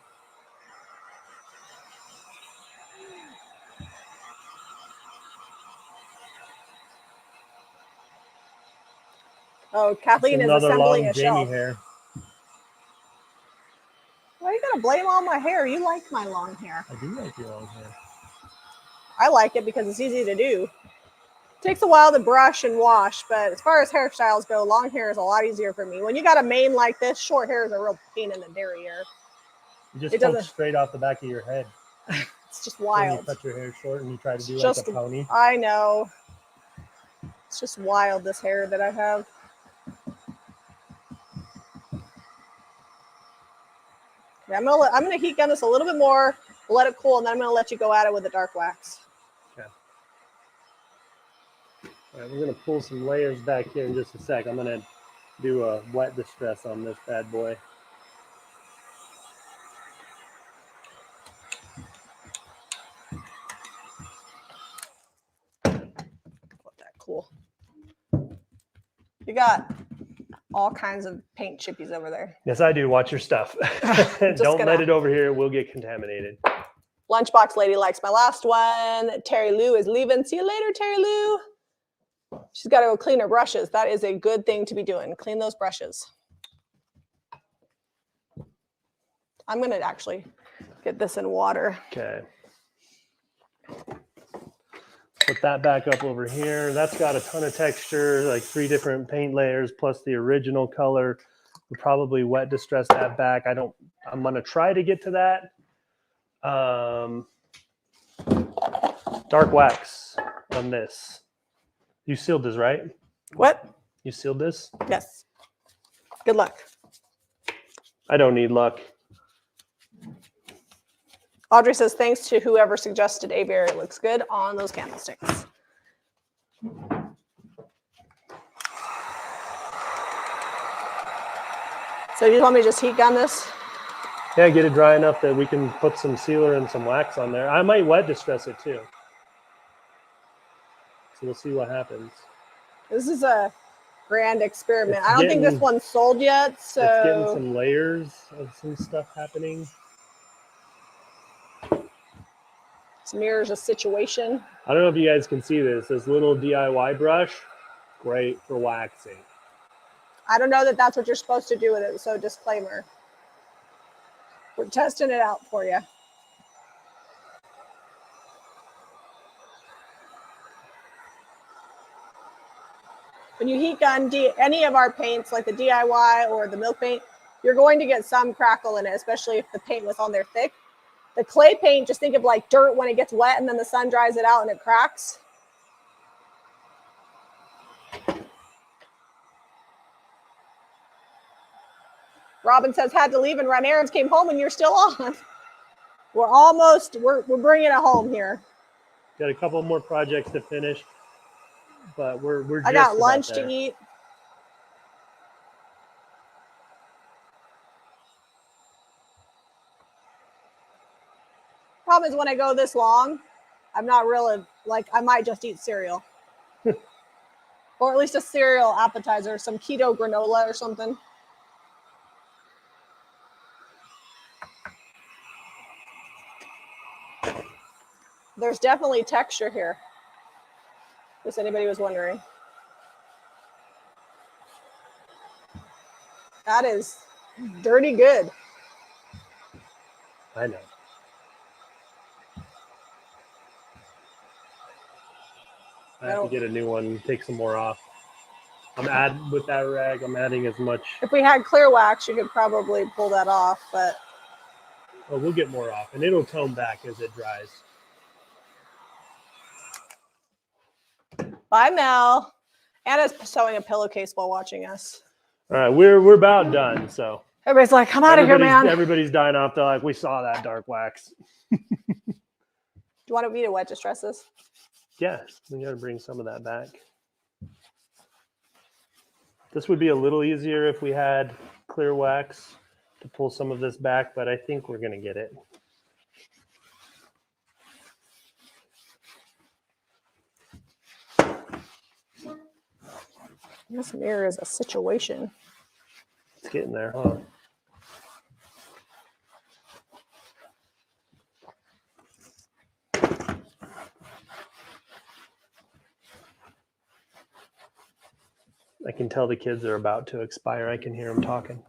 Oh, Kathleen is assembling a shelf. Hair. Why are you gonna blame all my hair? You like my long hair. I do like your long hair. I like it because it's easy to do. It takes a while to brush and wash, but as far as hairstyles go, long hair is a lot easier for me. When you got a mane like this, short hair is a real pain in the derriere. You just poke straight off the back of your head. It's just wild. When you cut your hair short and you try to do like a pony. I know. It's just wild, this hair that I have. Okay, I'm gonna heat gun this a little bit more, let it cool, and then I'm gonna let you go at it with the dark wax. Okay. All right, we're gonna pull some layers back here in just a sec. I'm gonna do a wet distress on this bad boy. Let that cool. You got all kinds of paint chippies over there. Yes, I do. Watch your stuff. Don't let it over here. It will get contaminated. Lunchbox lady likes my last one. Terry Lou is leaving. See you later, Terry Lou. She's got to go clean her brushes. That is a good thing to be doing. Clean those brushes. I'm going to actually get this in water. Okay. Put that back up over here. That's got a ton of texture, like 3 different paint layers plus the original color. We'll probably wet distress that back. I'm going to try to get to that. Dark wax on this. You sealed this, right? What? You sealed this? Yes. Good luck. I don't need luck. Audrey says, thanks to whoever suggested aviary. It looks good on those candlesticks. So you want me to just heat gun this? Yeah, get it dry enough that we can put some sealer and some wax on there. I might wet distress it too. So we'll see what happens. This is a grand experiment. I don't think this one's sold yet. So it's getting some layers of some stuff happening. Mirrors a situation. I don't know if you guys can see this. This little DIY brush, great for waxing. I don't know that that's what you're supposed to do with it, so disclaimer. We're testing it out for you. When you heat gun any of our paints, like the DIY or the milk paint, you're going to get some crackle in it, especially if the paint was on there thick. The clay paint, just think of like dirt when it gets wet and then the sun dries it out and it cracks. Robin says, had to leave and run errands, came home and you're still on. We're bringing it home here. Got a couple more projects to finish, but we're just I got lunch about there. to eat. Problem is when I go this long, I'm not really, like, I might just eat cereal. Or at least a cereal appetizer, some keto granola or something. There's definitely texture here, if anybody was wondering. That is dirty good. I know. I have to get a new one, take some more off. With that rag, I'm adding as much. If we had clear wax, you could probably pull that off, but. Oh, we'll get more off, and it'll tone back as it dries. Bye, Mel. Anna's sewing a pillowcase while watching us. All right, we're about done. So everybody's like, "Come out of here, man!" Everybody's dying off. They're like, "We saw that dark wax." Do you want me to wet distress this? Yeah, we got to bring some of that back. This would be a little easier if we had clear wax to pull some of this back, but I think we're going to get it. This mirror is a situation. It's getting there, huh? I can tell the kids are about to expire. I can hear them talking.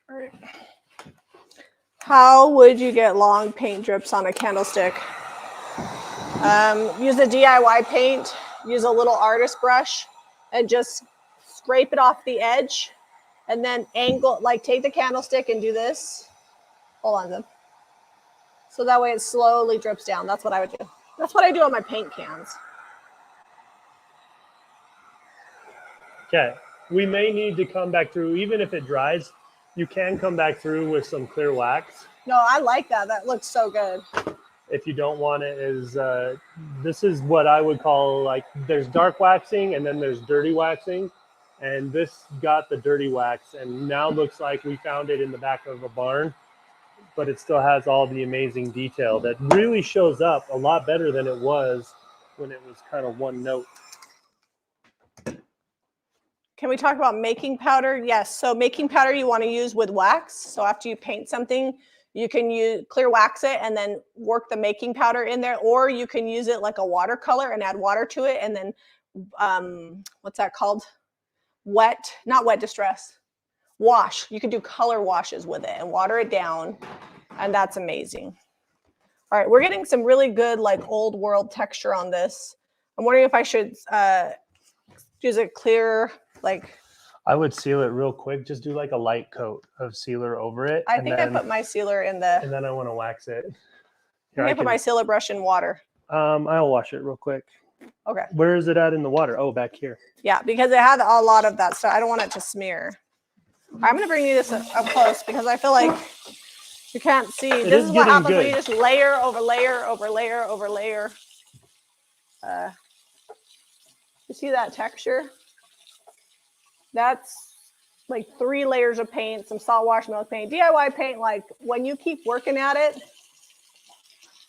All right. How would you get long paint drips on a candlestick? Use a DIY paint, use a little artist brush, and just scrape it off the edge, and then angle, like take the candlestick and do this. Hold on, then. So that way it slowly drips down. That's what I would do. That's what I do on my paint cans. Okay, we may need to come back through, even if it dries, you can come back through with some clear wax. No, I like that. That looks so good. If you don't want it, this is what I would call, like, there's dark waxing and then there's dirty waxing. And this got the dirty wax and now looks like we found it in the back of a barn, but it still has all the amazing detail that really shows up a lot better than it was when it was kind of one note. Can we talk about making powder? Yes. So making powder you want to use with wax. So after you paint something, you can use clear wax it and then work the making powder in there, or you can use it like a watercolor and add water to it. And then what's that called? Not wet distress. Wash. You can do color washes with it and water it down. And that's amazing. All right. We're getting some really good, like, old world texture on this. I'm wondering if I should use a clear, like, I would seal it real quick. Just do like a light coat of sealer over it. I think I put my sealer in the. And then I want to wax it. Here, I put my sealer brush in water. I'll wash it real quick. Okay. Where is it at in the water? Oh, back here. Yeah, because it had a lot of that stuff. I don't want it to smear. I'm going to bring you this up close because I feel like you can't see. This is what happens when you just layer over layer over layer over layer. You see that texture? That's like 3 layers of paint, some salt wash milk paint. DIY paint, like, when you keep working at it,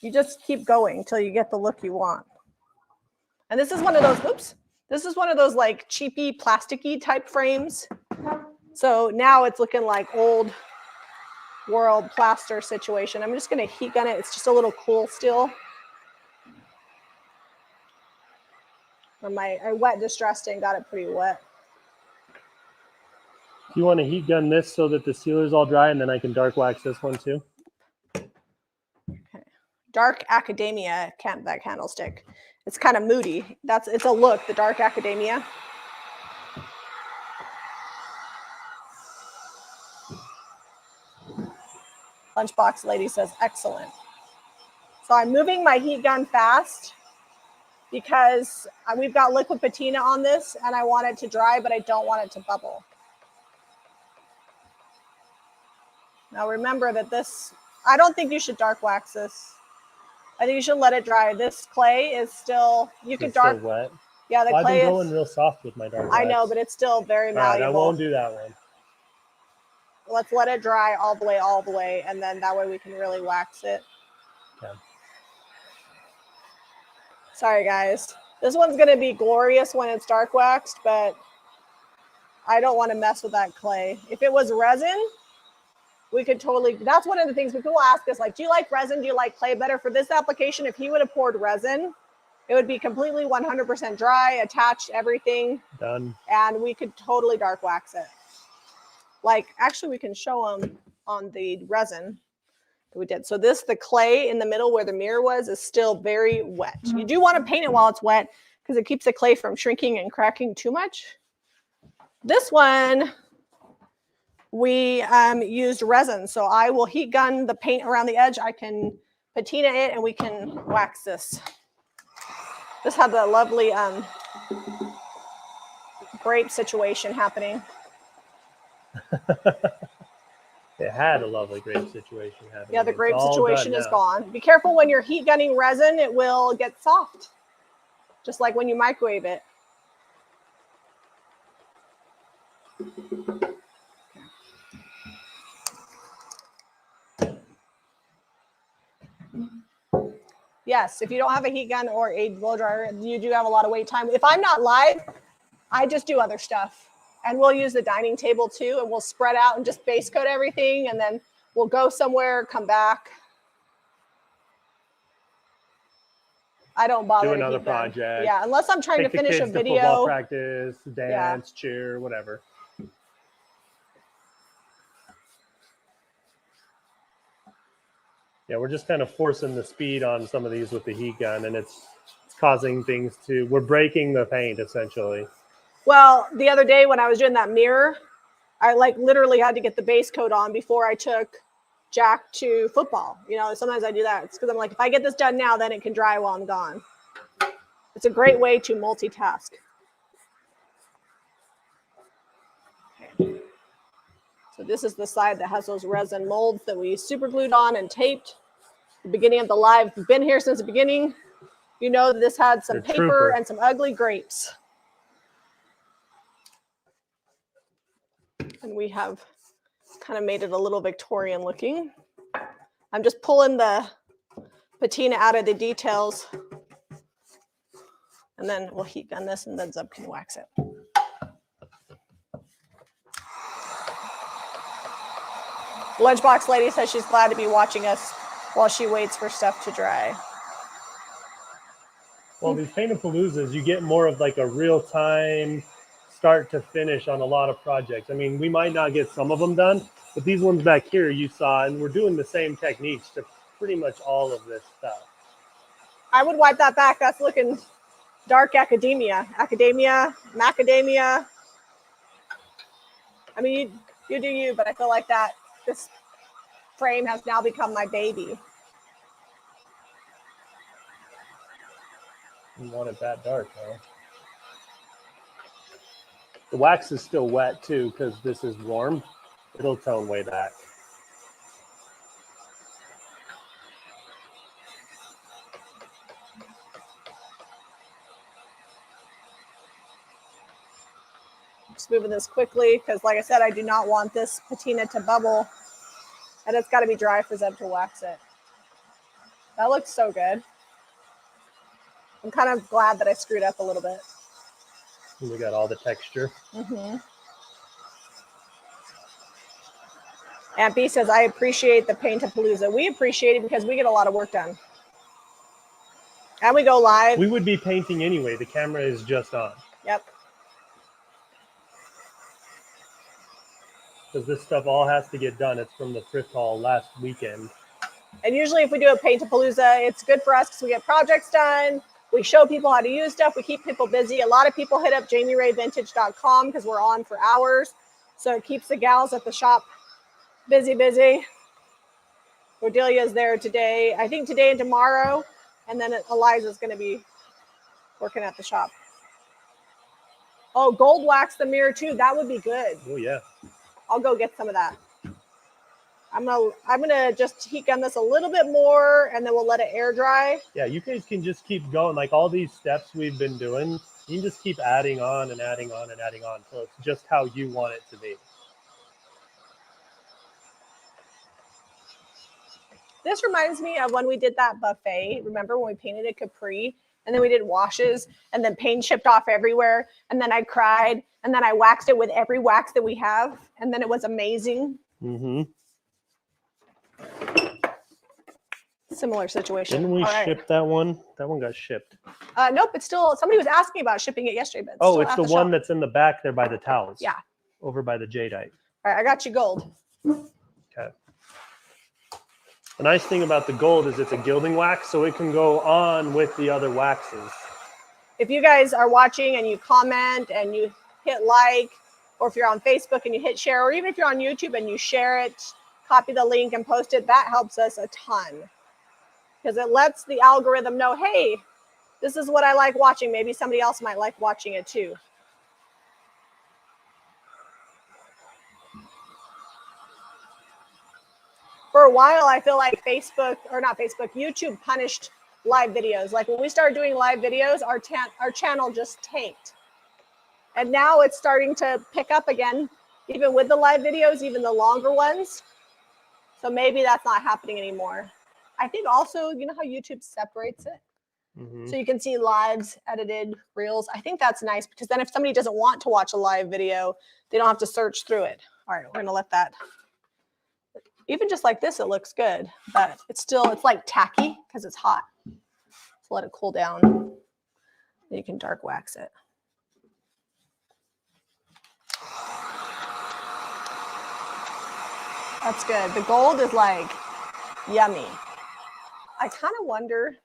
you just keep going until you get the look you want. And this is one of those, This is one of those like cheapy, plasticky type frames. So now it's looking like old world plaster situation. I'm just going to heat gun it. It's just a little cool still. I wet distressed it and got it pretty wet. Do you want to heat gun this so that the sealer's all dry, and then I can dark wax this one too? Okay. Dark Academia that candlestick. It's kind of moody. It's a look, the Dark Academia. Lunchbox lady says, excellent. So I'm moving my heat gun fast because we've got liquid patina on this and I want it to dry, but I don't want it to bubble. Now remember that I don't think you should dark wax this. I think you should let it dry. This clay is still, Still wet. Yeah, the clay I've been going real soft with my dark wax. I know, but it's still very malleable. All right, I won't do that one. Let's let it dry all the way, and then that way we can really wax it. Okay. Sorry, guys. This one's going to be glorious when it's dark waxed, but I don't want to mess with that clay. If it was resin, we could totally, that's one of the things when people ask us, like, do you like resin? Do you like clay better? For this application, if he would have poured resin, it would be completely 100% dry, attached, everything. Done. And we could totally dark wax it. Like, actually, we can show them on the resin that we did. So the clay in the middle where the mirror was is still very wet. You do want to paint it while it's wet because it keeps the clay from shrinking and cracking too much. This one, we used resin. So I will heat gun the paint around the edge. I can patina it and we can wax this. This had the lovely grape situation happening. It had a lovely grape situation happening. Yeah, the grape situation is gone. Be careful when you're heat gunning resin, it will get soft. Just like when you microwave it. Yes, if you don't have a heat gun or a blow dryer, you do have a lot of wait time. If I'm not live, I just do other stuff. And we'll use the dining table too, and we'll spread out and just base coat everything, and then we'll go somewhere, come back. I don't bother. Do another project. Yeah, unless I'm trying to finish a video. Football practice, dance, cheer, whatever. Yeah, we're just kind of forcing the speed on some of these with the heat gun, and it's causing things we're breaking the paint essentially. Well, the other day when I was doing that mirror, I literally had to get the base coat on before I took Jack to football. You know, sometimes I do that. It's because I'm like, if I get this done now, then it can dry while I'm gone. It's a great way to multitask. Okay. So this is the side that has those resin molds that we super glued on and taped. The beginning of the live, if you've been here since the beginning, you know that this had some paper and some ugly grapes. And we have kind of made it a little Victorian looking. I'm just pulling the patina out of the details. And then we'll heat gun this and then Zeb can wax it. Lunchbox lady says she's glad to be watching us while she waits for stuff to dry. Well, these Paintapaloozas, you get more of like a real-time start to finish on a lot of projects. I mean, we might not get some of them done, but these ones back here you saw, and we're doing the same techniques to pretty much all of this stuff. I would wipe that back. That's looking dark academia. Macadamia. I mean, you do you, but I feel like this frame has now become my baby. You want it that dark, huh? The wax is still wet too because this is warm. It'll tone way back. Just moving this quickly because, like I said, I do not want this patina to bubble, and it's got to be dry for Zeb to wax it. That looks so good. I'm kind of glad that I screwed up a little bit. And we got all the texture. Mm-hmm. Aunt B says, I appreciate the Paintapalooza. We appreciate it because we get a lot of work done. And we go live. We would be painting anyway. The camera is just on. Yep. Because this stuff all has to get done. It's from the thrift haul last weekend. And usually if we do a Paintapalooza, it's good for us because we get projects done. We show people how to use stuff. We keep people busy. A lot of people hit up JamieRayVintage.com because we're on for hours. So it keeps the gals at the shop busy. Cordelia's there today. I think today and tomorrow. And then Eliza's going to be working at the shop. Oh, gold wax the mirror too. That would be good. Oh, yeah. I'll go get some of that. I'm gonna just heat gun this a little bit more, and then we'll let it air dry. Yeah, you guys can just keep going. Like all these steps we've been doing, you can just keep adding on and adding on and adding on. So it's just how you want it to be. This reminds me of when we did that buffet. Remember when we painted a Capri, and then we did washes, and then paint chipped off everywhere, and then I cried, and then I waxed it with every wax that we have, and then it was amazing. Mm-hmm. Similar situation. Didn't we ship that one? That one got shipped. Nope, it's still, somebody was asking about shipping it yesterday, but it's the one that's in the back there by the towels. Yeah. Over by the jadeite. All right, I got you gold. Okay. The nice thing about the gold is it's a gilding wax, so it can go on with the other waxes. If you guys are watching and you comment and you hit like, or if you're on Facebook and you hit share, or even if you're on YouTube and you share it, copy the link and post it, that helps us a ton. Because it lets the algorithm know, hey, this is what I like watching. Maybe somebody else might like watching it too. For a while, I feel like YouTube punished live videos. Like when we started doing live videos, our channel just tanked. And now it's starting to pick up again, even with the live videos, even the longer ones. So maybe that's not happening anymore. I think also, you know how YouTube separates it? Mm-hmm. So you can see lives, edited, reels. I think that's nice because then if somebody doesn't want to watch a live video, they don't have to search through it. All right, we're going to let that. Even just like this, it looks good, but it's like tacky because it's hot. So let it cool down. Then you can dark wax it. That's good. The gold is like yummy. I kind of wonder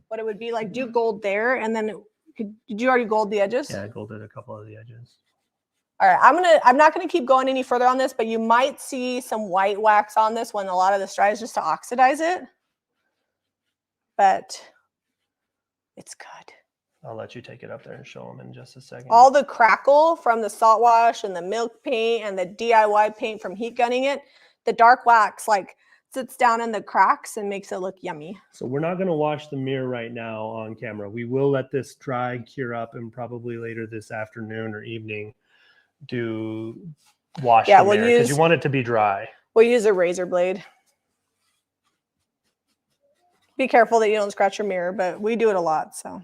what it would be like. Do gold there, and then did you already gold the edges? Yeah, I golded a couple of the edges. All right, I'm not gonna keep going any further on this, but you might see some white wax on this when a lot of this dries just to oxidize it. But it's good. I'll let you take it up there and show them in just a second. All the crackle from the salt wash and the milk paint and the DIY paint from heat gunning it, the dark wax like sits down in the cracks and makes it look yummy. So we're not going to wash the mirror right now on camera. We will let this dry, cure up, and probably later this afternoon or evening do wash the mirror because you want it to be dry. We'll use a razor blade. Be careful that you don't scratch your mirror, but we do it a lot, so.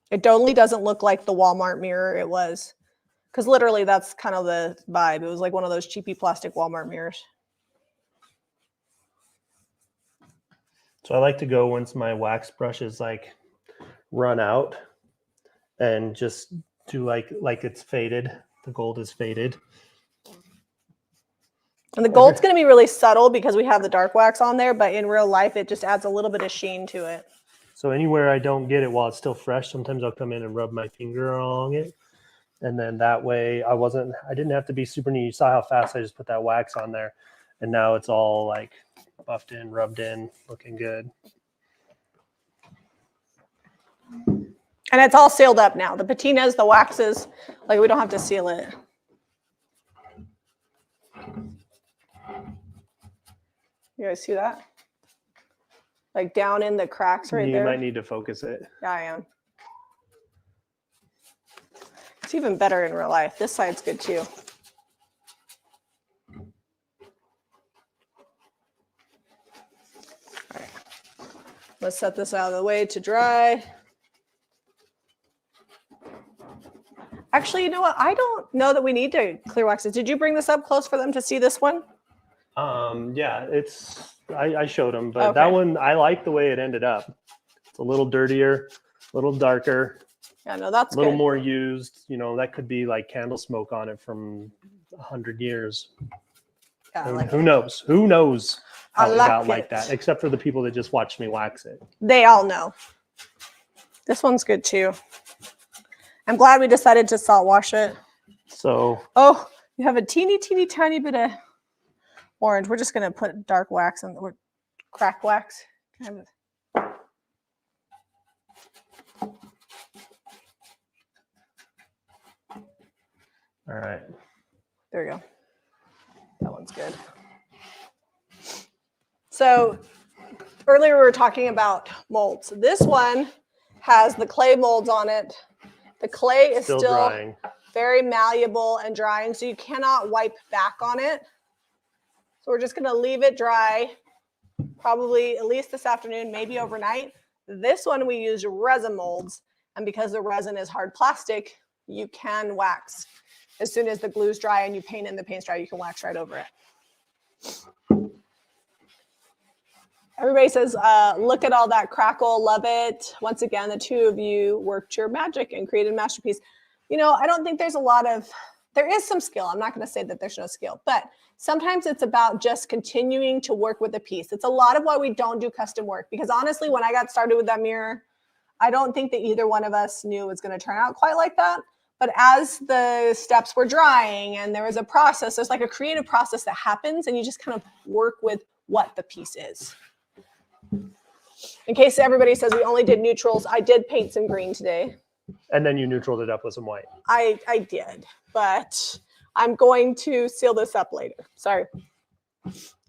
It totally doesn't look like the Walmart mirror it was. Because literally that's kind of the vibe. It was like one of those cheapy plastic Walmart mirrors. So I like to go once my wax brush is like run out and just do like it's faded. The gold is faded. And the gold's going to be really subtle because we have the dark wax on there, but in real life it just adds a little bit of sheen to it. So anywhere I don't get it while it's still fresh, sometimes I'll come in and rub my finger along it. And then that way I didn't have to be super neat. You saw how fast I just put that wax on there. And now it's all like buffed in, rubbed in, looking good. And it's all sealed up now. The patinas, the waxes, like we don't have to seal it. You guys see that? Like down in the cracks right there. You might need to focus it. Yeah, I am. It's even better in real life. This side's good too. All right. Let's set this out of the way to dry. Actually, you know what? I don't know that we need to clear wax it. Did you bring this up close for them to see this one? Yeah, I showed them, but Okay. that one, I like the way it ended up. It's a little dirtier, a little darker. Yeah, no, that's a little good. more used. You know, that could be like candle smoke on it from 100 years. Yeah, Who knows? Who knows how it got like it. that? Except for the people that just watched me wax it. They all know. This one's good too. I'm glad we decided to salt wash it. So. Oh, you have a teeny tiny bit of orange. We're just gonna put dark wax on or crack wax. Kind of. All right. There we go. That one's good. So earlier we were talking about molds. This one has the clay molds on it. The clay is still drying. Very malleable and drying, so you cannot wipe back on it. So we're just going to leave it dry, probably at least this afternoon, maybe overnight. This one we use resin molds, and because the resin is hard plastic, you can wax. As soon as the glue's dry and you paint and the paint's dry, you can wax right over it. Everybody says, look at all that crackle, love it. Once again, the two of you worked your magic and created a masterpiece. You know, I don't think there's there is some skill. I'm not going to say that there's no skill, but sometimes it's about just continuing to work with a piece. It's a lot of why we don't do custom work, because honestly, when I got started with that mirror, I don't think that either one of us knew it was going to turn out quite like that. But as the steps were drying and there was a process, there's like a creative process that happens, and you just kind of work with what the piece is. In case everybody says we only did neutrals, I did paint some green today. And then you neutraled it up with some white. I did, but I'm going to seal this up later. Sorry.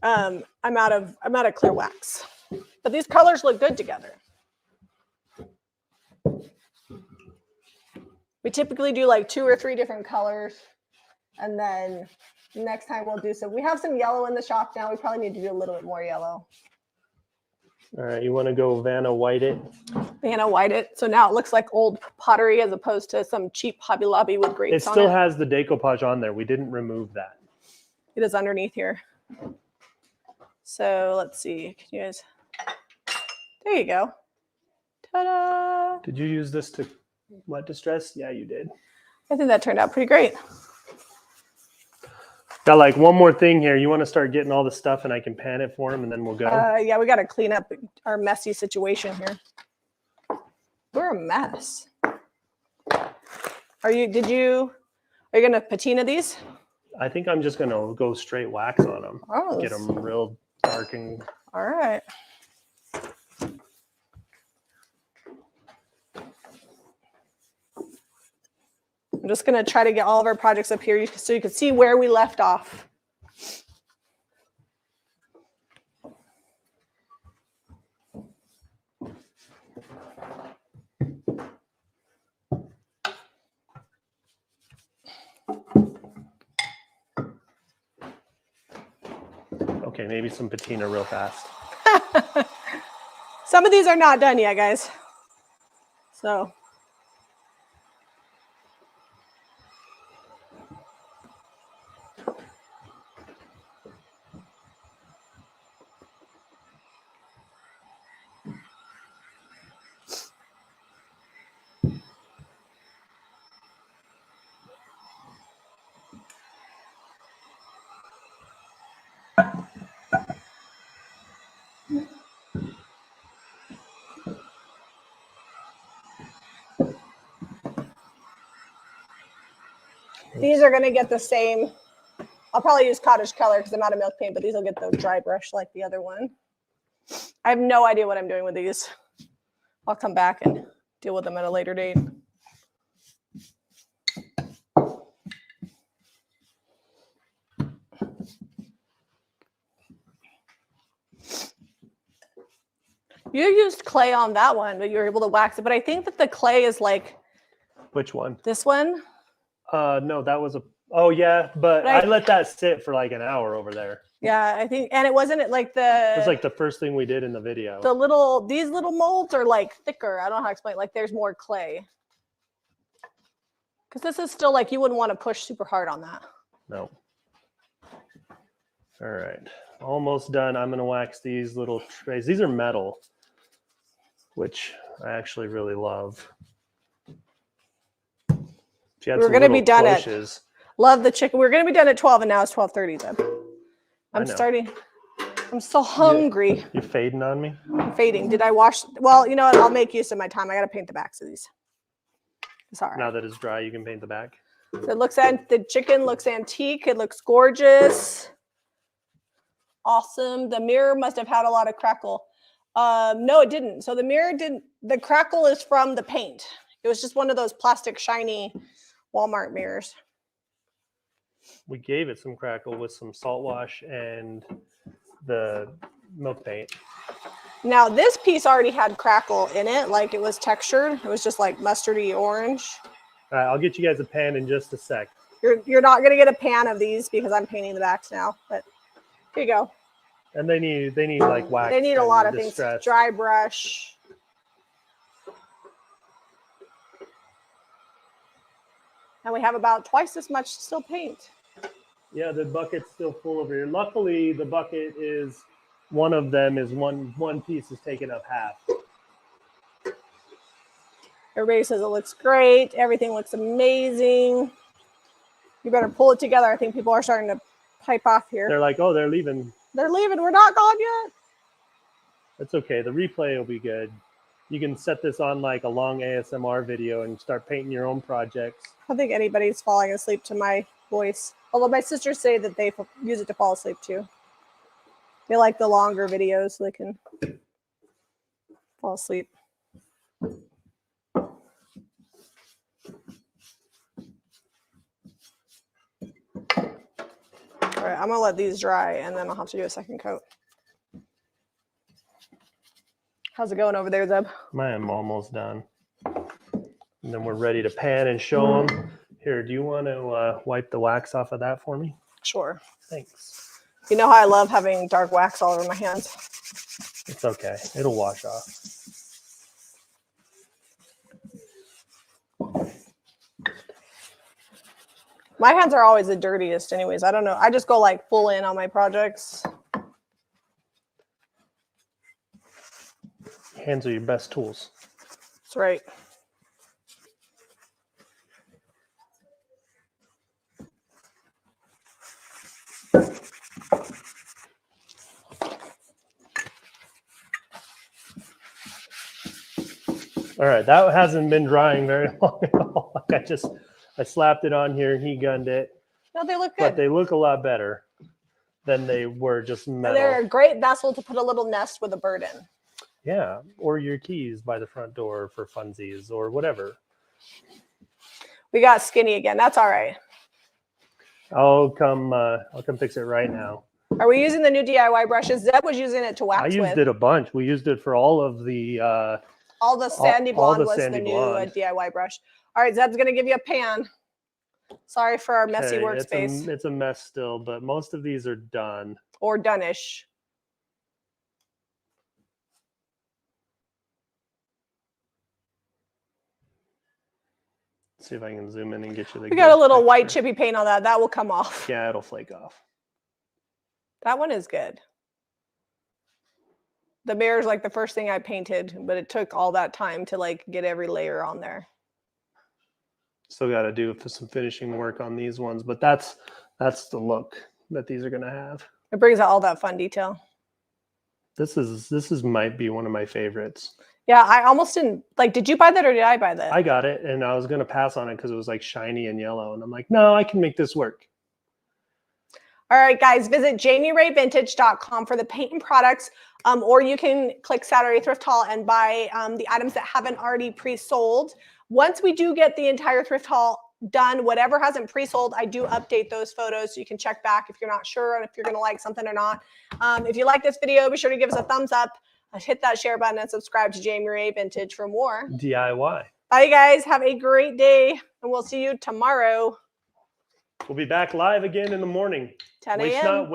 I'm out of clear wax. But these colors look good together. We typically do like 2 or 3 different colors, and then next time we'll do some. We have some yellow in the shop now. We probably need to do a little bit more yellow. All right, you want to go Vanna White it? Vanna White it. So now it looks like old pottery as opposed to some cheap Hobby Lobby with grapes on it. It still has the decoupage on there. We didn't remove that. It is underneath here. So let's see. Can you guys? There you go. Ta-da! Did you use this to wet distress? Yeah, you did. I think that turned out pretty great. Got like one more thing here. You want to start getting all the stuff and I can pan it for him and then we'll go? Yeah, we got to clean up our messy situation here. We're a mess. Are you going to patina these? I think I'm just going to go straight wax on them. Oh. Get them real dark and... All right. I'm just going to try to get all of our projects up here so you can see where we left off. Okay, maybe some patina real fast. Some of these are not done yet, guys. So... These are going to get the same. I'll probably use cottage color because I'm out of milk paint, but these will get the dry brush like the other one. I have no idea what I'm doing with these. I'll come back and deal with them at a later date. You used clay on that one, but you were able to wax it. But I think that the clay is like... Which one? This one? No, that was a... Oh, yeah, but I let that sit for like an hour over there. Yeah, I think... And it wasn't like the... It was like the first thing we did in the video. These little molds are like thicker. I don't know how to explain it. Like there's more clay. Because this is still like you wouldn't want to push super hard on that. No. All right. Almost done. I'm going to wax these little trays. These are metal, which I actually really love. We're going to be done cloches. Love the chicken. We're going to be done at 12 and now it's 12:30 then. I'm so hungry. You're fading on me? I'm fading. Did I wash? Well, you know what? I'll make use of my time. I got to paint the backs of these. It's all right. Now that it's dry, you can paint the back. So the chicken looks antique. It looks gorgeous. Awesome. The mirror must have had a lot of crackle. No, it didn't. So the mirror didn't. The crackle is from the paint. It was just one of those plastic shiny Walmart mirrors. We gave it some crackle with some salt wash and the milk paint. Now this piece already had crackle in it, like it was textured. It was just like mustardy orange. All right, I'll get you guys a pan in just a sec. You're not gonna get a pan of these because I'm painting the backs now, but here you go. And they need like wax. They need a lot of distress. things. Dry brush. And we have about twice as much still paint. Yeah, the bucket's still full over here. Luckily, the bucket is one of them is one piece is taking up half. Everybody says it looks great. Everything looks amazing. You better pull it together. I think people are starting to pipe off here. They're like, oh, they're leaving. They're leaving. We're not gone yet. That's okay. The replay will be good. You can set this on like a long ASMR video and start painting your own projects. I don't think anybody's falling asleep to my voice. Although my sisters say that they use it to fall asleep too. They like the longer videos so they can fall asleep. All right, I'm gonna let these dry and then I'll have to do a second coat. How's it going over there, Zeb? I am almost done. And then we're ready to pan and show them. Here, do you want to wipe the wax off of that for me? Sure. Thanks. You know how I love having dark wax all over my hands. It's okay. It'll wash off. My hands are always the dirtiest anyways. I don't know. I just go like full in on my projects. Hands are your best tools. That's right. All right, that hasn't been drying very long at all. Like I slapped it on here and he gunned it. No, they look good. But they look a lot better than they were just metal. They're a great vessel to put a little nest with a bird in. Yeah, or your keys by the front door for funsies or whatever. We got skinny again. That's all right. I'll come fix it right now. Are we using the new DIY brushes? Zeb was using it to wax with. I used it a bunch. We used it for all of the all the sandy blonde was the new blonde. DIY brush. All right, Zeb's gonna give you a pan. Sorry for our messy workspace. It's a mess still, but most of these are done. Or done-ish. See if I can zoom in and get you the. We got a little white chippy paint on that. That will come off. Yeah, it'll flake off. That one is good. The mirror's like the first thing I painted, but it took all that time to like get every layer on there. Still got to do some finishing work on these ones, but that's the look that these are going to have. It brings out all that fun detail. This might be one of my favorites. Yeah, I almost didn't like. Did you buy that or did I buy that? I got it, and I was going to pass on it because it was like shiny and yellow, and I'm like, no, I can make this work. All right, guys, visit JamieRayVintage.com for the paint and products, or you can click Saturday Thrift Haul and buy the items that haven't already pre-sold. Once we do get the entire thrift haul done, whatever hasn't pre-sold, I do update those photos so you can check back if you're not sure and if you're going to like something or not. If you like this video, be sure to give us a thumbs up, hit that share button, and subscribe to Jamie Ray Vintage for more DIY. Bye, guys. Have a great day, and we'll see you tomorrow. We'll be back live again in the morning. 10 a.m.